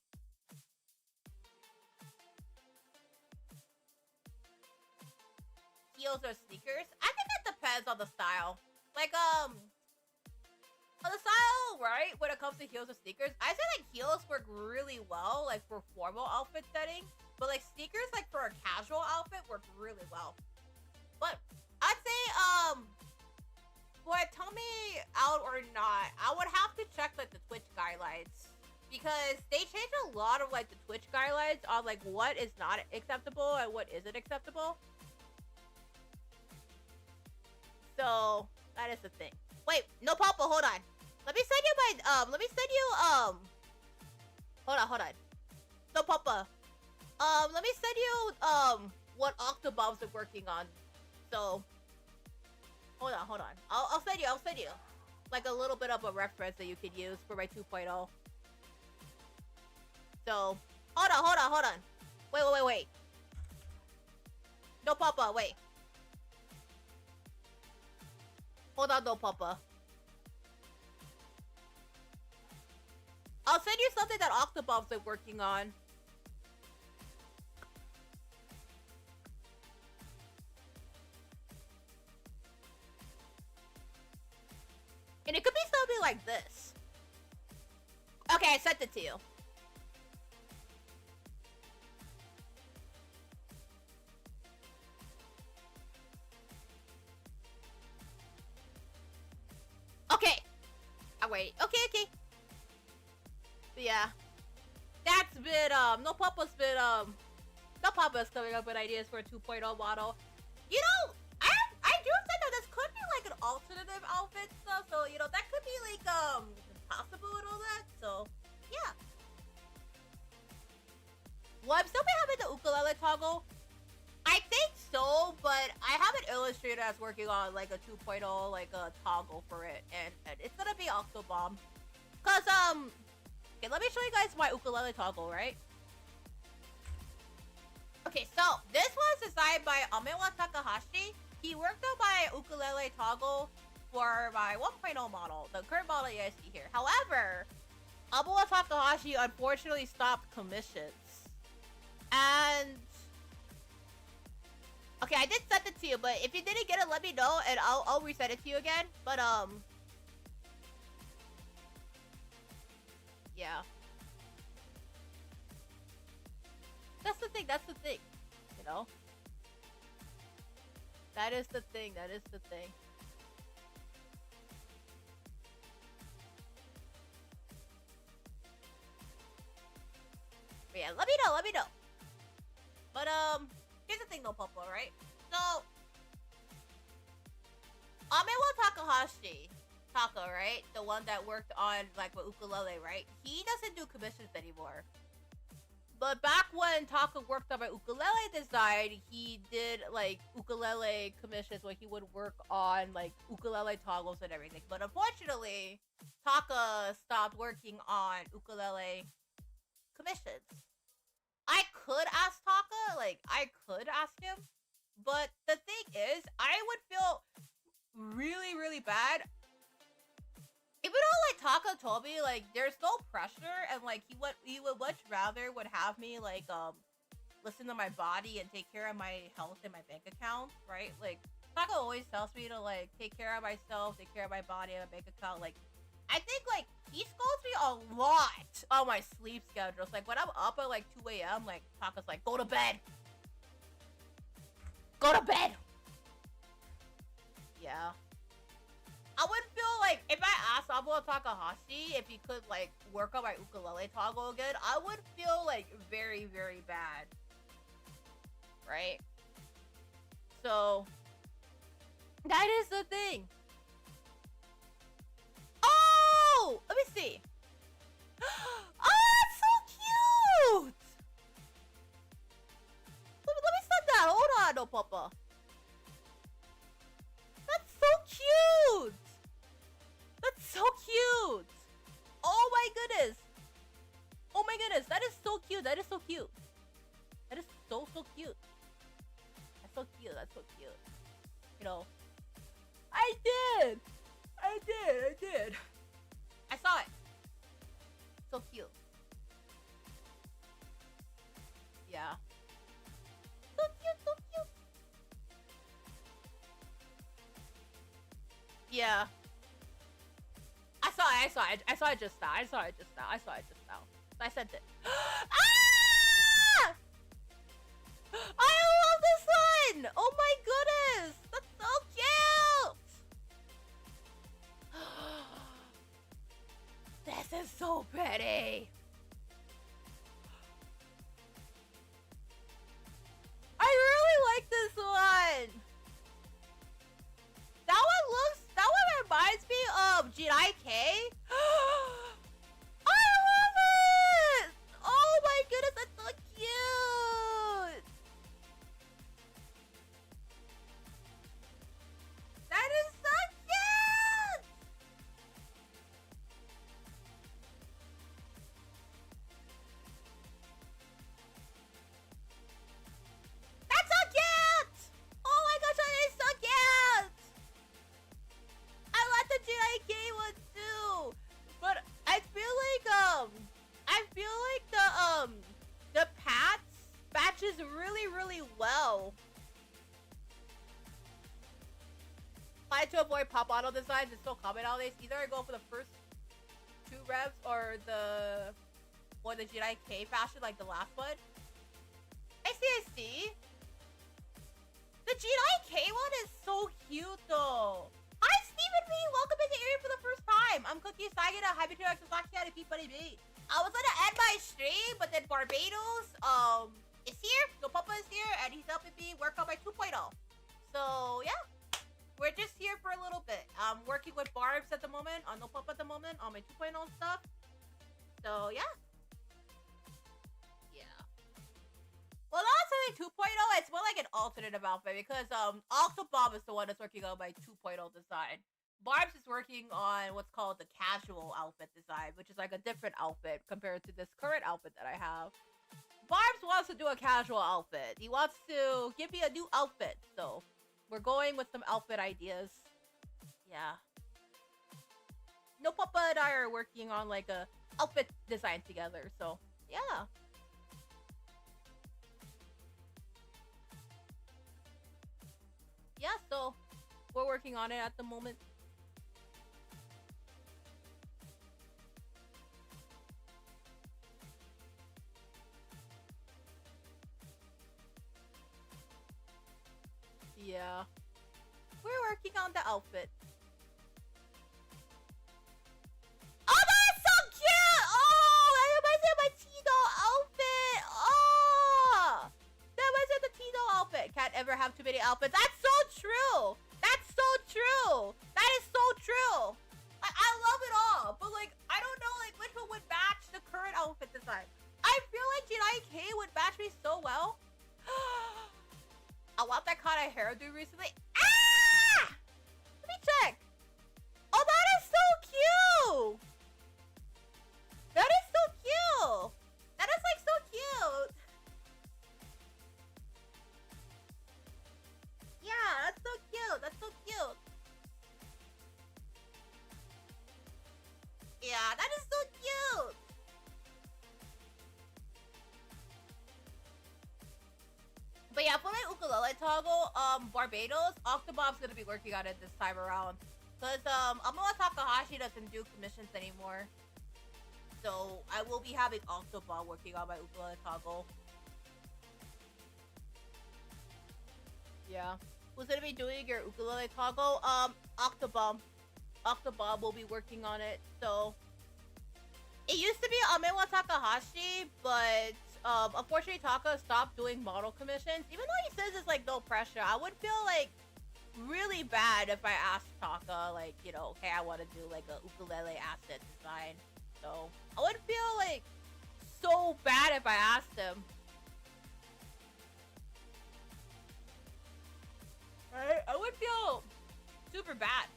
A: Heels or sneakers? I think it depends on the style. Like, on the style, right? When it comes to heels or sneakers, I say like heels work really well, like for formal outfit setting. But like sneakers, like for a casual outfit, work really well. But I'd say, what? Tell me out or not. I would have to check like the Twitch guidelines. Because they changed a lot of like the Twitch guidelines on like what is not acceptable and what isn't acceptable. So that is the thing. Wait, no Papa, hold on. Let me send you my hold on. No Papa. Let me send you what Octobombs are working on. So hold on. I'll send you like a little bit of a reference that you could use for my 2.0. So hold on. Wait. No Papa, wait. Hold on, no Papa. I'll send you something that Octobombs are working on. And it could be something like this. Okay, I sent it to you. Okay. I'll wait. Okay. But yeah. That's been, No Papa's coming up with ideas for a 2.0 model. You know, I do think that this could be like an alternative outfit stuff, so, you know, that could be like, possible and all that, so, yeah. Will I still be having the ukulele toggle? I think so, but I have an illustrator that's working on like a 2.0 like a toggle for it, and it's gonna be Octobomb. Cause okay, let me show you guys my ukulele toggle, right? Okay, so this was designed by Amewa Takahashi. He worked on my ukulele toggle for my 1.0 model, the current model you guys see here. However, Amewa Takahashi unfortunately stopped commissions. And okay, I did send it to you, but if you didn't get it, let me know and I'll resend it to you again. But yeah. That's the thing, you know? That is the thing. But yeah, let me know. But here's the thing though, Popo, right? So Amewa Takahashi, Taka, right? The one that worked on like with ukulele, right? He doesn't do commissions anymore. But back when Taka worked on my ukulele design, he did like ukulele commissions where he would work on like ukulele toggles and everything. But unfortunately, Taka stopped working on ukulele commissions. I could ask Taka, like I could ask him, but the thing is, I would feel really, really bad. Even though like Taka told me like there's no pressure and like he would much rather would have me like listen to my body and take care of my health and my bank account, right? Like Taka always tells me to like take care of myself, take care of my body and my bank account. Like I think like he scolds me a lot on my sleep schedules. Like when I'm up at like 2 a.m. like Taka's like go to bed. Go to bed. Yeah. I would feel like if I asked Amewa Takahashi if he could like work on my ukulele toggle again, I would feel like very, very bad. Right? So that is the thing. Oh! Let me see. Oh, that's so cute! Let me stop that. Hold on, no papa. That's so cute! That's so cute! Oh my goodness! Oh my goodness, that is so cute, that is so cute. That is so cute. That's so cute, that's so cute. You know, I did! I saw it. So cute. Yeah. So cute. Yeah. I saw it just now. I sent it. Ah! I love this one! Oh my goodness! That's so cute! This is so pretty! I really like this one! That one reminds me of GIK. I love it! Oh my goodness, that's so cute! That is so cute! That's so cute! Oh my gosh, that is so cute! I like the GIK one too, but I feel like the Pats matches really well. Try to avoid pop bottle designs. It's so common nowadays. Either I go for the first 2 reps or the GIK fashion like the last one. I see. The GIK one is so cute though. Hi, Stephen B! Welcome to the area for the first time. I'm Cooky Usagida. Hi, VTuber, Sasaki, and Pete Buddy B. I was gonna end my stream, but then Barbados, is here. No Papa is here, and he's helping me work on my 2.0. So, yeah. We're just here for a little bit. I'm working with Barbs at the moment, on No Papa at the moment, on my 2.0 stuff. So, yeah. Well, not necessarily 2.0, it's more like an alternative outfit because Octobob is the one that's working on my 2.0 design. Barbs is working on what's called the casual outfit design, which is like a different outfit compared to this current outfit that I have. Barbs wants to do a casual outfit. He wants to give me a new outfit. So we're going with some outfit ideas. Yeah. No Papa and I are working on like a outfit design together. So yeah. Yeah, so we're working on it at the moment. Yeah. We're working on the outfit. Oh, that's so cute! Oh, that reminds me of my Tito outfit! Oh! That reminds me of the Tito outfit. Can't ever have too many outfits. That's so true! That's so true! That is so true! I love it all, but like, I don't know like which one would match the current outfit design. I feel like Jinai K would match me so well. I want that kind of hairdo recently. Ah! Let me check. Oh, that is so cute! That is so cute! That is like so cute! Yeah, that's so cute. That's so cute. Yeah, that is so cute! But yeah, for my ukulele toggle, Barbados, Octobob's gonna be working on it this time around. Cause Amoa Takahashi doesn't do commissions anymore. So I will be having Octobob working on my ukulele toggle. Yeah. Who's gonna be doing your ukulele toggle? Octobob. Octobob will be working on it. So it used to be Amewa Takahashi, but unfortunately Taka stopped doing model commissions. Even though he says it's like no pressure, I would feel like really bad if I asked Taka, like, you know, okay, I want to do like a ukulele asset design. So I would feel like so bad if I asked him. Right? I would feel super bad.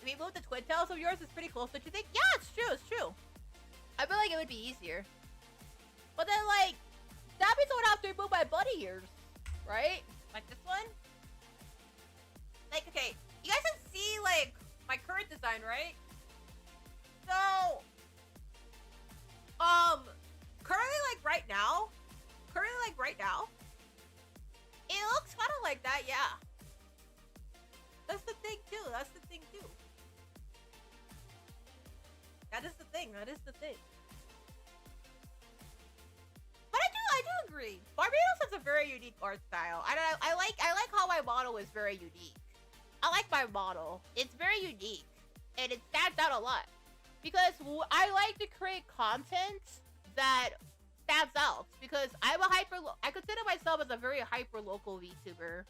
A: I mean, move the twin tails of yours is pretty close, don't you think? Yeah, it's true, it's true. I feel like it would be easier. But then, like, that means I would have to remove my bunny ears, right? Like this one? Like, okay, you guys can see, like, my current design, right? So, currently, like, right now, it looks kind of like that, yeah. That's the thing, too. That's the thing, too. That is the thing. That is the thing. But I do agree. Barbados has a very unique art style. I like how my model is very unique. I like my model. It's very unique, and it stands out a lot because I like to create content that stands out. Because I consider myself as a very hyper local VTuber.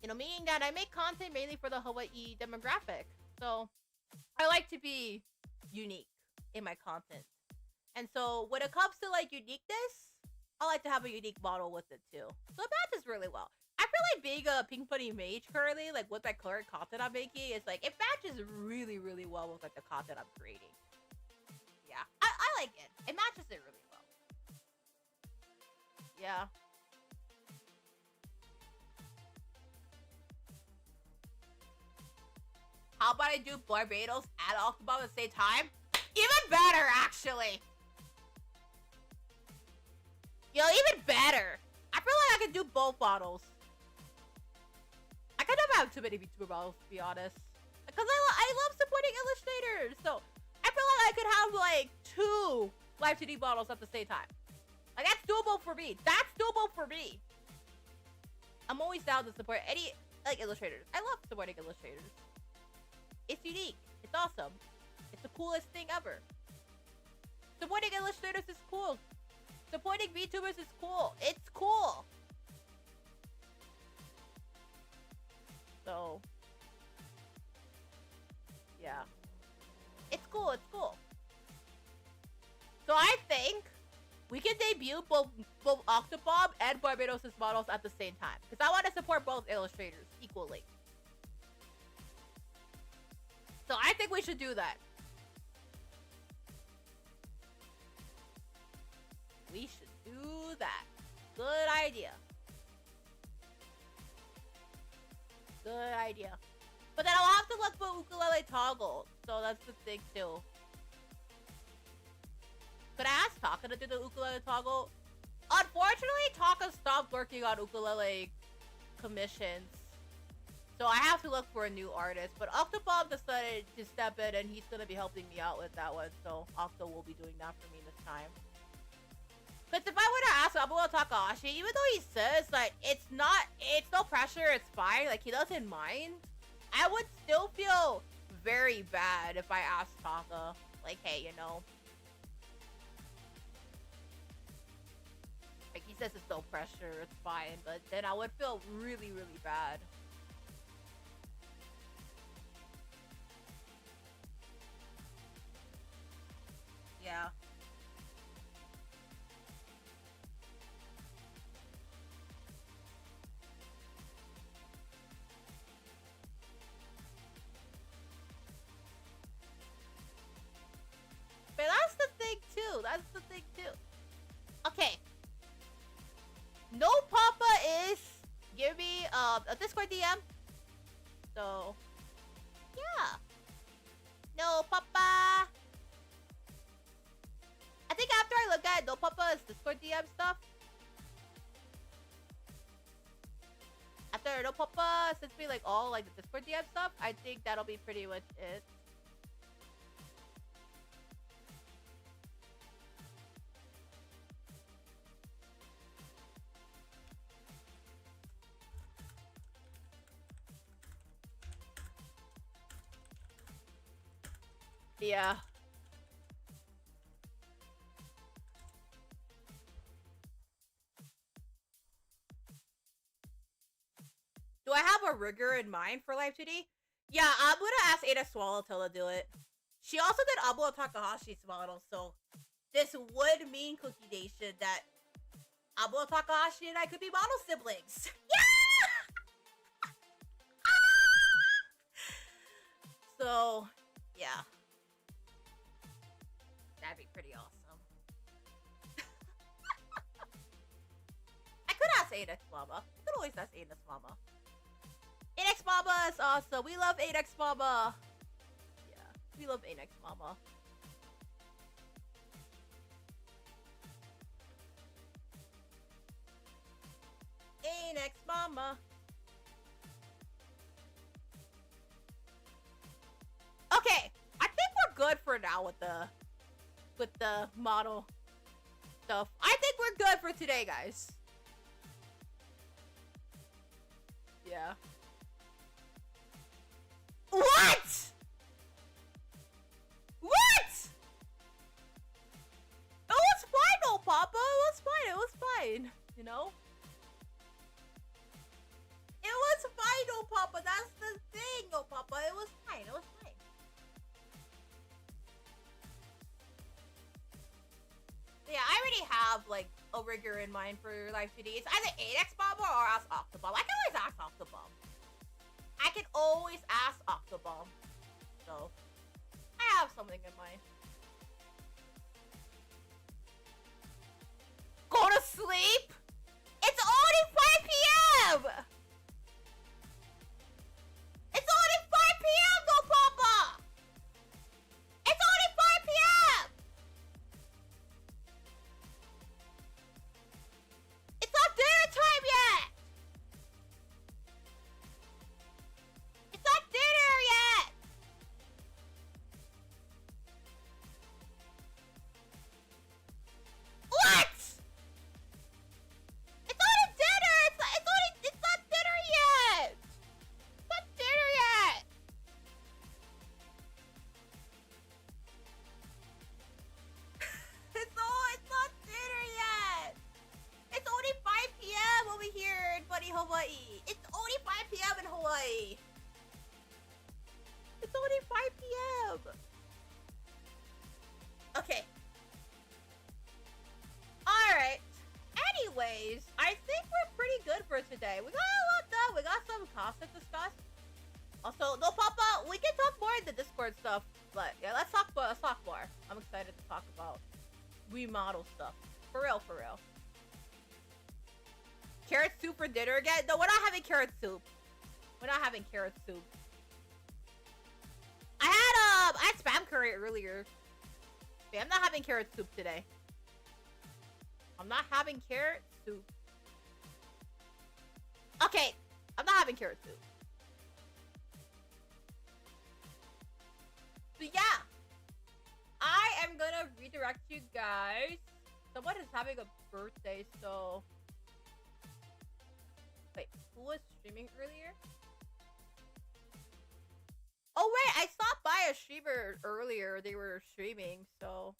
A: You know, meaning that I make content mainly for the Hawaii demographic. So I like to be unique in my content. And so when it comes to like uniqueness, I like to have a unique model with it too. So it matches really well. I feel like being a Pink Bunny mage currently, like with my current content I'm making, is like it matches really, really well with like the content I'm creating. Yeah, I like it. It matches it really well. Yeah. How about I do Barbados and Octobob at the same time? Even better, actually. Yo, even better. I feel like I can do both models. I kind of have too many VTuber models, to be honest. Because I love supporting illustrators. So I feel like I could have like 2 Live 2D models at the same time. Like, that's doable for me. That's doable for me. I'm always down to support any, like, illustrators. I love supporting illustrators. It's unique. It's awesome. It's the coolest thing ever. Supporting illustrators is cool. Supporting VTubers is cool. It's cool. So, yeah. It's cool. It's cool. So I think we can debut both Octobob and Barbados' models at the same time. Because I want to support both illustrators equally. So I think we should do that. We should Do that. Good idea. Good idea. But then I'll have to look for ukulele toggle. So that's the thing too. Could I ask Taka to do the ukulele toggle? Unfortunately, Taka stopped working on ukulele commissions. So I have to look for a new artist. But Octobomb decided to step in and he's going to be helping me out with that one. So Octo will be doing that for me this time. Because if I were to ask Abuo Takahashi, even though he says, like, it's no pressure, it's fine, like, he doesn't mind, I would still feel very bad if I asked Taka, like, hey, you know. Like, he says it's no pressure, it's fine, but then I would feel really, really bad. Yeah. But that's the thing too. That's the thing too. Okay. No Papa is give me a Discord DM. So yeah. No Papa. I think after I look at No Papa's Discord DM stuff. After No Papa sends me like all like the Discord DM stuff, I think that'll be pretty much it. Yeah. Do I have a rigor in mind for Live 2D? Yeah, I'm gonna ask Ada Swallowtail to do it. She also did Abuo Takahashi's model, so this would mean, Cookie Nation, that Abuo Takahashi and I could be model siblings. Yeah! So, yeah. That'd be pretty awesome. I could ask Adex Mama. I could always ask Adex Mama. Adex Mama is awesome. We love Adex Mama. Yeah, we love Adex Mama. Adex Mama. Okay, I think we're good for now with the model stuff. I think we're good for today, guys. Yeah. What? What? It was fine, no Papa. It was fine. It was fine. You know? It was fine, no Papa. That's the thing, no Papa. It was fine. It was fine. Yeah, I already have like a rigor in mind for Live 2D. It's either 8x Bomb or ask Octobomb. I can always ask Octobomb. I can always ask Octobomb. So, I have something in mind. Go to sleep? It's only 5 p.m. It's only 5 p.m. no Papa. It's only 5 p.m. It's not dinner time yet. It's not dinner yet. What? It's not dinner. It's not dinner yet. It's not dinner yet. It's not dinner yet. It's only 5 p.m. over here in funny Hawaii. It's only 5 p.m. in Hawaii. It's only 5 p.m. Okay. Alright. Anyways, I think we're pretty good for today. We got a lot done. We got some costs to discuss. Also, no Papa, we can talk more in the Discord stuff. But yeah, let's talk more. I'm excited to talk about remodel stuff. For real, for real. carrot soup for dinner again? No, we're not having carrot soup. We're not having carrot soup. I had spam curry earlier. Yeah, I'm not having carrot soup today. I'm not having carrot soup. Okay, I'm not having carrot soup. So yeah, I am gonna redirect you guys. Someone is having a birthday, so... Wait, who was streaming earlier? Oh wait, I stopped by a streamer earlier. They were streaming, so...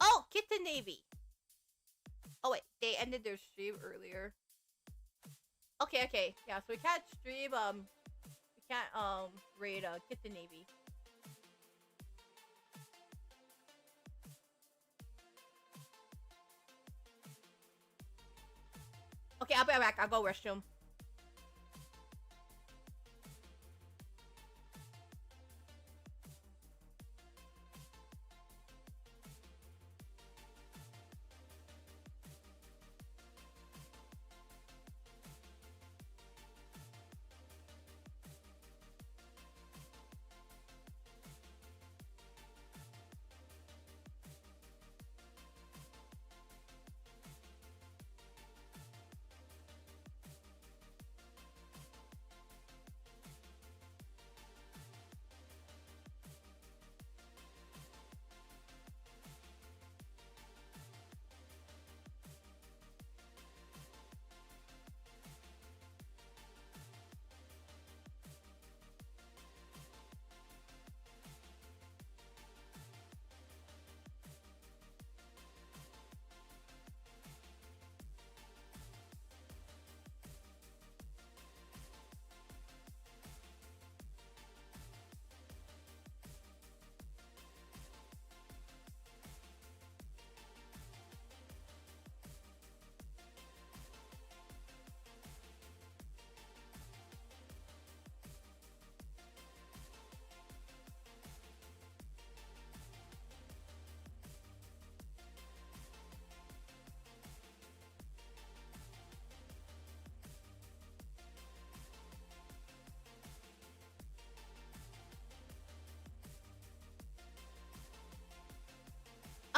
A: Oh, Kitten Navy. Oh wait, they ended their stream earlier. Okay. Yeah, so we can't stream, we can't, raid, Kitten Navy. Okay, I'll be right back. I'll go restroom.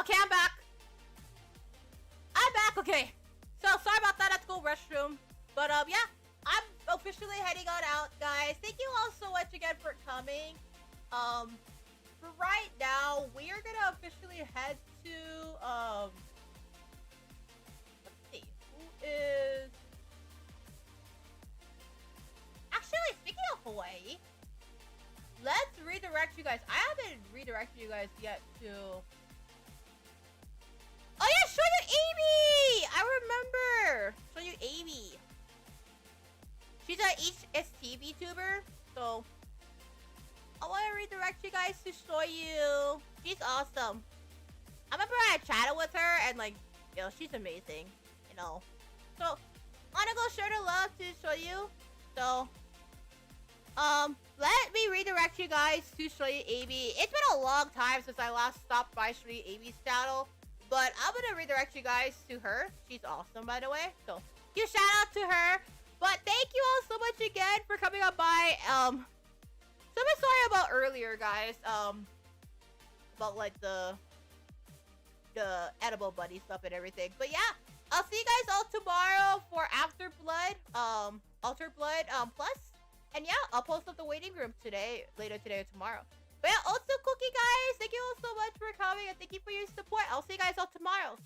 A: Okay, I'm back. Okay. So, sorry about that. I had to go restroom. But, yeah. I'm officially heading on out, guys. Thank you all so much again for coming. For right now, we are gonna officially head to, let's see. Who is... Actually, speaking of Hawaii, let's redirect you guys. I haven't redirected you guys yet to... Oh yeah, show you Amy! I remember! Show you Amy. She's a HST VTuber, so... I want to redirect you guys to show you. She's awesome. I remember I chatted with her, and like, she's amazing, So, I want to go share the love to show you. So, let me redirect you guys to show you Amy. It's been a long time since I last stopped by show you Amy's channel. But I'm gonna redirect you guys to her. She's awesome, by the way. So, huge shout out to her. But thank you all so much again for coming on by. So I'm sorry about earlier, guys. About like the edible buddy stuff and everything. But yeah, I'll see you guys all tomorrow for After Blood, Alter Blood, Plus. And yeah, I'll post up the waiting room later today or tomorrow. But yeah, also Cookie guys, thank you all so much for coming and thank you for your support. I'll see you guys all tomorrow.